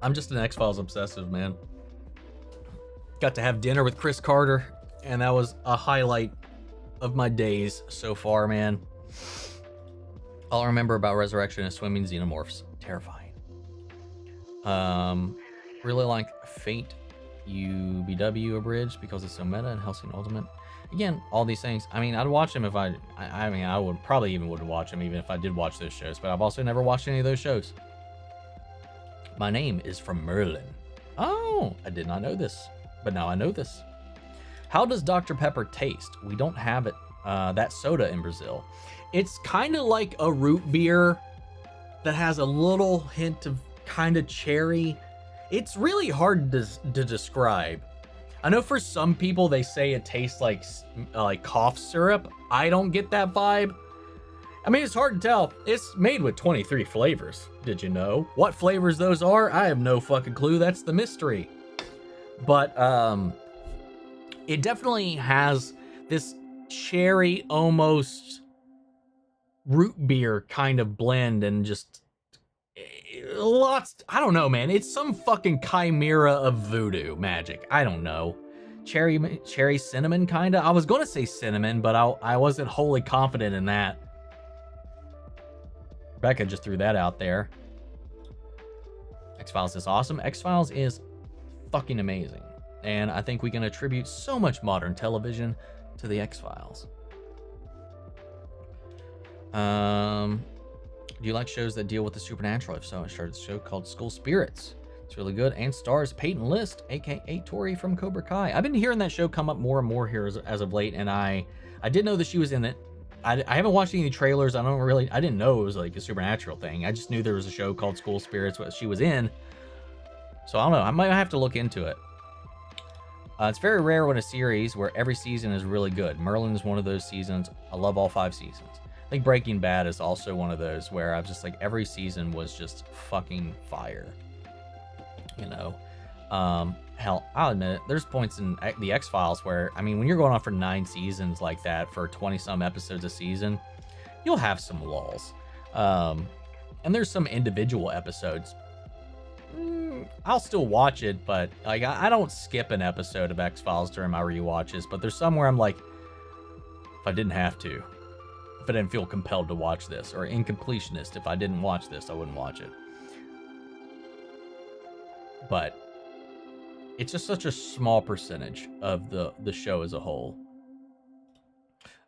I'm just an X-Files obsessive, man. Got to have dinner with Chris Carter, and that was a highlight of my days so far, man. All I remember about Resurrection is swimming xenomorphs. Terrifying. Really like Fate UBW Abridged because it's so meta, and Hellsing Ultimate. Again, all these things. I mean, I'd watch them if I would probably wouldn't watch them even if I did watch those shows, but I've also never watched any of those shows. My name is from Merlin. Oh, I did not know this, but now I know this. How does Dr. Pepper taste? We don't have it, that soda in Brazil. It's kind of like a root beer that has a little hint of kind of cherry. It's really hard to describe. I know for some people they say it tastes like cough syrup. I don't get that vibe. I mean, it's hard to tell. It's made with 23 flavors. Did you know? What flavors those are? I have no fucking clue. That's the mystery. But it definitely has this cherry, almost root beer kind of blend, and just lots. I don't know, man. It's some fucking chimera of voodoo magic. I don't know. Cherry cinnamon kind of. I was gonna say cinnamon, but I wasn't wholly confident in that. Rebecca just threw that out there. X-Files is awesome. X-Files is fucking amazing. And I think we can attribute so much modern television to the X-Files. Do you like shows that deal with the supernatural? If so, I started a show called School Spirits. It's really good. And stars Peyton List, aka Tori from Cobra Kai. I've been hearing that show come up more and more here as of late, and I did know that she was in it. I haven't watched any trailers. I didn't know it was like a supernatural thing. I just knew there was a show called School Spirits what she was in. So I don't know. I might have to look into it. It's very rare when a series where every season is really good. Merlin is one of those seasons. I love all 5 seasons. I think Breaking Bad is also one of those where I was just like, every season was just fucking fire. You know? Hell, I'll admit it, there's points in the X-Files where, I mean, when you're going on for 9 seasons like that for 20-some episodes a season, you'll have some lulls. And there's some individual episodes. I'll still watch it, but like I don't skip an episode of X-Files during my rewatches, but there's some where I'm like, if I didn't have to, if I didn't feel compelled to watch this, or Incompletionist, if I didn't watch this, I wouldn't watch it. But It's just such a small percentage of the show as a whole.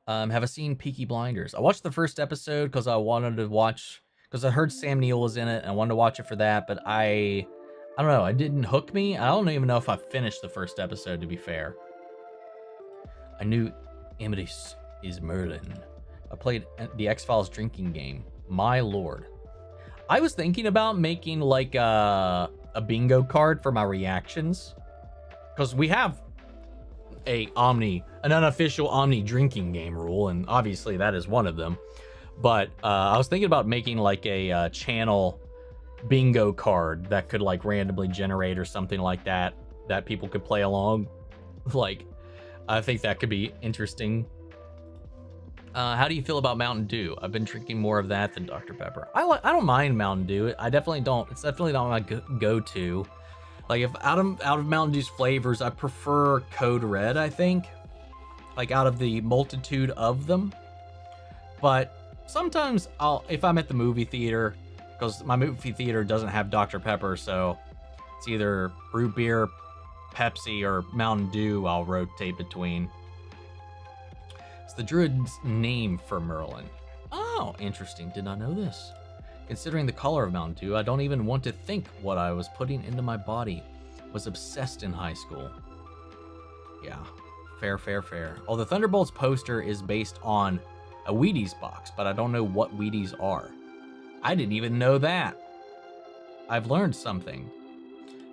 Have I seen Peaky Blinders? I watched the first episode because I wanted to watch, because I heard Sam Neill was in it and I wanted to watch it for that, but I don't know, it didn't hook me. I don't even know if I finished the first episode, to be fair. I knew Amethyst is Merlin. I played the X-Files drinking game. My lord. I was thinking about making like a bingo card for my reactions, because we have an unofficial Omni drinking game rule, and obviously that is one of them. But I was thinking about making like a channel bingo card that could like randomly generate or something like that people could play along. Like, I think that could be interesting. How do you feel about Mountain Dew? I've been drinking more of that than Dr. Pepper. I don't mind Mountain Dew. I definitely don't. It's definitely not my go-to. Like, if out of Mountain Dew's flavors, I prefer Code Red, I think. Like, out of the multitude of them. But sometimes if I'm at the movie theater, because my movie theater doesn't have Dr. Pepper, so it's either root beer, Pepsi, or Mountain Dew I'll rotate between. It's the druid's name for Merlin. Oh, interesting. Did not know this. Considering the color of Mountain Dew, I don't even want to think what I was putting into my body. Was obsessed in high school. Yeah, fair. Oh, the Thunderbolts poster is based on a Wheaties box, but I don't know what Wheaties are. I didn't even know that. I've learned something.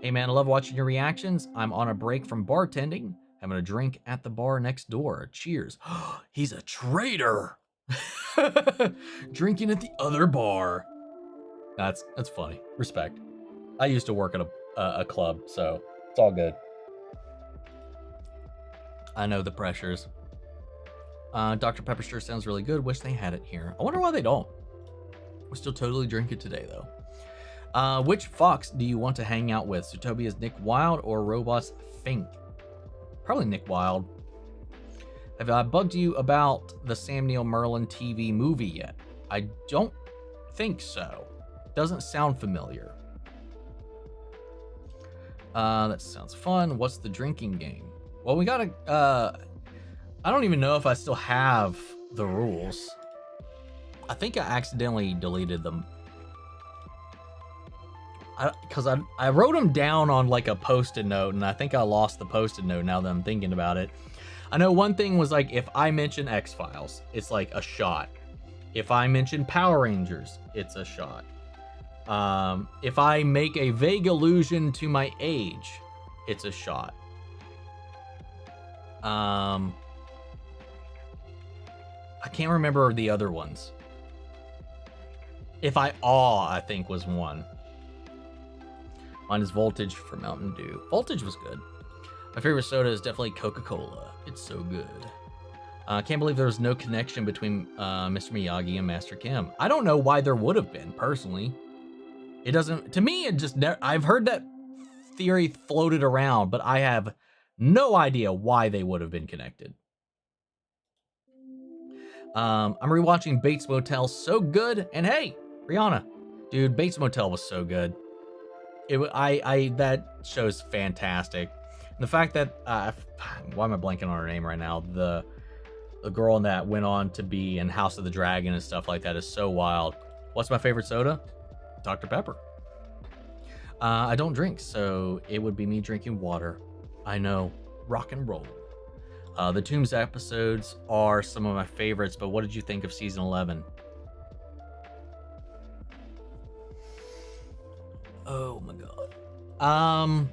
Hey man, I love watching your reactions. I'm on a break from bartending, having a drink at the bar next door. Cheers. He's a traitor. Drinking at the other bar. That's funny. Respect. I used to work at a club, so it's all good. I know the pressures. Dr. Pepper sure sounds really good. Wish they had it here. I wonder why they don't. We'll still totally drink it today, though. Which fox do you want to hang out with? Zootopia's Nick Wilde or Robot's Fink? Probably Nick Wilde. Have I bugged you about the Sam Neill Merlin TV movie yet? I don't think so. Doesn't sound familiar. That sounds fun. What's the drinking game? Well, we gotta, I don't even know if I still have the rules. I think I accidentally deleted them. Because I wrote them down on like a post-it note, and I think I lost the post-it note now that I'm thinking about it. I know one thing was like, if I mention X-Files, it's like a shot. If I mention Power Rangers, it's a shot. If I make a vague allusion to my age, it's a shot. I can't remember the other ones. If I awe, I think was one. Mine is Voltage for Mountain Dew. Voltage was good. My favorite soda is definitely Coca-Cola. It's so good. I can't believe there was no connection between Mr. Miyagi and Master Kim. I don't know why there would have been, personally. It doesn't, to me, it just, I've heard that theory floated around, but I have no idea why they would have been connected. I'm rewatching Bates Motel, so good. And hey, Rihanna, dude, Bates Motel was so good. That show's fantastic. And the fact that, why am I blanking on her name right now? The girl in that went on to be in House of the Dragon and stuff like that is so wild. What's my favorite soda? Dr. Pepper. I don't drink, so it would be me drinking water. I know, rock and roll. The Tombs episodes are some of my favorites, but what did you think of season 11? Oh my god.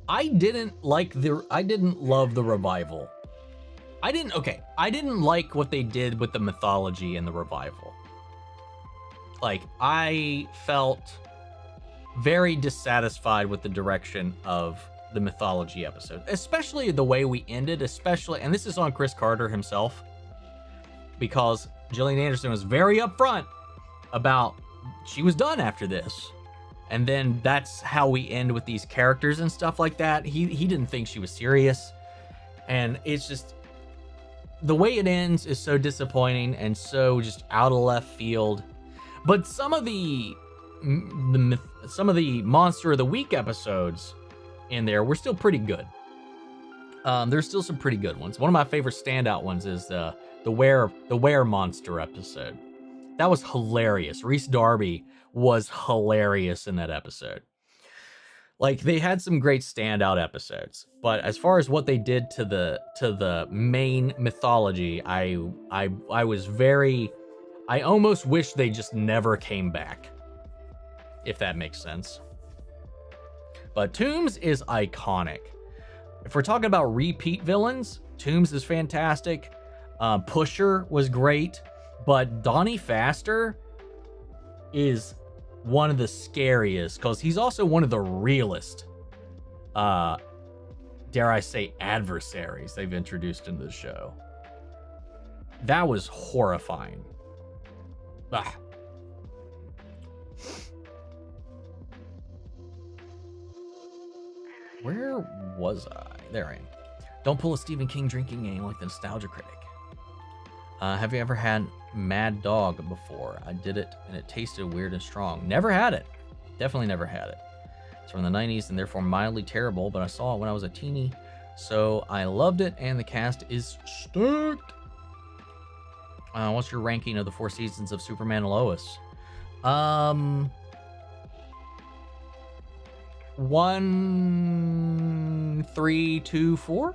I didn't love the revival. I didn't like what they did with the mythology in the revival. Like, I felt very dissatisfied with the direction of the mythology episode, especially the way we ended, and this is on Chris Carter himself, because Gillian Anderson was very upfront about she was done after this. And then that's how we end with these characters and stuff like that. He didn't think she was serious. And it's just, the way it ends is so disappointing and so just out of left field. But some of the some of the Monster of the Week episodes in there were still pretty good. There's still some pretty good ones. One of my favorite standout ones is the were monster episode. That was hilarious. Reese Darby was hilarious in that episode. Like, they had some great standout episodes, but as far as what they did to the main mythology, I almost wish they just never came back, if that makes sense. But Tooms is iconic. If we're talking about repeat villains, Tooms is fantastic. Pusher was great, but Donnie Pfaster is one of the scariest because he's also one of the realest, dare I say, adversaries they've introduced into the show. That was horrifying. Ah. Where was I? There I am. Don't pull a Stephen King drinking game like the Nostalgia Critic. Have you ever had Mad Dog before? I did it and it tasted weird and strong. Never had it. Definitely never had it. It's from the 90s and therefore mildly terrible, but I saw it when I was a teenie, so I loved it, and the cast is stacked. What's your ranking of the 4 seasons of Superman and Lois? 1, 3, 2, 4?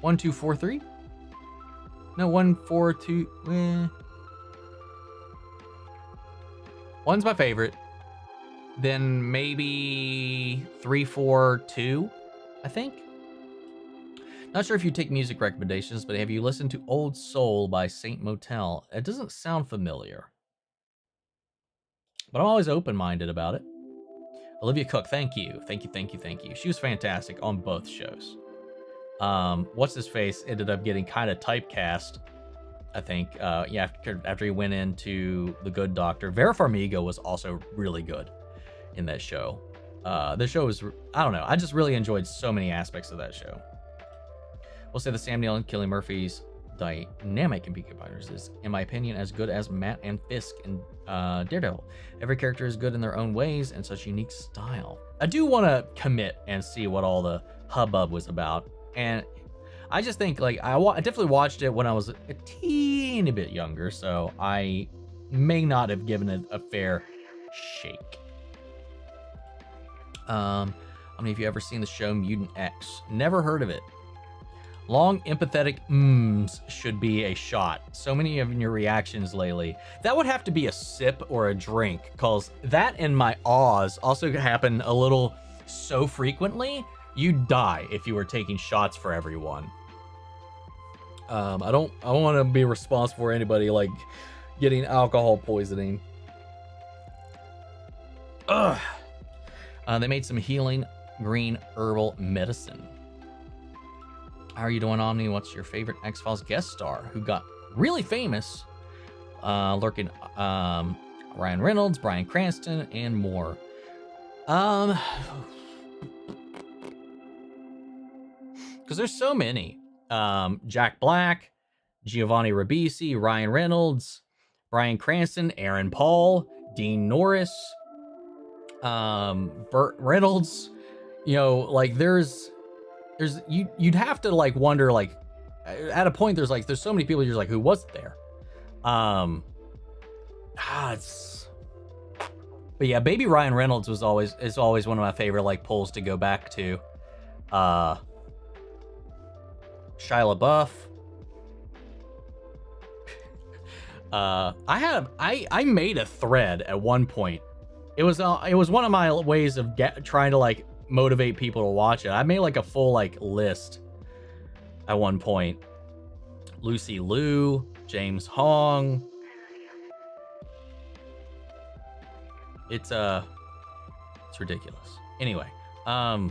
1, 2, 4, 3? No, 1, 4, 2. One's my favorite. Then maybe 3, 4, 2, I think. Not sure if you take music recommendations, but have you listened to Old Soul by Saint Motel? It doesn't sound familiar, but I'm always open-minded about it. Olivia Cook, thank you. Thank you. She was fantastic on both shows. What's his face ended up getting kind of typecast, I think. Yeah, after he went into The Good Doctor. Vera Farmiga was also really good in that show. The show was, I don't know, I just really enjoyed so many aspects of that show. We'll say the Sam Neill and Cillian Murphy's dynamic in Peaky Blinders is, in my opinion, as good as Matt and Fisk in Daredevil. Every character is good in their own ways and such unique style. I do want to commit and see what all the hubbub was about. And I just think, like, I definitely watched it when I was a teeny bit younger, so I may not have given it a fair shake. How many of you ever seen the show Mutant X? Never heard of it. Long, empathetic should be a shot. So many of your reactions lately. That would have to be a sip or a drink, because that and my ahs also happen a little so frequently. You'd die if you were taking shots for everyone. I don't want to be responsible for anybody, like, getting alcohol poisoning. Ugh. They made some healing green herbal medicine. How are you doing, Omni? What's your favorite X-Files guest star who got really famous? Lurking, Ryan Reynolds, Bryan Cranston, and more. Because there's so many. Jack Black, Giovanni Ribisi, Ryan Reynolds, Bryan Cranston, Aaron Paul, Dean Norris, Burt Reynolds. You know, like, you'd have to, like, wonder, like, at a point there's so many people you're like, who was there? But yeah, baby Ryan Reynolds is always one of my favorite, like, polls to go back to. Shia LaBeouf. I made a thread at one point. It was one of my ways of trying to, like, motivate people to watch it. I made, like, a full, like, list at one point. Lucy Liu, James Hong. It's ridiculous. Anyway, I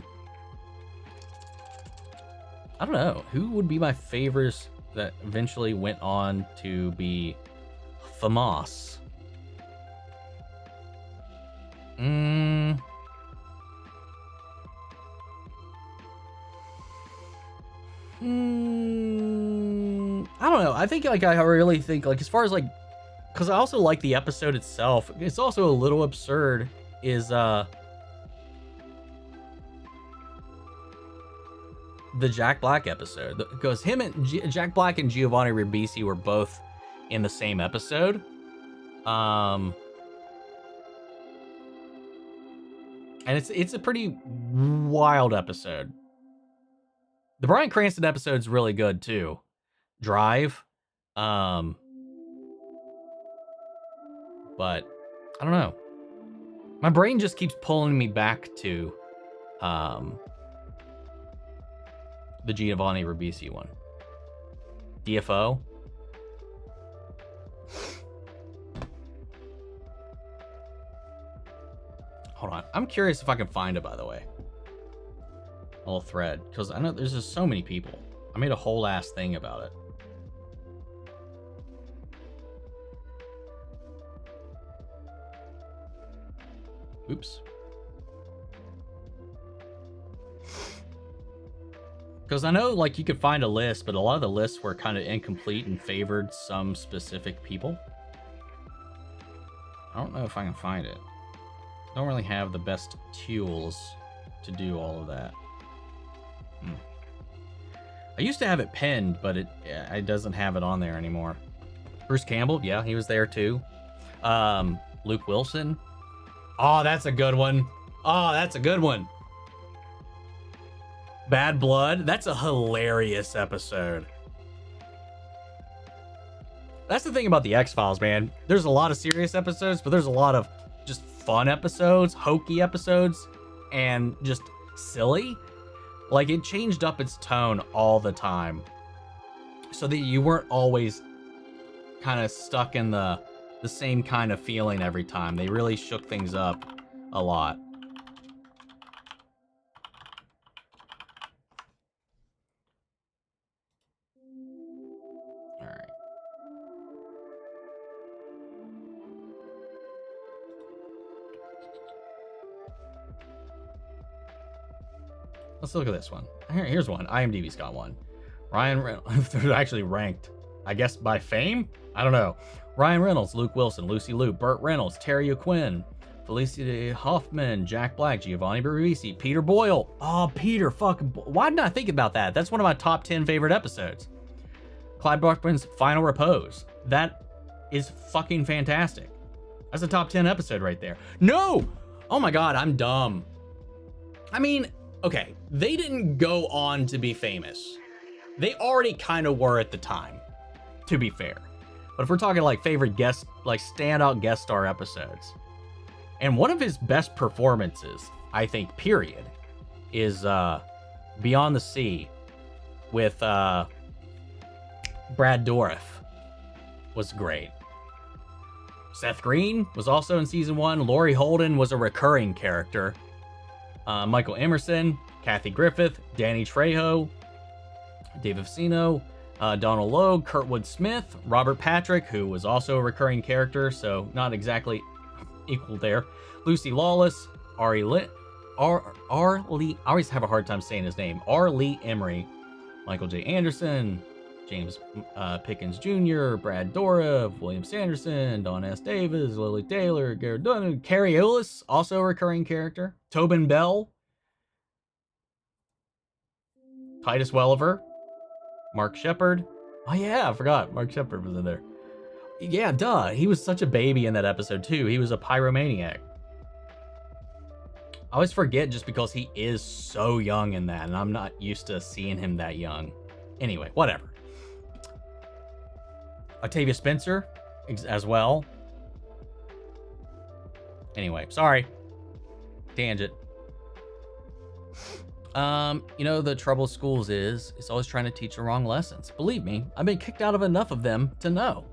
don't know who would be my favorites that eventually went on to be famous. I don't know. I think, like, I really think, like, as far as, like, because I also like the episode itself. It's also a little absurd, is the Jack Black episode. Because him and Jack Black and Giovanni Ribisi were both in the same episode. And it's a pretty wild episode. The Bryan Cranston episode's really good too. Drive. But I don't know. My brain just keeps pulling me back to the Giovanni Ribisi one. DFO. Hold on. I'm curious if I can find it, by the way. A little thread. Because I know there's just so many people. I made a whole ass thing about it. Oops. Because I know, like, you could find a list, but a lot of the lists were kind of incomplete and favored some specific people. I don't know if I can find it. Don't really have the best tools to do all of that. I used to have it pinned, but it doesn't have it on there anymore. Bruce Campbell, yeah, he was there too. Luke Wilson. Oh, that's a good one. Oh, that's a good one. Bad Blood. That's a hilarious episode. That's the thing about the X-Files, man. There's a lot of serious episodes, but there's a lot of just fun episodes, hokey episodes, and just silly. Like, it changed up its tone all the time, so that you weren't always kind of stuck in the same kind of feeling every time. They really shook things up a lot. All right. Let's look at this one. Here's one. IMDb's got one. Ryan Reynolds. They're actually ranked, I guess, by fame? I don't know. Ryan Reynolds, Luke Wilson, Lucy Liu, Burt Reynolds, Terry O'Quinn, Felicity Huffman, Jack Black, Giovanni Ribisi, Peter Boyle. Oh, Peter, why didn't I think about that? That's one of my top 10 favorite episodes. Clyde Barkman's Final Repose. That is fucking fantastic. That's a top 10 episode right there. No! Oh my God, I'm dumb. I mean, okay, they didn't go on to be famous. They already kind of were at the time, to be fair. But if we're talking like favorite guest, like standout guest star episodes, and one of his best performances, I think, period, is Beyond the Sea with Brad Dourif. Was great. Seth Green was also in season 1. Laurie Holden was a recurring character. Michael Emerson, Kathy Griffith, Danny Trejo, Dave Vicino, Donald Logue, Kurtwood Smith, Robert Patrick, who was also a recurring character, so not exactly equal there. Lucy Lawless, I always have a hard time saying his name. R. Lee Emery, Michael J. Anderson, James Pickens Jr., Brad Dourif, William Sanderson, Don S. Davis, Lily Taylor, Garrett Dunn, Carrie Ellis, also a recurring character. Tobin Bell, Titus Welliver, Mark Shepard. Oh yeah, I forgot. Mark Shepard was in there. Yeah, duh. He was such a baby in that episode too. He was a pyromaniac. I always forget just because he is so young in that, and I'm not used to seeing him that young. Anyway, whatever. Octavia Spencer as well. Anyway, sorry. Tangent. You know, the trouble with schools is it's always trying to teach the wrong lessons. Believe me, I've been kicked out of enough of them to know.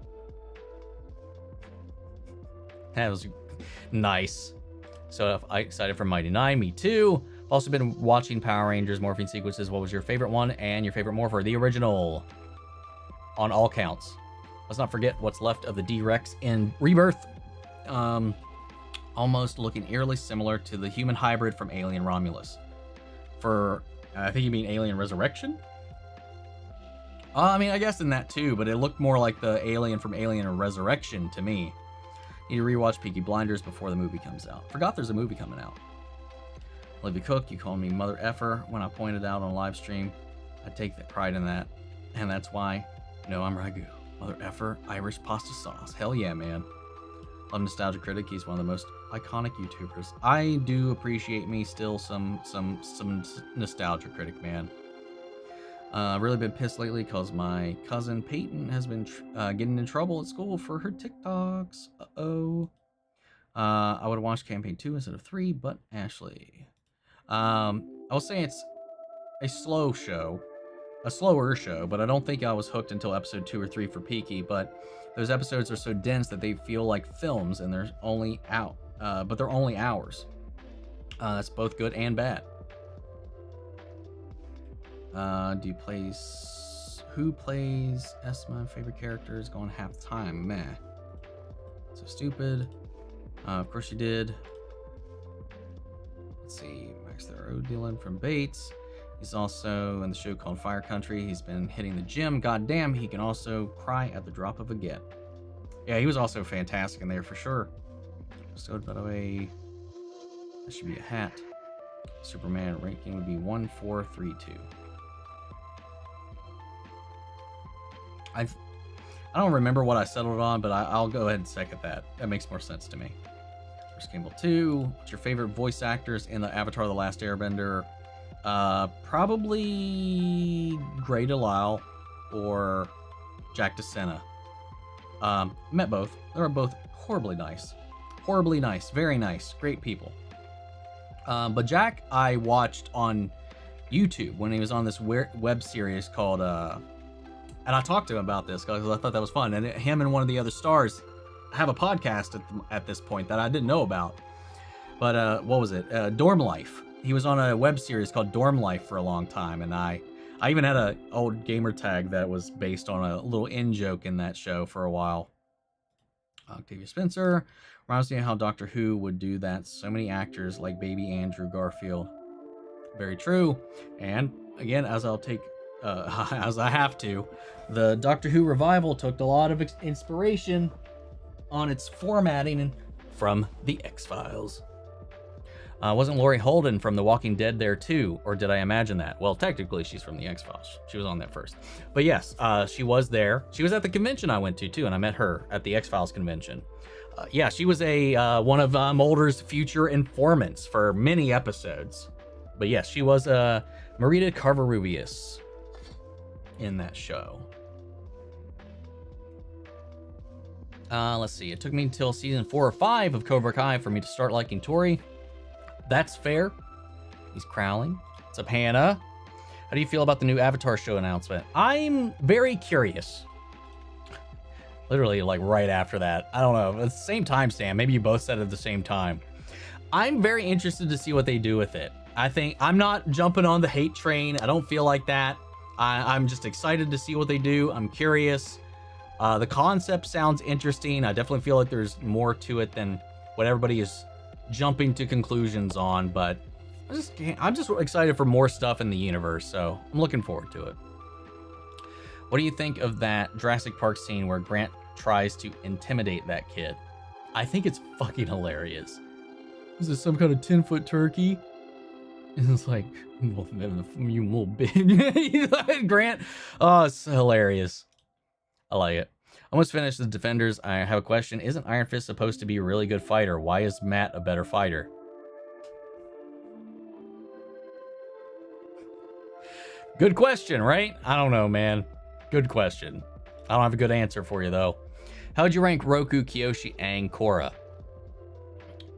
That was nice. So I'm excited for Mighty 9. Me too. I've also been watching Power Rangers morphing sequences. What was your favorite one and your favorite morpher? The original. On all counts. Let's not forget what's left of the D-Rex in Rebirth. Almost looking eerily similar to the human hybrid from Alien Romulus. For, I think you mean Alien Resurrection? I mean, I guess in that too, but it looked more like the alien from Alien Resurrection to me. Need to rewatch Peaky Blinders before the movie comes out. Forgot there's a movie coming out. Olivia Cook, you called me mother effer when I pointed out on a live stream. I take that pride in that, and that's why. No, I'm Ragu. Mother effer, Irish pasta sauce. Hell yeah, man. Love Nostalgia Critic. He's one of the most iconic YouTubers. I do appreciate me still some Nostalgia Critic, man. Really been pissed lately because my cousin Peyton has been getting in trouble at school for her TikToks. Uh-oh. I would have watched campaign 2 instead of 3, but Ashley. I will say it's a slower show, but I don't think I was hooked until episode 2 or 3 for Peaky, but those episodes are so dense that they feel like films, and they're only but they're only hours. That's both good and bad. Who plays my favorite characters going half the time? Meh. So stupid. Of course you did. Let's see, Max the Road Dylan from Bates. He's also in the show called Fire Country. He's been hitting the gym. Goddamn, he can also cry at the drop of a get. Yeah, he was also fantastic in there for sure. So, by the way, that should be a hat. Superman ranking would be 1432. I don't remember what I settled on, but I'll go ahead and second that. That makes more sense to me. Bruce Campbell 2. What's your favorite voice actors in the Avatar: The Last Airbender? Probably Grey DeLisle or Jack DeSena. Met both. They were both horribly nice. Horribly nice. Very nice. Great people. But Jack, I watched on YouTube when he was on this web series called, and I talked to him about this because I thought that was fun. And him and one of the other stars have a podcast at this point that I didn't know about. But what was it? Dorm Life. He was on a web series called Dorm Life for a long time, and I even had an old gamer tag that was based on a little in-joke in that show for a while. Octavia Spencer. Reminds me of how Doctor Who would do that. So many actors like baby Andrew Garfield. Very true. And again, as I'll take, as I have to, the Doctor Who revival took a lot of inspiration on its formatting from the X-Files. Wasn't Laurie Holden from The Walking Dead there too? Or did I imagine that? Well, technically she's from the X-Files. She was on that first. But yes, she was there. She was at the convention I went to too, and I met her at the X-Files convention. Yeah, she was one of Mulder's future informants for many episodes. But yes, she was Marita Carver-Rubius in that show. Let's see. It took me until season 4 or 5 of Cobra Kai for me to start liking Tori. That's fair. He's crowling. What's up, Hannah? How do you feel about the new Avatar show announcement? I'm very curious. Literally, like right after that. I don't know. It's the same timestamp. Maybe you both said it at the same time. I'm very interested to see what they do with it. I think I'm not jumping on the hate train. I don't feel like that. I'm just excited to see what they do. I'm curious. The concept sounds interesting. I definitely feel like there's more to it than what everybody is jumping to conclusions on, but I'm just excited for more stuff in the universe, so I'm looking forward to it. What do you think of that Jurassic Park scene where Grant tries to intimidate that kid? I think it's fucking hilarious. Is this some kind of 10-foot turkey? And it's like, well, you little bitch. Grant, oh, it's hilarious. I like it. Almost finished the Defenders. I have a question. Isn't Iron Fist supposed to be a really good fighter? Why is Matt a better fighter? Good question, right? I don't know, man. Good question. I don't have a good answer for you, though. How would you rank Roku, Kyoshi, Aang, Korra?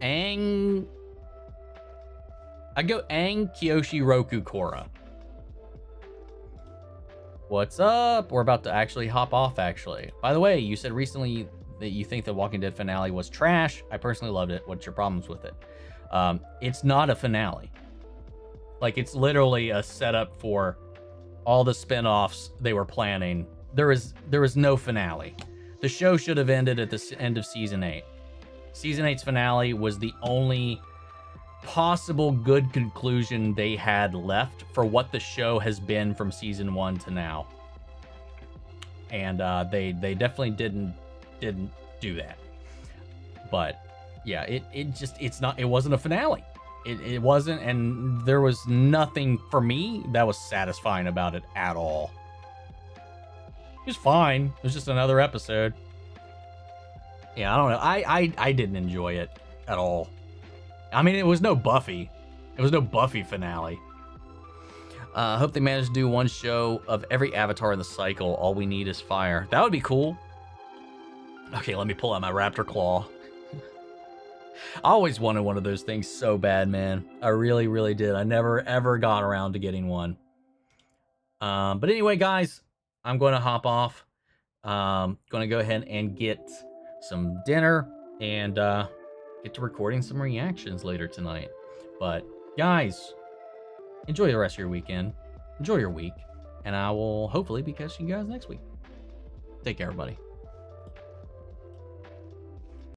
Aang... I'd go Aang, Kyoshi, Roku, Korra. What's up? We're about to actually hop off, actually. By the way, you said recently that you think the Walking Dead finale was trash. I personally loved it. What's your problems with it? It's not a finale. Like, it's literally a setup for all the spin-offs they were planning. There was no finale. The show should have ended at the end of Season 8. Season 8's finale was the only possible good conclusion they had left for what the show has been from Season 1 to now. and they definitely didn't do that. But yeah, it wasn't a finale. It wasn't, and there was nothing for me that was satisfying about it at all. It was fine. It was just another episode. Yeah, I don't know. I didn't enjoy it at all. I mean, it was no Buffy. It was no Buffy finale. I hope they managed to do one show of every avatar in the cycle. All we need is fire. That would be cool. Okay, let me pull out my raptor claw. I always wanted one of those things so bad, man. I really, really did. I never, ever got around to getting one. But anyway, guys, I'm going to hop off. Going to go ahead and get some dinner and get to recording some reactions later tonight. But guys, enjoy the rest of your weekend. Enjoy your week. And I will hopefully be catching you guys next week. Take care, everybody.